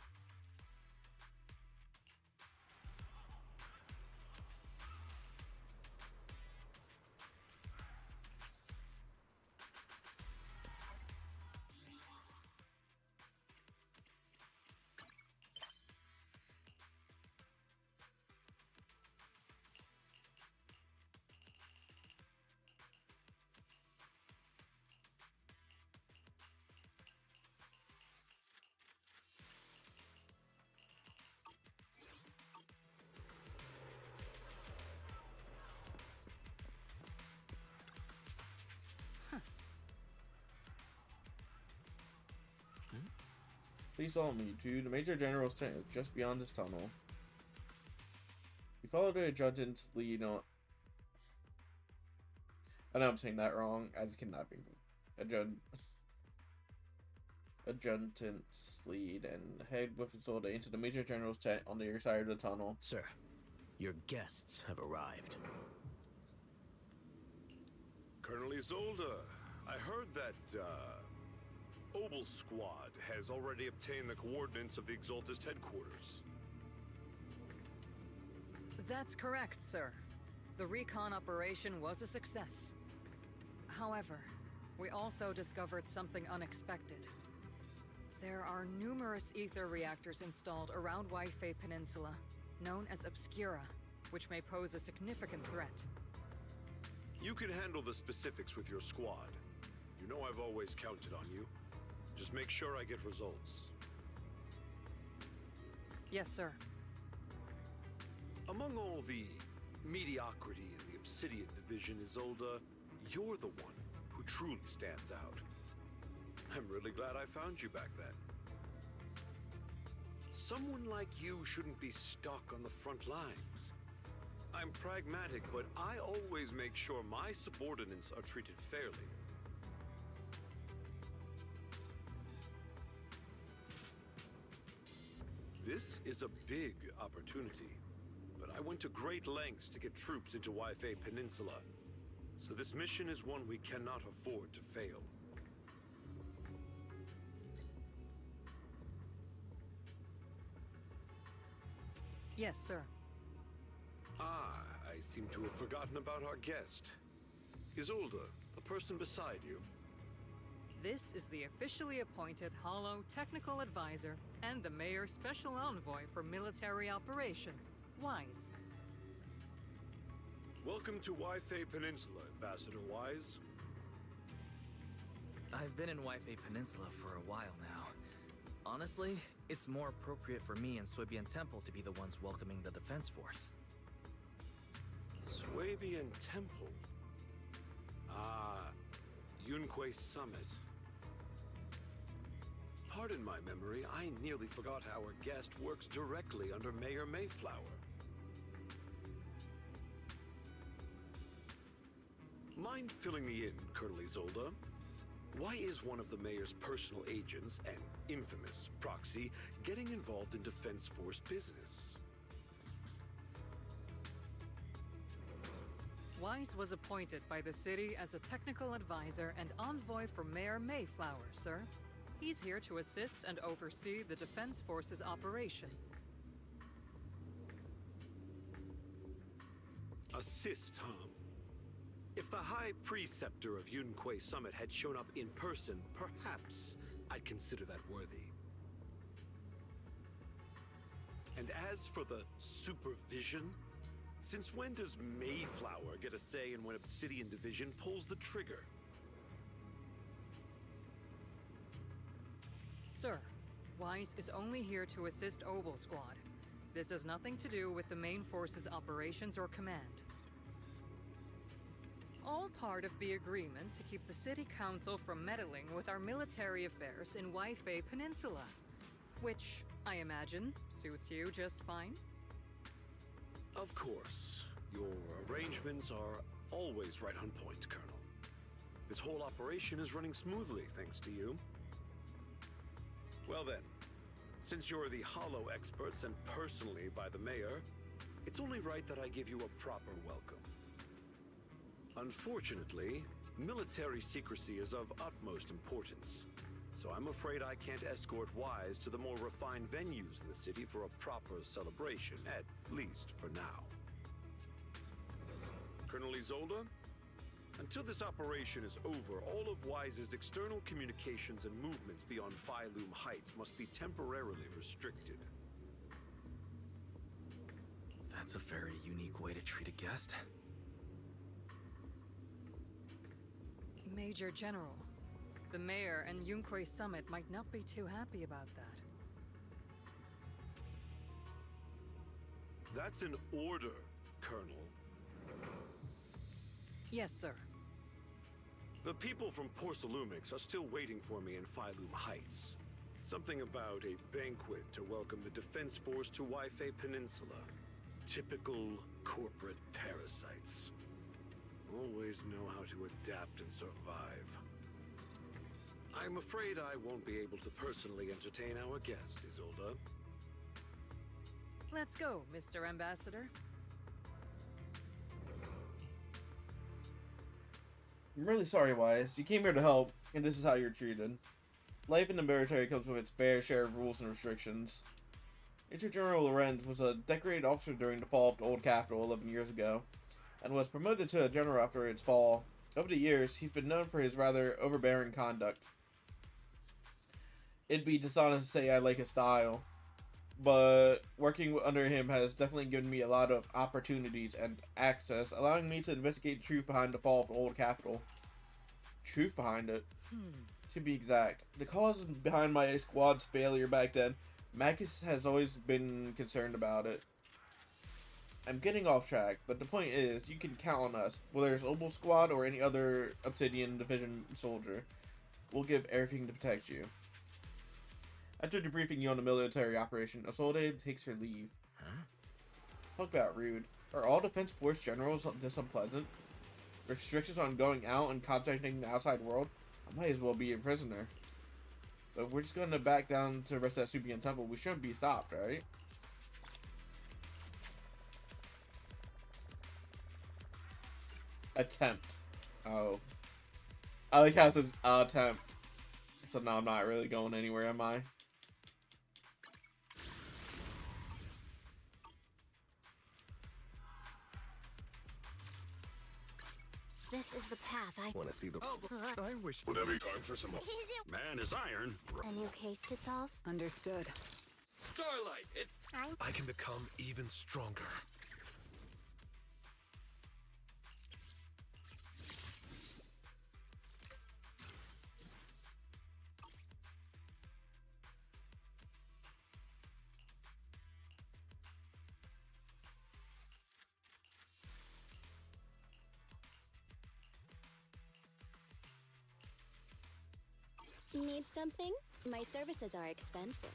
Please follow me to the Major General's tent just beyond this tunnel. You follow the adjutant's lead on... I know I'm saying that wrong. I just kidnapping. Adjutant's lead and head with Isolde into the Major General's tent on the other side of the tunnel. Sir, your guests have arrived. Colonel Isolde, I heard that, Obel Squad has already obtained the coordinates of the Exaltist headquarters. That's correct, sir. The recon operation was a success. However, we also discovered something unexpected. There are numerous ether reactors installed around Wi-Fi Peninsula, known as Obscura, which may pose a significant threat. You can handle the specifics with your squad. You know I've always counted on you. Just make sure I get results. Yes, sir. Among all the mediocrity in the Obsidian Division, Isolde, you're the one who truly stands out. I'm really glad I found you back then. Someone like you shouldn't be stuck on the front lines. I'm pragmatic, but I always make sure my subordinates are treated fairly. This is a big opportunity, but I went to great lengths to get troops into Wi-Fi Peninsula, so this mission is one we cannot afford to fail. Yes, sir. Ah, I seem to have forgotten about our guest. Isolde, the person beside you. This is the officially appointed Hollow Technical Advisor and the Mayor's Special Envoy for Military Operation, Wise. Welcome to Wi-Fi Peninsula, Ambassador Wise. I've been in Wi-Fi Peninsula for a while now. Honestly, it's more appropriate for me and Suebian Temple to be the ones welcoming the Defense Force. Swabian Temple? Ah, Yunque Summit. Pardon my memory, I nearly forgot our guest works directly under Mayor Mayflower. Mind filling me in, Colonel Isolde? Why is one of the mayor's personal agents, an infamous proxy, getting involved in Defense Force business? Wise was appointed by the city as a technical advisor and envoy for Mayor Mayflower, sir. He's here to assist and oversee the Defense Force's operation. Assist, huh? If the High Preceptor of Yunque Summit had shown up in person, perhaps I'd consider that worthy. And as for the supervision, since when does Mayflower get a say in when Obsidian Division pulls the trigger? Sir, Wise is only here to assist Obel Squad. This has nothing to do with the main force's operations or command. All part of the agreement to keep the City Council from meddling with our military affairs in Waifei Peninsula. Which, I imagine, suits you just fine? Of course. Your arrangements are always right on point, Colonel. This whole operation is running smoothly, thanks to you. Well then, since you're the Hollow experts and personally by the Mayor, it's only right that I give you a proper welcome. Unfortunately, military secrecy is of utmost importance, so I'm afraid I can't escort Wise to the more refined venues in the city for a proper celebration, at least for now. Colonel Isolde, until this operation is over, all of Wise's external communications and movements beyond Phylum Heights must be temporarily restricted. That's a very unique way to treat a guest. Major General, the Mayor and Yunque Summit might not be too happy about that. That's an order, Colonel. Yes, sir. The people from Porcelumix are still waiting for me in Phylum Heights. Something about a banquet to welcome the Defense Force to Waifei Peninsula. Typical corporate parasites. Always know how to adapt and survive. I'm afraid I won't be able to personally entertain our guest, Isolde. Let's go, Mr. Ambassador. I'm really sorry, Wise. You came here to help, and this is how you're treated. Life in the military comes with its fair share of rules and restrictions. Major General Lorenz was a decorated officer during the fall of the old capital 11 years ago, and was promoted to a general after its fall. Over the years, he's been known for his rather overbearing conduct. It'd be dishonest to say I like his style, but working under him has definitely given me a lot of opportunities and access, allowing me to investigate the truth behind the fall of the old capital. Truth behind it? To be exact, the cause behind my squad's failure back then, Marcus has always been concerned about it. I'm getting off track, but the point is, you can count on us, whether it's Obel Squad or any other Obsidian Division soldier. We'll give everything to protect you. After debriefing you on the military operation, Isolde takes her leave. Huh? Talk about rude. Are all Defense Force generals this unpleasant? Restrictions on going out and contacting the outside world? I might as well be a prisoner. But we're just going to back down to the rest of that Subian Temple. We shouldn't be stopped, right? Attempt. Oh. I like how it says attempt. So now I'm not really going anywhere, am I? This is the path I Want to see the... I wish... Would there be time for some... Man is iron. A new case to solve? Understood. Starlight, it's time. I can become even stronger. Need something? My services are expensive.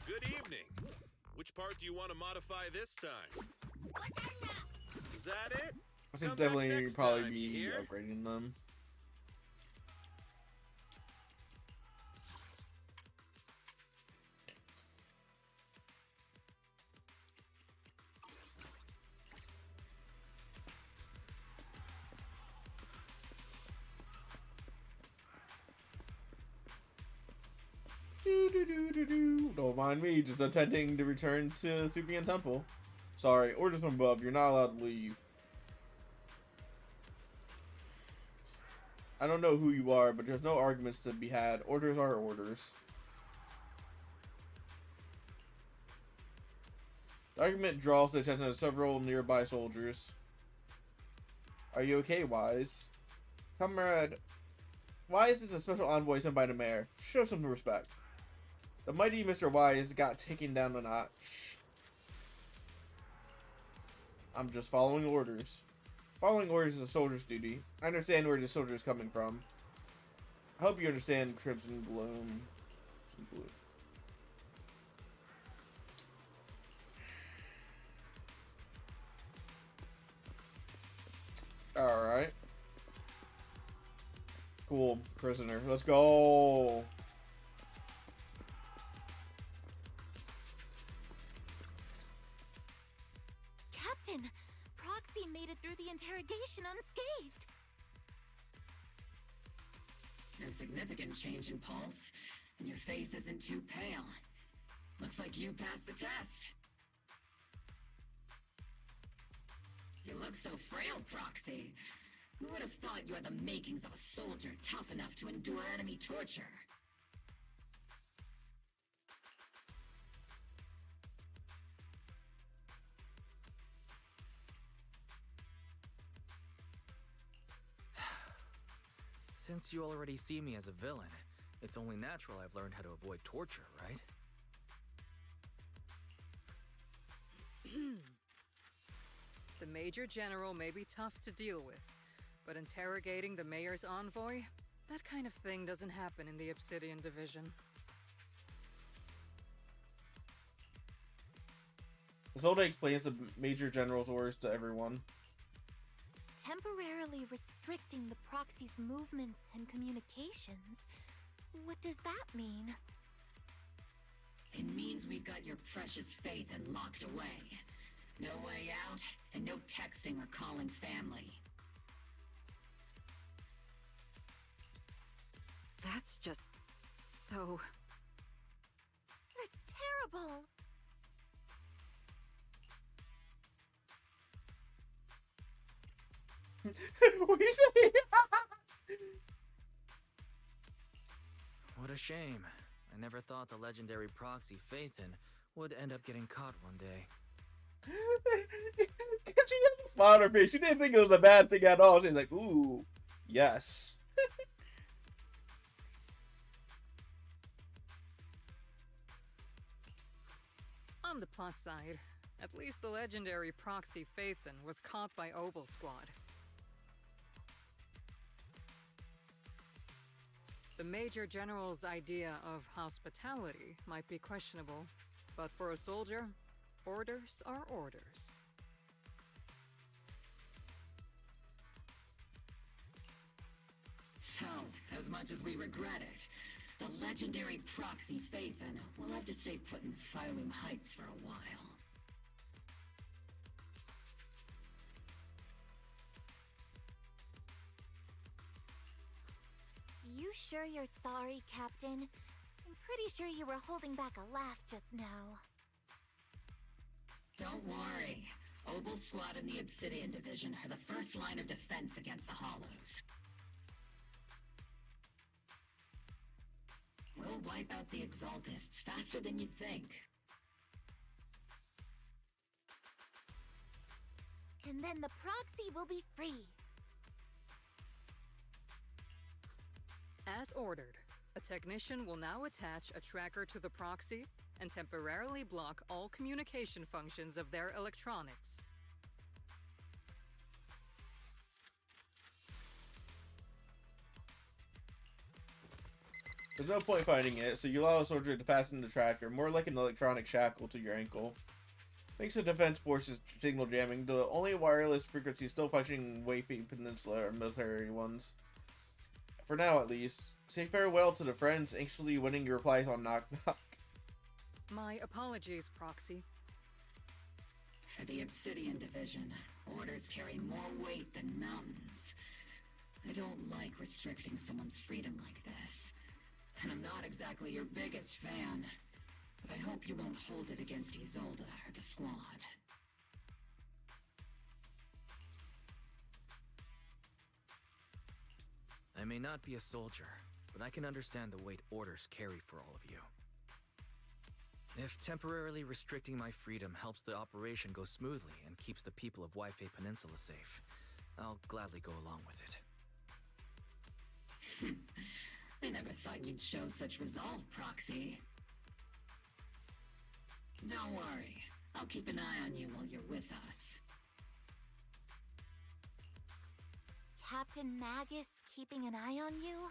Good evening. Which part do you want to modify this time? Is that it? I think Come back definitely next probably time, you be hear? upgrading them. Don't mind me, just attempting to return to Supian Temple. Sorry, orders from above. You're not allowed to leave. I don't know who you are, but there's no arguments to be had. Orders are orders. The argument draws the attention of several nearby soldiers. Are you okay, Wise? Comrade, Wise is a special envoy sent by the mayor. Show some respect. The mighty Mr. Wise got taken down a notch. I'm just following orders. Following orders is a soldier's duty. I understand where the soldier is coming from. I hope you understand, Crimson Gloom. Crimson Blue. Alright. Cool. Prisoner. Let's go. Captain, Proxy made it through the interrogation unscathed. No significant change in pulse, and your face isn't too pale. Looks like you passed the test. You look so frail, Proxy. Who would have thought you had the makings of a soldier tough enough to endure enemy torture? Since you already see me as a villain, it's only natural I've learned how to avoid torture, right? The Major General may be tough to deal with, but interrogating the Mayor's envoy? That kind of thing doesn't happen in the Obsidian Division. Isolde explains the Major General's orders to everyone. Temporarily restricting the Proxy's movements and communications. What does that mean? It means we've got your precious faith and locked away. No way out, and no texting or calling family. That's just so... That's terrible! What are you saying? What a shame. I never thought the legendary proxy Phaethon would end up getting caught one day. She had a smile on her face. She didn't think it was a bad thing at all. She's like, ooh, yes. On the plus side, at least the legendary proxy Phaethon was caught by Obel Squad. The Major General's idea of hospitality might be questionable, but for a soldier, orders are orders. So, as much as we regret it, the legendary proxy Phaethon will have to stay put in Phylum Heights for a while. You sure you're sorry, Captain? I'm pretty sure you were holding back a laugh just now. Don't worry. Obel Squad and the Obsidian Division are the first line of defense against the Hollows. We'll wipe out the Exaltists faster than you'd think. And then the Proxy will be free. As ordered, a technician will now attach a tracker to the proxy and temporarily block all communication functions of their electronics. There's no point finding it, so you allow a soldier to pass in the tracker, more like an electronic shackle to your ankle. Thanks to Defense Forces signal jamming, the only wireless frequencies still functioning in Wayfeet Peninsula are military ones. For now, at least. Say farewell to the friends anxiously waiting your replies on Knock Knock. My apologies, Proxy. For the Obsidian Division, orders carry more weight than mountains. I don't like restricting someone's freedom like this. And I'm not exactly your biggest fan. But I hope you won't hold it against Isolde or the squad. I may not be a soldier, but I can understand the weight orders carry for all of you. If temporarily restricting my freedom helps the operation go smoothly and keeps the people of Waifei Peninsula safe, I'll gladly go along with it. I never thought you'd show such resolve, Proxy. Don't worry. I'll keep an eye on you while you're with us. Captain Magus keeping an eye on you?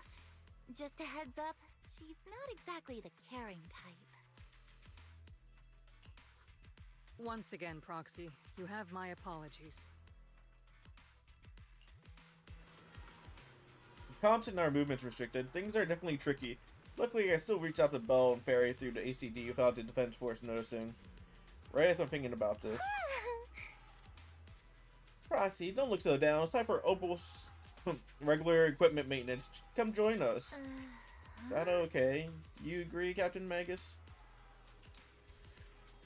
Just a heads up, she's not exactly the caring type. Once again, Proxy, you have my apologies. Comms and our movements restricted. Things are definitely tricky. Luckily, I still reached out to Bell and Ferry through the ACD without the Defense Force noticing. Right as I'm thinking about this. Proxy, don't look so down. It's time for Opal's regular equipment maintenance. Come join us. Is that okay? Do you agree, Captain Magus?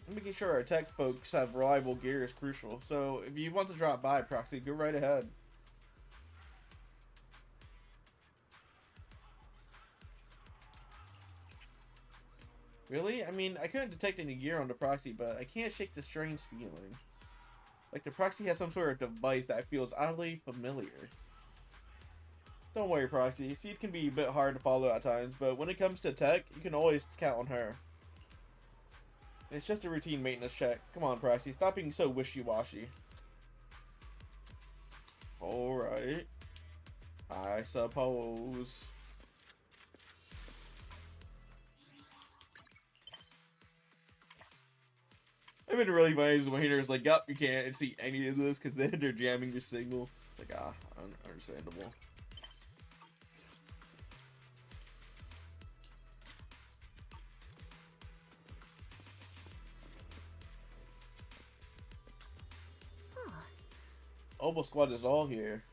Making sure our tech folks have reliable gear is crucial. So, if you want to drop by, Proxy, go right ahead. Really? I mean, I couldn't detect any gear on the Proxy, but I can't shake the strange feeling. Like the Proxy has some sort of device that feels oddly familiar. Don't worry, Proxy. Seed can be a bit hard to follow at times, but when it comes to tech, you can always count on her. It's just a routine maintenance check. Come on, Proxy. Stop being so wishy-washy. Alright. I suppose. I've been really funny as when haters like, yup, you can't see any of this because they're jamming your signal. It's like, understandable. Oboe Squad is all here.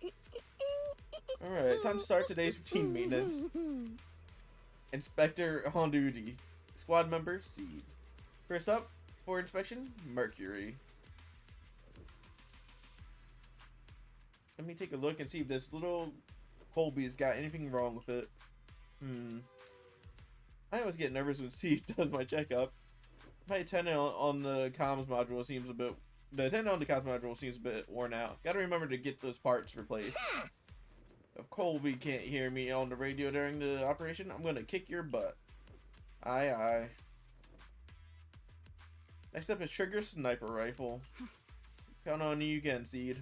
Alright, time to start today's routine maintenance. Inspector on duty. Squad member, Seed. First up, for inspection, Mercury. Let me take a look and see if this little Colby's got anything wrong with it. I always get nervous when Seed does my checkup. My antenna on the comms module seems a bit... The antenna on the comms module seems a bit worn out. Gotta remember to get those parts replaced. If Colby can't hear me on the radio during the operation, I'm gonna kick your butt. Aye, aye. Next up is Trigger Sniper Rifle. Count on you again, Seed.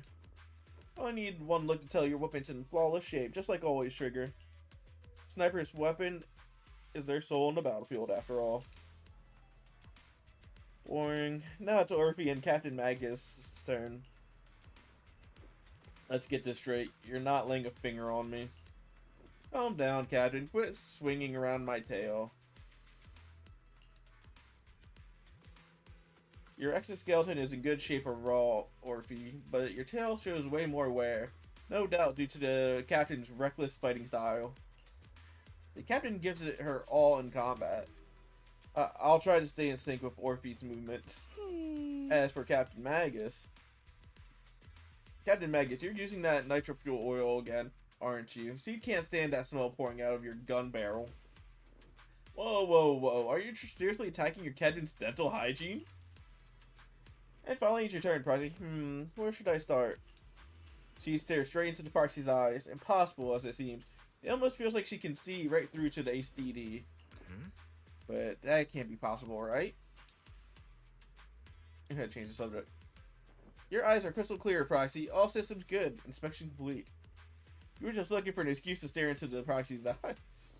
I only need one look to tell your weapon's in flawless shape, just like always, Trigger. Sniper's weapon is their soul on the battlefield, after all. Boring. Now it's Orphe and Captain Magus' turn. Let's get this straight. You're not laying a finger on me. Calm down, Captain. Quit swinging around my tail. Your exoskeleton is in good shape overall, Orphe, but your tail shows way more wear. No doubt due to the Captain's reckless fighting style. The Captain gives it her all in combat. I'll try to stay in sync with Orphe's movements. As for Captain Magus... Captain Magus, you're using that nitro fuel oil again, aren't you? So you can't stand that smell pouring out of your gun barrel. Whoa, whoa, whoa. Are you seriously attacking your Captain's dental hygiene? And finally, it's your turn, Proxy. Where should I start? She stares straight into the Proxy's eyes, impossible as it seems. It almost feels like she can see right through to the HDD. But that can't be possible, right? I'm gonna change the subject. Your eyes are crystal clear, Proxy. All systems good. Inspection complete. You were just looking for an excuse to stare into the Proxy's eyes.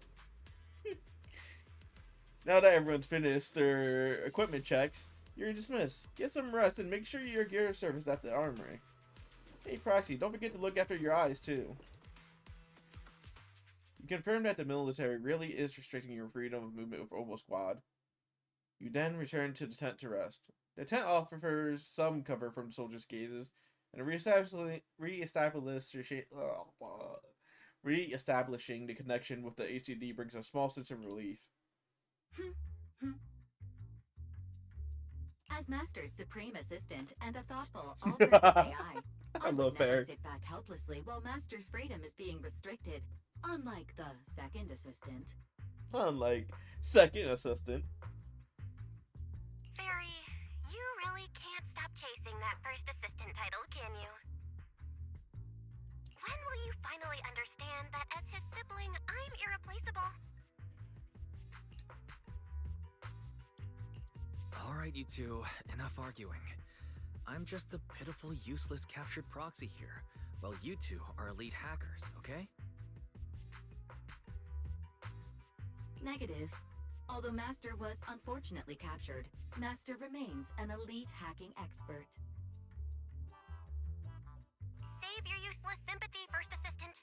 Now that everyone's finished their equipment checks, you're dismissed. Get some rest and make sure your gear is serviced at the armory. Hey Proxy, don't forget to look after your eyes too. You confirm that the military really is restricting your freedom of movement with Oboe Squad. You then return to the tent to rest. The tent offers some cover from soldiers' gazes, and re-establishing the connection with the HDD brings a small sense of relief. As Master's supreme assistant and a thoughtful, all-purpose AI, I would love never her. sit back helplessly while Master's freedom is being restricted, unlike the second assistant. Unlike second assistant. Fairy, you really can't stop chasing that first assistant title, can you? When will you finally understand that as his sibling, I'm irreplaceable? Alright, you two, enough arguing. I'm just a pitiful, useless captured proxy here, while you two are elite hackers, okay? Negative. Although Master was unfortunately captured, Master remains an elite hacking expert. Save your useless sympathy, first assistant.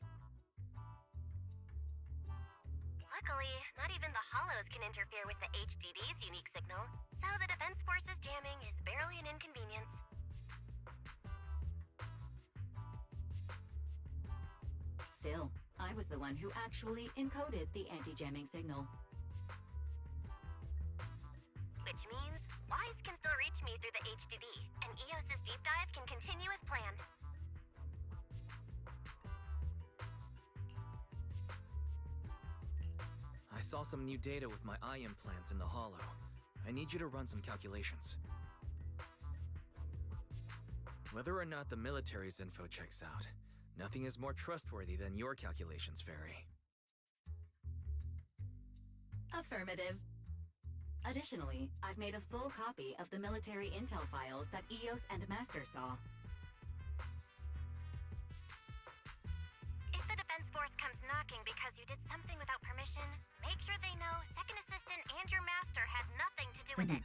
Luckily, not even the Hollows can interfere with the HDD's unique signal, so the Defense Force's jamming is barely an inconvenience. Still, I was the one who actually encoded the anti-jamming signal. Which means Wise can still reach me through the HDD, and EOS's deep dive can continue as planned. I saw some new data with my eye implant in the hollow. I need you to run some calculations. Whether or not the military's info checks out, nothing is more trustworthy than your calculations, Fairy. Affirmative. Additionally, I've made a full copy of the military intel files that EOS and Master saw. If the Defense Force comes knocking because you did something without permission, make sure they know Second Assistant and your Master had nothing to do with it.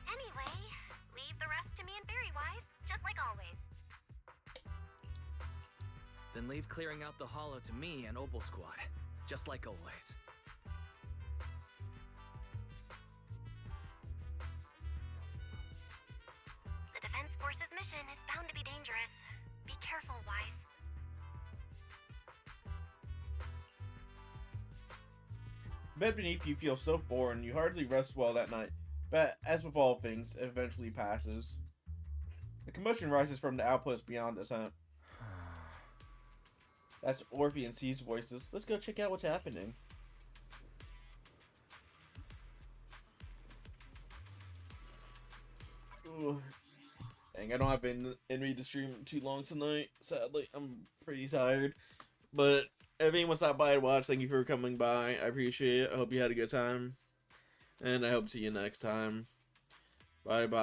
Anyway, leave the rest to me and Fairy Wise, just like always. Then leave clearing out the hollow to me and Oboe Squad, just like always. The Defense Force's mission is bound to be dangerous. Be careful, Wise. Bed beneath you feels so foreign, you hardly rest well that night. But as with all things, it eventually passes. A commotion rises from the outpost beyond the tent. That's Orphe and C's voices. Let's go check out what's happening. Ooh. Dang, I don't have been in read the stream too long tonight. Sadly, I'm pretty tired. But if anyone stopped by to watch, thank you for coming by. I appreciate it. I hope you had a good time. And I hope to see you next time. Bye bye.